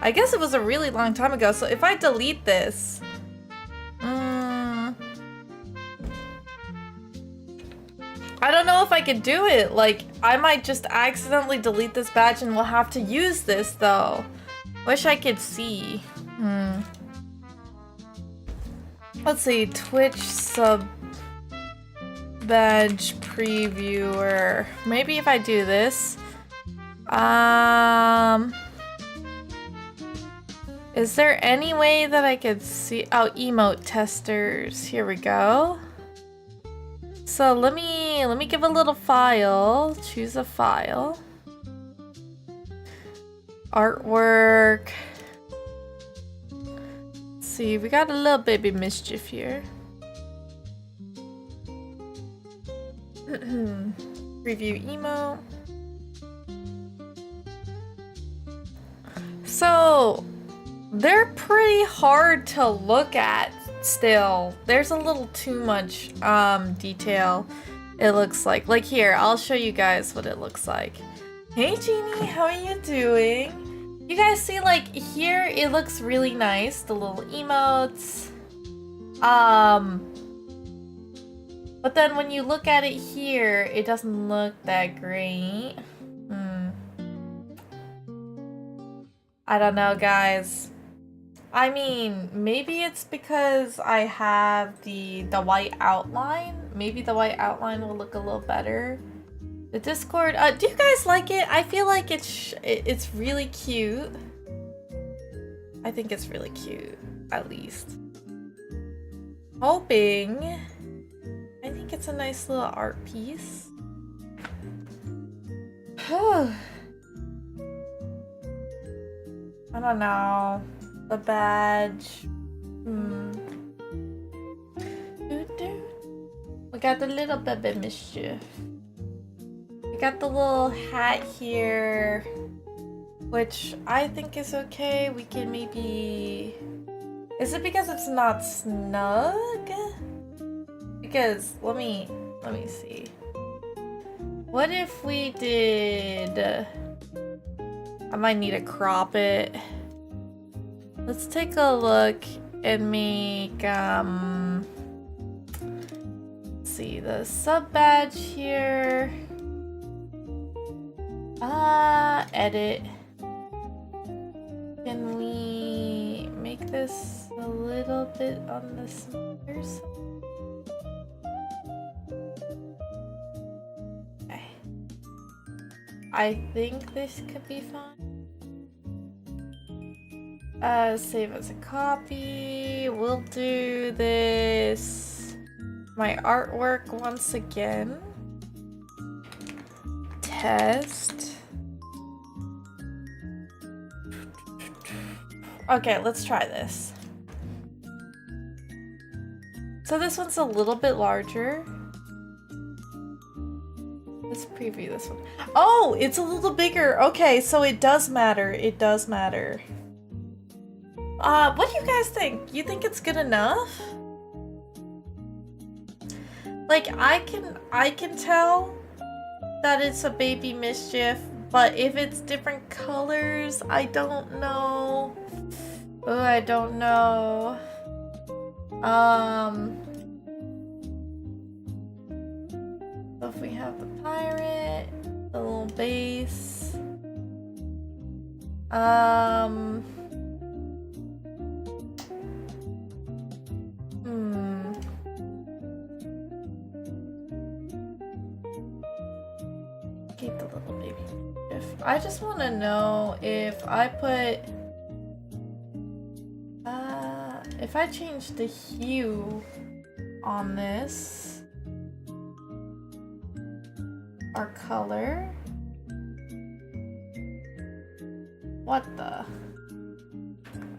I guess it was a really long time ago, so if I delete this, I don't know if I could do it. Like, I might just accidentally delete this badge and we'll have to use this, though. Wish I could see. Let's see. Twitch sub badge previewer. Maybe if I do this. Is there any way that I could see? Oh, emote testers. Here we go. So let me give a little file. Choose a file. Artwork. Let's see, we got a little baby mischief here. Preview emote. So they're pretty hard to look at still. There's a little too much detail, it looks like. Like here, I'll show you guys what it looks like. Hey Jeannie, how are you doing? You guys see, like here it looks really nice, the little emotes. But then when you look at it here, it doesn't look that great. I don't know, guys. I mean, maybe it's because I have the white outline. Maybe the white outline will look a little better. The Discord, do you guys like it? I feel like it's really cute. I think it's really cute, at least. Hoping. I think it's a nice little art piece. I don't know. The badge. We got the little baby mischief. We got the little hat here, which I think is okay. We can maybe... Is it because it's not snug? Because let me see. What if we did... I might need to crop it. Let's take a look and make, let's see, the sub badge here. Edit. Can we make this a little bit on the smaller side? Okay. I think this could be fine. Save as a copy. We'll do this. My artwork once again. Test. Okay, let's try this. So this one's a little bit larger. Let's preview this one. Oh, it's a little bigger. Okay, so it does matter. It does matter. What do you guys think? You think it's good enough? Like, I can tell that it's a baby mischief, but if it's different colors, I don't know. Oh, I don't know. So if we have the pirate, the little base, keep the little baby. I just want to know if I put, if I change the hue on this, our color, what the?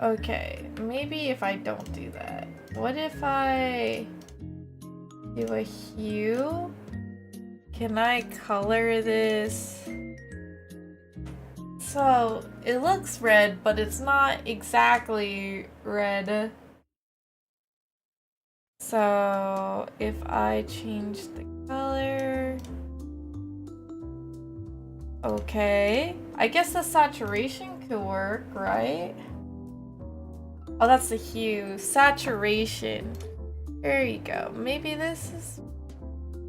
Okay, maybe if I don't do that. What if I do a hue? Can I color this? So it looks red, but it's not exactly red. So if I change the color, okay. I guess the saturation could work, right? Oh, that's the hue. Saturation. There you go. Maybe this is...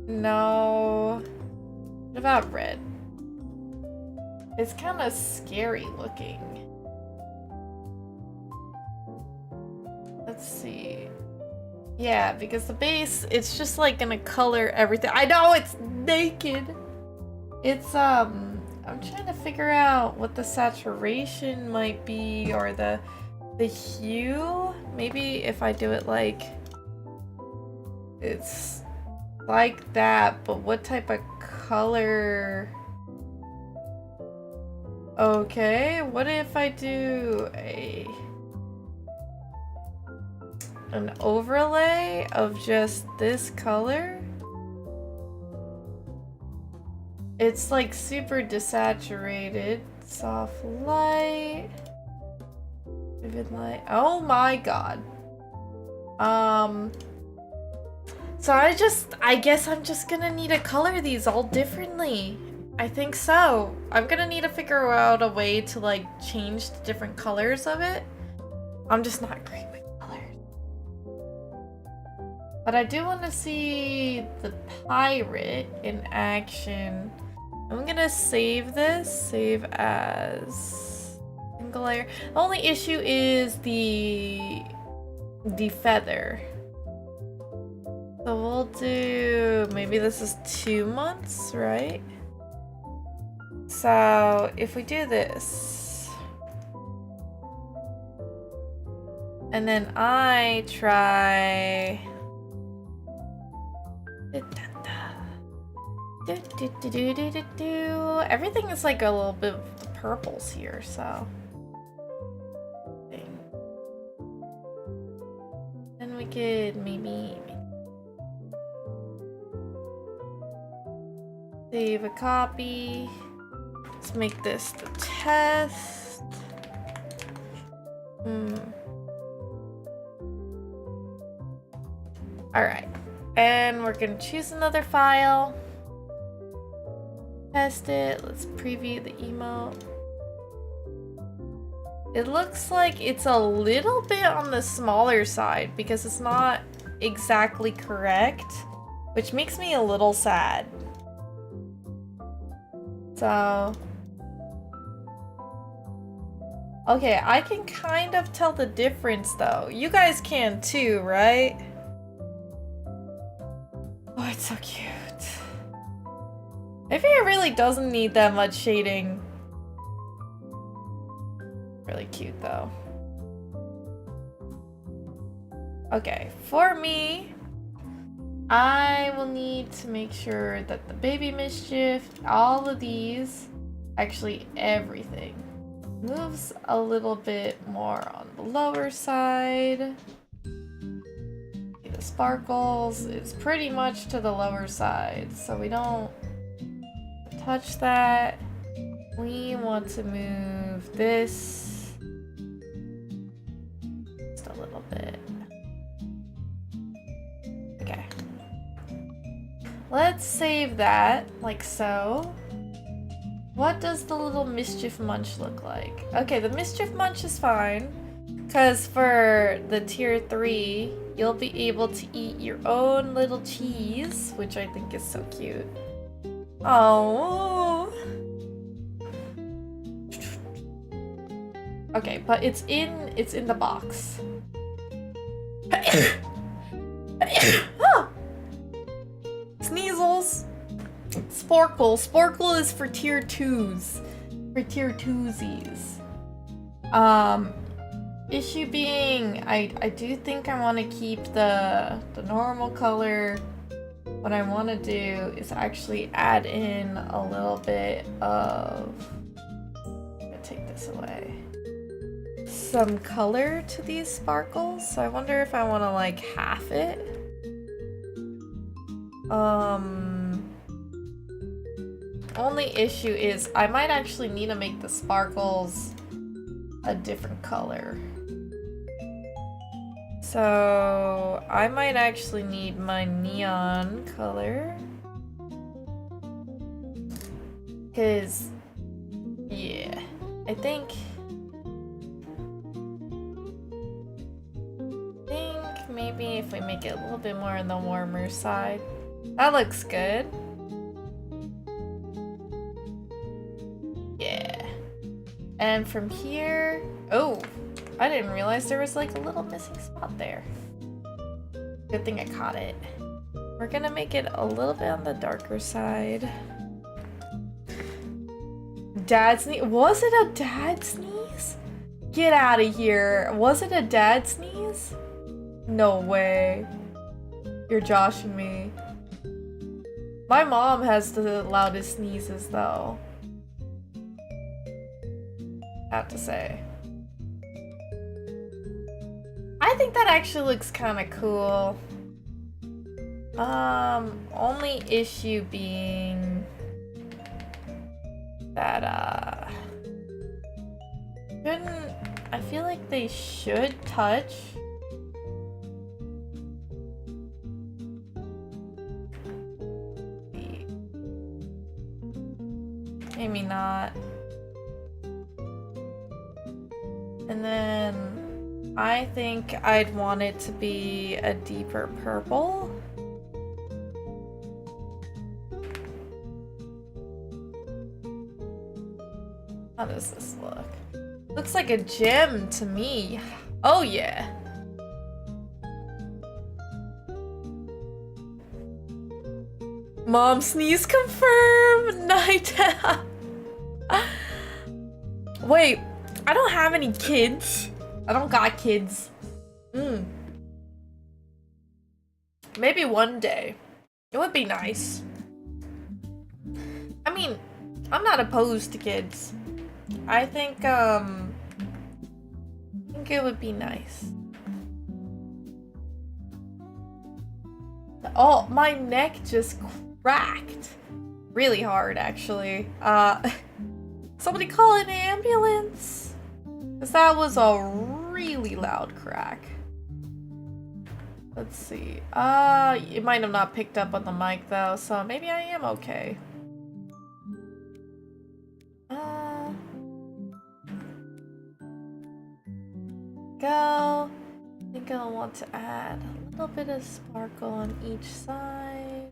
No. What about red? It's kind of scary looking. Let's see. Yeah, because the base, it's just like gonna color everything. I know it's naked. It's I'm trying to figure out what the saturation might be, or the hue. Maybe if I do it like it's like that, but what type of color? Okay, what if I do an overlay of just this color? It's like super desaturated. Soft light. Vivid light. Oh my god. So I guess I'm just gonna need to color these all differently. I think so. I'm gonna need to figure out a way to like change the different colors of it. I'm just not great with colors. But I do want to see the pirate in action. I'm gonna save this. Save as single layer. The only issue is the feather. So we'll do, maybe this is 2 months, right? So if we do this, and then I try everything is like a little bit of the purples here, so then we could maybe save a copy. Let's make this the test. Alright. And we're gonna choose another file. Test it. Let's preview the emote. It looks like it's a little bit on the smaller side because it's not exactly correct, which makes me a little sad. So, okay, I can kind of tell the difference though. You guys can too, right? Oh, it's so cute. Maybe it really doesn't need that much shading. Really cute though. Okay, for me, I will need to make sure that the baby mischief, all of these, actually everything, moves a little bit more on the lower side. The sparkles is pretty much to the lower side, so we don't touch that. We want to move this just a little bit. Okay. Let's save that, like so. What does the little Mischief Munch look like? Okay, the Mischief Munch is fine, because for the tier 3, you'll be able to eat your own little cheese, which I think is so cute. Oh. Okay, but it's in the box. Oh! Sneasels. Sporkle. Sporkle is for tier 2s. For tier 2sies. Issue being, I do think I want to keep the normal color. What I want to do is actually add in a little bit of, I'm gonna take this away, some color to these sparkles. So I wonder if I want to like half it. Only issue is I might actually need to make the sparkles a different color. So I might actually need my neon color. Cause yeah, I think maybe if we make it a little bit more on the warmer side. That looks good. Yeah. And from here... Oh, I didn't realize there was like a little missing spot there. Good thing I caught it. We're gonna make it a little bit on the darker side. Dad sneeze? Was it a dad sneeze? Get out of here. Was it a dad sneeze? No way. You're joshing me. My mom has the loudest sneezes though. I have to say. I think that actually looks kind of cool. Only issue being that, I feel like they should touch. Maybe not. And then I think I'd want it to be a deeper purple. How does this look? Looks like a gem to me. Oh yeah. Mom sneeze confirmed. Night. Wait, I don't have any kids. I don't got kids. Maybe one day. It would be nice. I mean, I'm not opposed to kids. I think it would be nice. Oh, my neck just cracked. Really hard, actually. Somebody call an ambulance. Because that was a really loud crack. Let's see. It might have not picked up on the mic though, so maybe I am okay. Go. I think I'll want to add a little bit of sparkle on each side.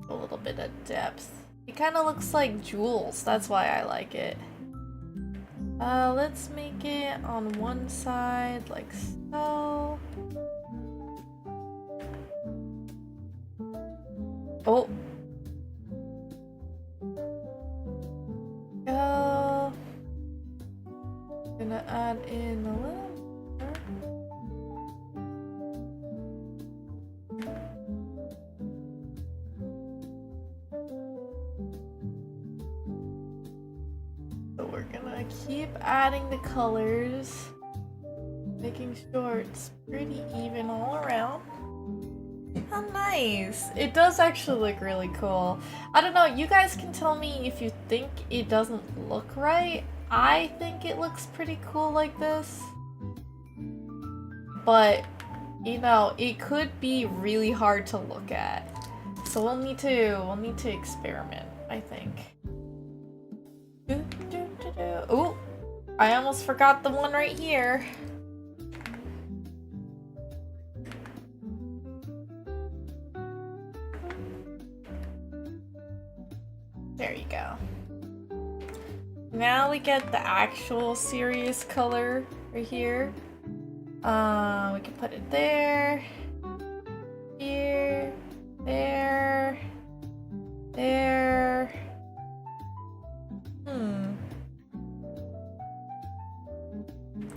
A little bit of depth. It kind of looks like jewels. That's why I like it. Let's make it on one side like so. Oh. Go. Gonna add in a little more. So we're gonna keep adding the colors, making sure it's pretty even all around. How nice! It does actually look really cool. I don't know, you guys can tell me if you think it doesn't look right. I think it looks pretty cool like this. But, you know, it could be really hard to look at. So we'll need to experiment, I think. Ooh, I almost forgot the one right here. There you go. Now we get the actual serious color right here. We can put it there, here, there, there.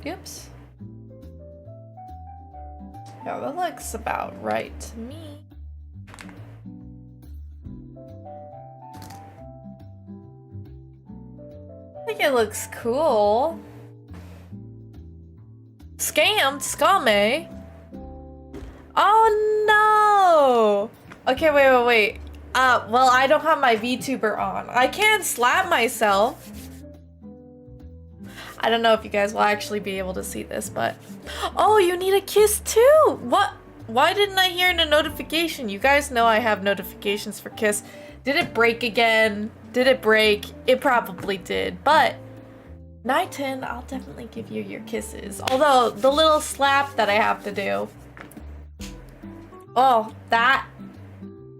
Oops. Yeah, that looks about right to me. I think it looks cool. Scammed? Scame? Oh no! Okay, wait. Well, I don't have my VTuber on. I can't slap myself. I don't know if you guys will actually be able to see this, but... Oh, you need a kiss too! What? Why didn't I hear in a notification? You guys know I have notifications for kiss. Did it break again? Did it break? It probably did, but... Nightin, I'll definitely give you your kisses. Although, the little slap that I have to do... Oh, that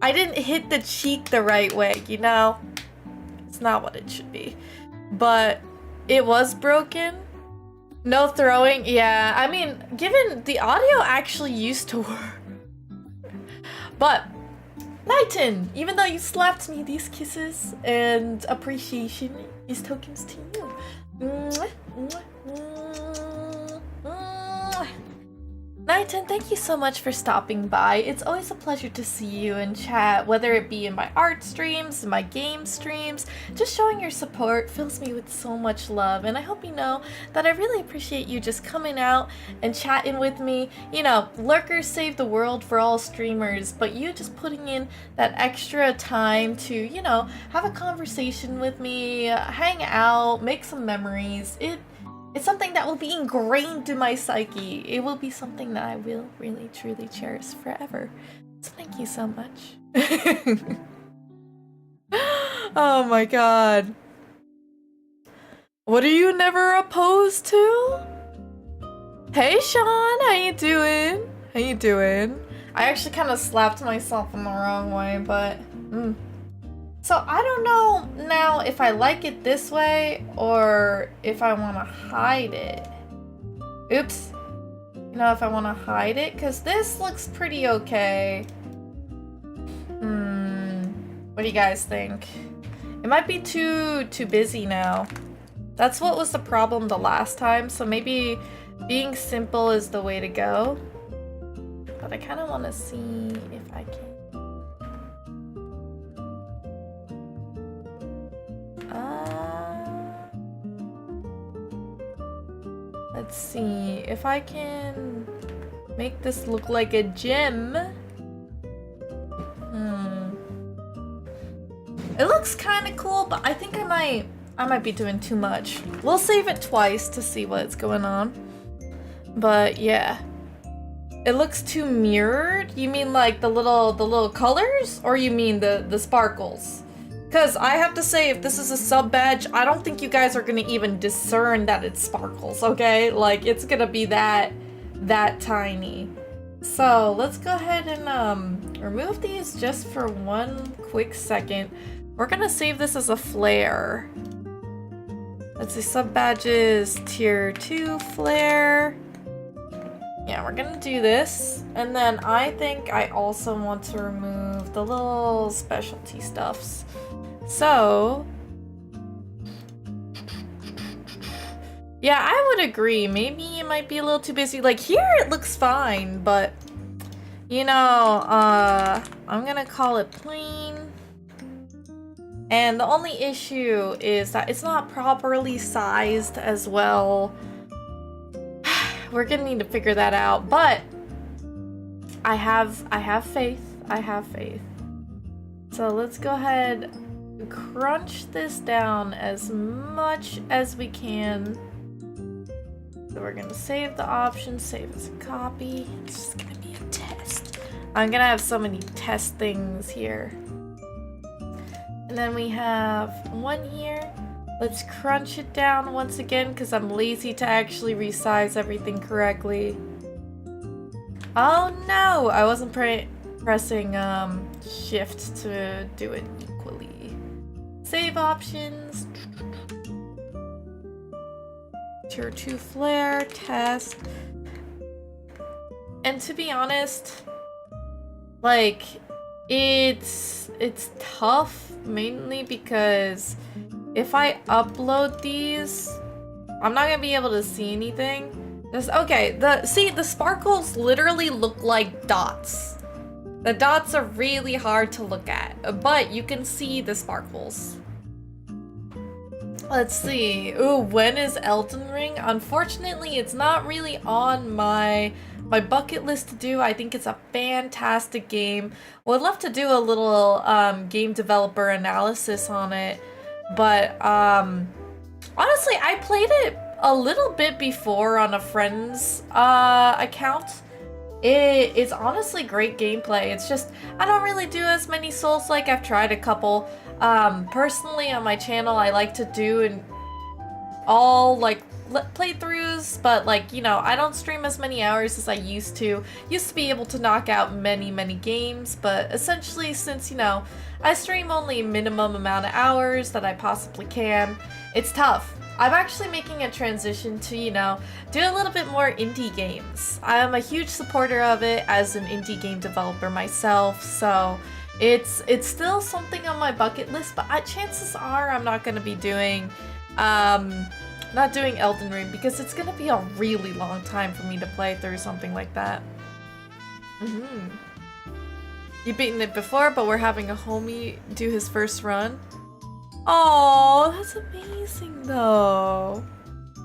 I didn't hit the cheek the right way, you know? It's not what it should be. But it was broken. No throwing, yeah. I mean, given the audio actually used to work. But, Nighton, even though you slapped me, these kisses and appreciation is tokens to you. Mwah, mwah, mwah, mwah. Nighton, thank you so much for stopping by. It's always a pleasure to see you and chat, whether it be in my art streams, my game streams. Just showing your support fills me with so much love, and I hope you know that I really appreciate you just coming out and chatting with me. You know, lurkers save the world for all streamers, but you just putting in that extra time to, you know, have a conversation with me, hang out, make some memories. It's something that will be ingrained in my psyche. It will be something that I will really, truly cherish forever. So thank you so much. Oh my god. What are you never opposed to? Hey Sean, how you doing? How you doing? I actually kind of slapped myself in the wrong way, but... So I don't know now if I like it this way or if I want to hide it. Oops. You know, if I want to hide it, because this looks pretty okay. What do you guys think? It might be too busy now. That's what was the problem the last time, so maybe being simple is the way to go. But I kind of want to see if I can. Let's see if I can make this look like a gym. It looks kind of cool, but I think I might be doing too much. We'll save it twice to see what's going on. But yeah, it looks too mirrored. You mean like the little colors, or you mean the sparkles? Because I have to say, if this is a sub badge, I don't think you guys are gonna even discern that it's sparkles, okay? Like, it's gonna be that tiny. So, let's go ahead and remove these just for one quick second. We're gonna save this as a flare. Let's see, sub badges, tier 2 flare. Yeah, we're gonna do this. And then I think I also want to remove the little specialty stuffs. So, yeah, I would agree. Maybe it might be a little too busy. Like here it looks fine, but you know, I'm gonna call it plain. And the only issue is that it's not properly sized as well. We're gonna need to figure that out, but I have faith. I have faith. So let's go ahead. Crunch this down as much as we can. So we're gonna save the option, save as a copy. It's just gonna be a test. I'm gonna have so many test things here. And then we have one here. Let's crunch it down once again because I'm lazy to actually resize everything correctly. Oh no! I wasn't pressing shift to do it equally. Save options. Tier 2 flare, test. And to be honest, like, it's tough mainly because if I upload these, I'm not gonna be able to see anything. Okay, the sparkles literally look like dots. The dots are really hard to look at, but you can see the sparkles. Let's see. Ooh, when is Elden Ring? Unfortunately, it's not really on my bucket list to do. I think it's a fantastic game. Would love to do a little game developer analysis on it, but honestly, I played it a little bit before on a friend's account. It's honestly great gameplay. It's just, I don't really do as many Souls-like. I've tried a couple. Personally on my channel, I like to do all like playthroughs, but like, you know, I don't stream as many hours as I used to. Used to be able to knock out many games, but essentially since, you know, I stream only a minimum amount of hours that I possibly can, it's tough. I'm actually making a transition to, you know, do a little bit more indie games. I am a huge supporter of it as an indie game developer myself, so it's still something on my bucket list, but chances are I'm not going to be doing, not doing Elden Ring because it's going to be a really long time for me to play through something like that. You've beaten it before, but we're having a homie do his first run. Oh, that's amazing though.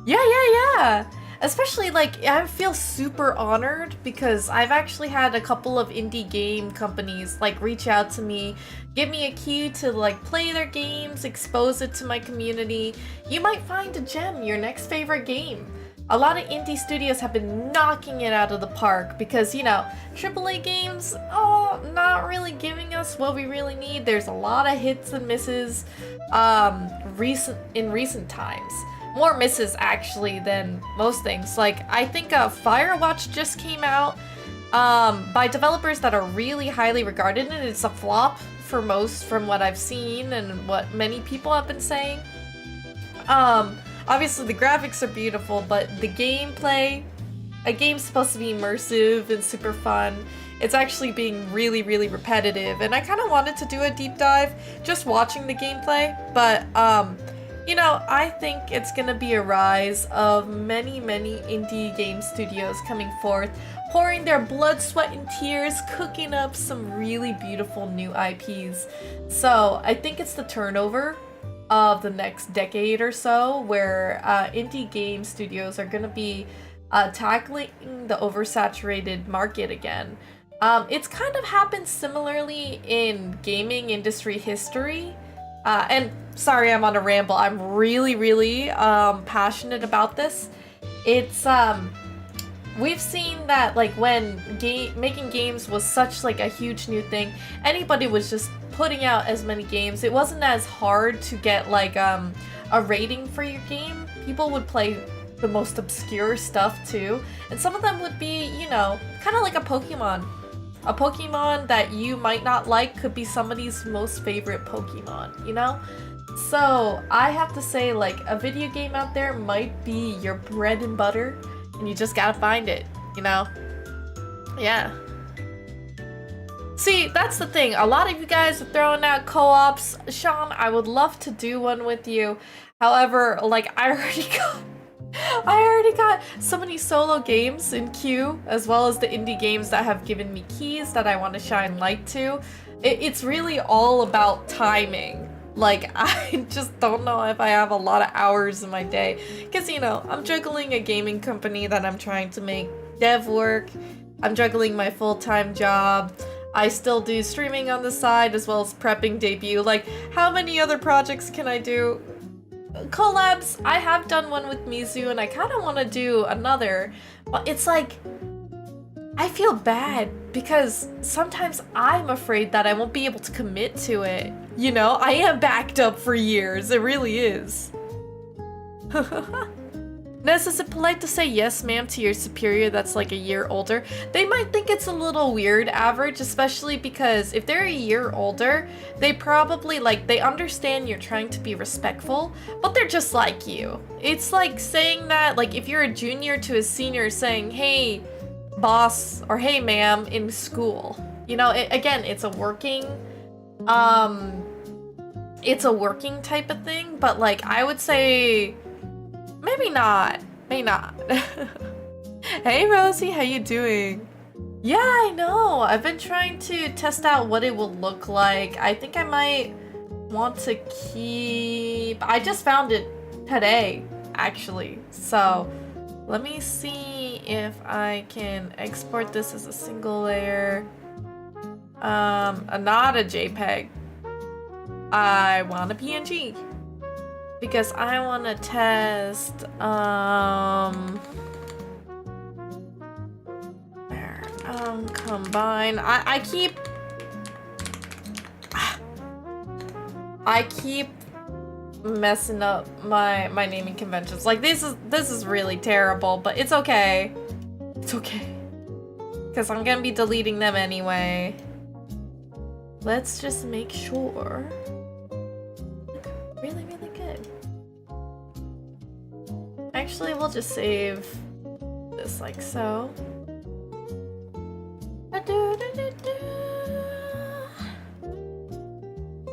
Yeah. Especially like, I feel super honored because I've actually had a couple of indie game companies like reach out to me, give me a key to like play their games, expose it to my community. You might find a gem, your next favorite game. A lot of indie studios have been knocking it out of the park because, you know, AAA games, not really giving us what we really need. There's a lot of hits and misses in recent times. More misses actually than most things. Like, I think Firewatch just came out by developers that are really highly regarded, and it's a flop for most from what I've seen and what many people have been saying. Obviously the graphics are beautiful, but the gameplay, a game's supposed to be immersive and super fun. It's actually being really repetitive, and I kind of wanted to do a deep dive just watching the gameplay, but you know, I think it's gonna be a rise of many indie game studios coming forth, pouring their blood, sweat, and tears, cooking up some really beautiful new IPs. So I think it's the turnover of the next decade or so where indie game studios are gonna be tackling the oversaturated market again. It's kind of happened similarly in gaming industry history. And sorry, I'm on a ramble. I'm really passionate about this. It's we've seen that like when making games was such like a huge new thing, anybody was just putting out as many games. It wasn't as hard to get like a rating for your game. People would play the most obscure stuff too, and some of them would be, you know, kind of like a Pokemon. A Pokemon that you might not like could be somebody's most favorite Pokemon, you know? So I have to say, like, a video game out there might be your bread and butter, and you just gotta find it, you know? Yeah. See, that's the thing. A lot of you guys are throwing out co-ops. Sean, I would love to do one with you. However, like, I already got so many solo games in queue, as well as the indie games that have given me keys that I want to shine light to. It's really all about timing. Like, I just don't know if I have a lot of hours in my day. Because, you know, I'm juggling a gaming company that I'm trying to make dev work. I'm juggling my full-time job. I still do streaming on the side, as well as prepping debut. Like, how many other projects can I do? Collabs, I have done one with Mizu, and I kind of want to do another, but it's like, I feel bad because sometimes I'm afraid that I won't be able to commit to it. You know, I am backed up for years, it really is. Ness, is it polite to say yes ma'am to your superior that's like a year older? They might think it's a little weird, Average, especially because if they're a year older, they probably, like, they understand you're trying to be respectful, but they're just like you. It's like saying that, like, if you're a junior to a senior saying, hey, boss, or hey, ma'am, in school. You know, again, it's a working type of thing, but, like, I would say, maybe not. May not. Hey Rosie, how you doing? Yeah, I know. I've been trying to test out what it will look like. I think I might want to keep... I just found it today, actually. So, let me see if I can export this as a single layer. Not a JPEG. I want a PNG. Because I want to test, combine. I keep messing up my naming conventions. Like this is really terrible, but it's okay. It's okay. Because I'm gonna be deleting them anyway. Let's just make sure. Really, really good. Actually, we'll just save this like so.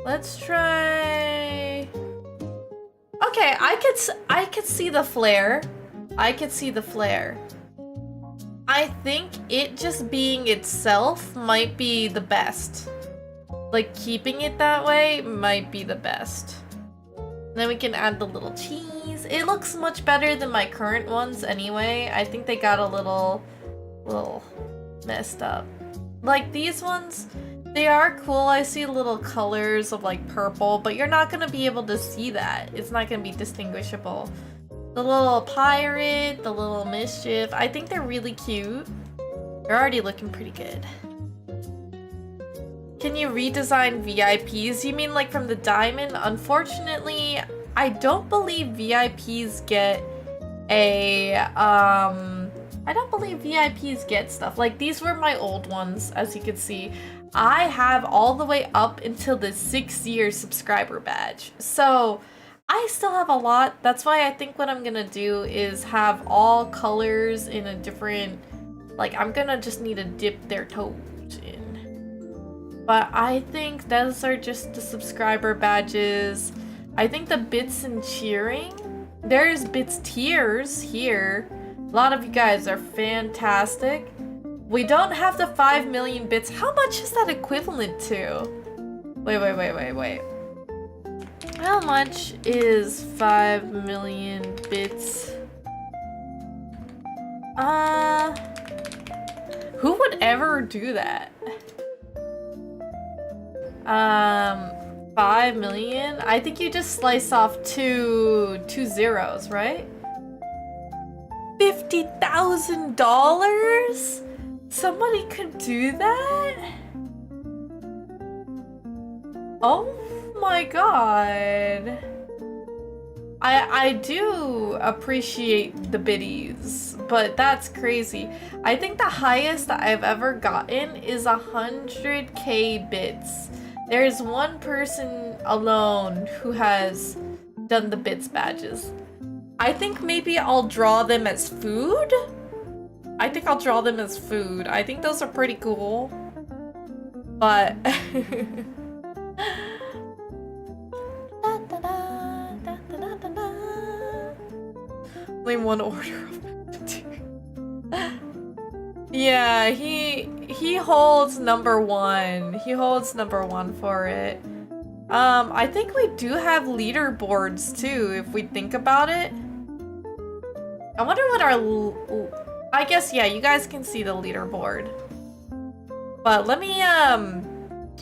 Let's try. Okay, I could see the flare. I could see the flare. I think it just being itself might be the best. Like keeping it that way might be the best. Then we can add the little cheese. It looks much better than my current ones anyway. I think they got a little messed up. Like these ones, they are cool. I see little colors of like purple, but you're not gonna be able to see that. It's not gonna be distinguishable. The little pirate, the little mischief, I think they're really cute. They're already looking pretty good. Can you redesign VIPs? You mean like from the diamond? Unfortunately, I don't believe VIPs get a, I don't believe VIPs get stuff. Like these were my old ones, as you can see. I have all the way up until the 6-year subscriber badge. So I still have a lot. That's why I think what I'm gonna do is have all colors in a different, like I'm gonna just need to dip their toes in. But I think those are just the subscriber badges. I think the bits and cheering, there's bits tiers here. A lot of you guys are fantastic. We don't have the 5 million bits. How much is that equivalent to? Wait. How much is 5 million bits? Who would ever do that? 5 million? I think you just slice off two zeros, right? $50,000? Somebody could do that? Oh my god. I do appreciate the biddies, but that's crazy. I think the highest that I've ever gotten is 100k bits. There's one person alone who has done the bits badges. I think maybe I'll draw them as food? I think I'll draw them as food. I think those are pretty cool. But only one order of yeah, he holds number 1. He holds number 1 for it. I think we do have leaderboards too, if we think about it. I wonder what our I guess, yeah, you guys can see the leaderboard. But let me,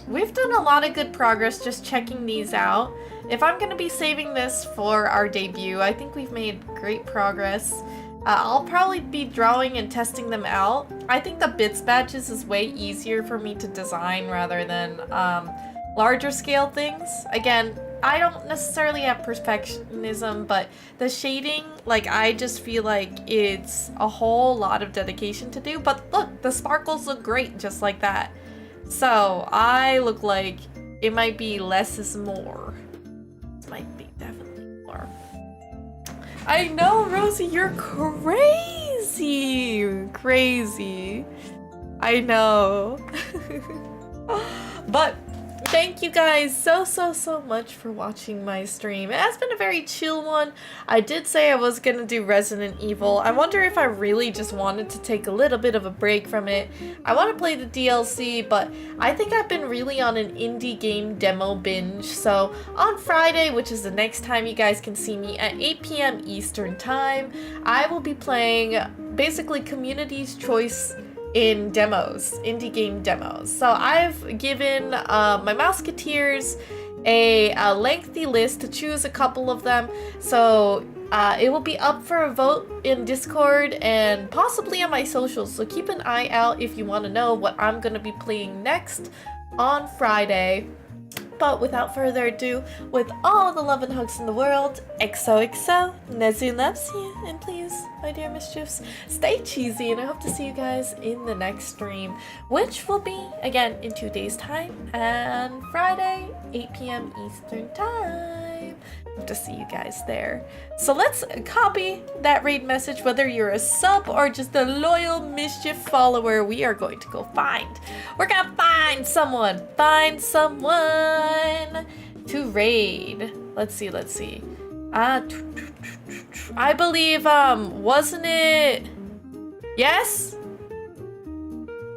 we've done a lot of good progress just checking these out. If I'm gonna be saving this for our debut, I think we've made great progress. I'll probably be drawing and testing them out. I think the bits badges is way easier for me to design rather than larger scale things. Again, I don't necessarily have perfectionism, but the shading, like I just feel like it's a whole lot of dedication to do. But look, the sparkles look great just like that. So I look like it might be less is more. This might be definitely more. I know, Rosie, you're crazy. Crazy. I know. But thank you guys so much for watching my stream. It has been a very chill one. I did say I was gonna do Resident Evil. I wonder if I really just wanted to take a little bit of a break from it. I want to play the DLC, but I think I've been really on an indie game demo binge. So on Friday, which is the next time you guys can see me at 8 p.m. Eastern time, I will be playing basically Community's Choice in demos, indie game demos. So I've given my Mouseketeers a lengthy list to choose a couple of them. So it will be up for a vote in Discord and possibly on my socials. So keep an eye out if you want to know what I'm going to be playing next on Friday. but without further ado, with all the love and hugs in the world, XOXO, Nezu loves you, and please, my dear mischiefs, stay cheesy, and I hope to see you guys in the next stream, which will be, again, in 2 days' time, and Friday, 8 p.m. Eastern Time. Hope to see you guys there. So let's copy that raid message, whether you're a sub or just a loyal mischief follower. We are going to go we're gonna find someone to raid. Let's see. I believe, wasn't it? Yes?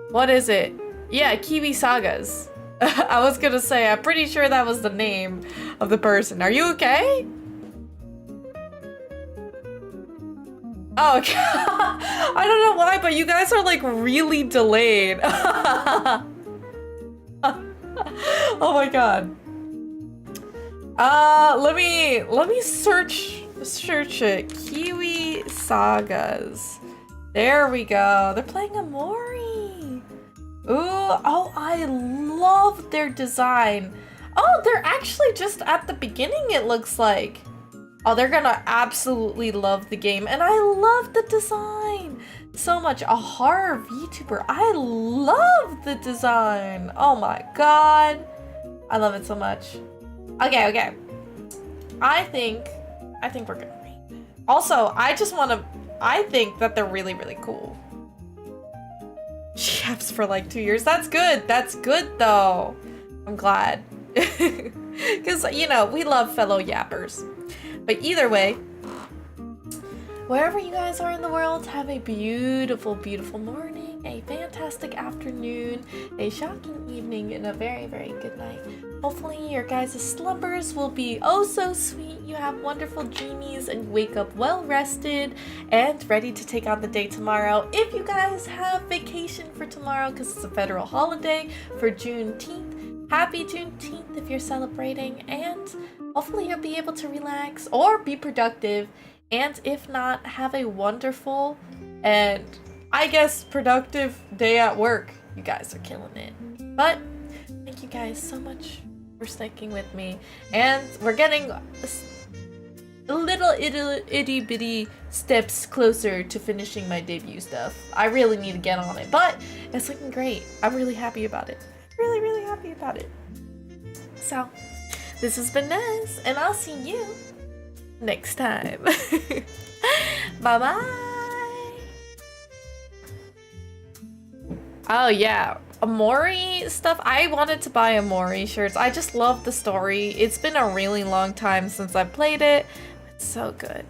What is it? Yeah, Kiwi Sagas. I was gonna say, I'm pretty sure that was the name of the person. Are you okay? Oh, okay. I don't know why, but you guys are like really delayed. Oh my god. Let me search it. Kiwi Sagas. There we go. They're playing Amori. Ooh, oh, I love their design. Oh, they're actually just at the beginning, it looks like. Oh, they're gonna absolutely love the game, and I love the design so much. A horror VTuber, I love the design. Oh my god, I love it so much. Okay. I think we're gonna read it. Also, I think that they're really, really cool. Chefs for like 2 years. That's good. That's good though. I'm glad. Because, you know, we love fellow yappers. But either way, wherever you guys are in the world, have a beautiful, beautiful morning, a fantastic afternoon, a shocking evening, and a very, very good night. Hopefully your guys' slumbers will be oh so sweet. You have wonderful dreamies and wake up well rested and ready to take on the day tomorrow. If you guys have vacation for tomorrow because it's a federal holiday for Juneteenth, happy Juneteenth if you're celebrating, and hopefully you'll be able to relax or be productive, and if not, have a wonderful and I guess productive day at work. You guys are killing it. But thank you guys so much for sticking with me, and we're getting a little itty bitty steps closer to finishing my debut stuff. I really need to get on it, but it's looking great. I'm really happy about it. Really, really happy about it. So, this has been Nez, and I'll see you next time. Bye-bye. Oh yeah, Amori stuff. I wanted to buy Amori shirts. I just love the story. It's been a really long time since I played it. It's so good.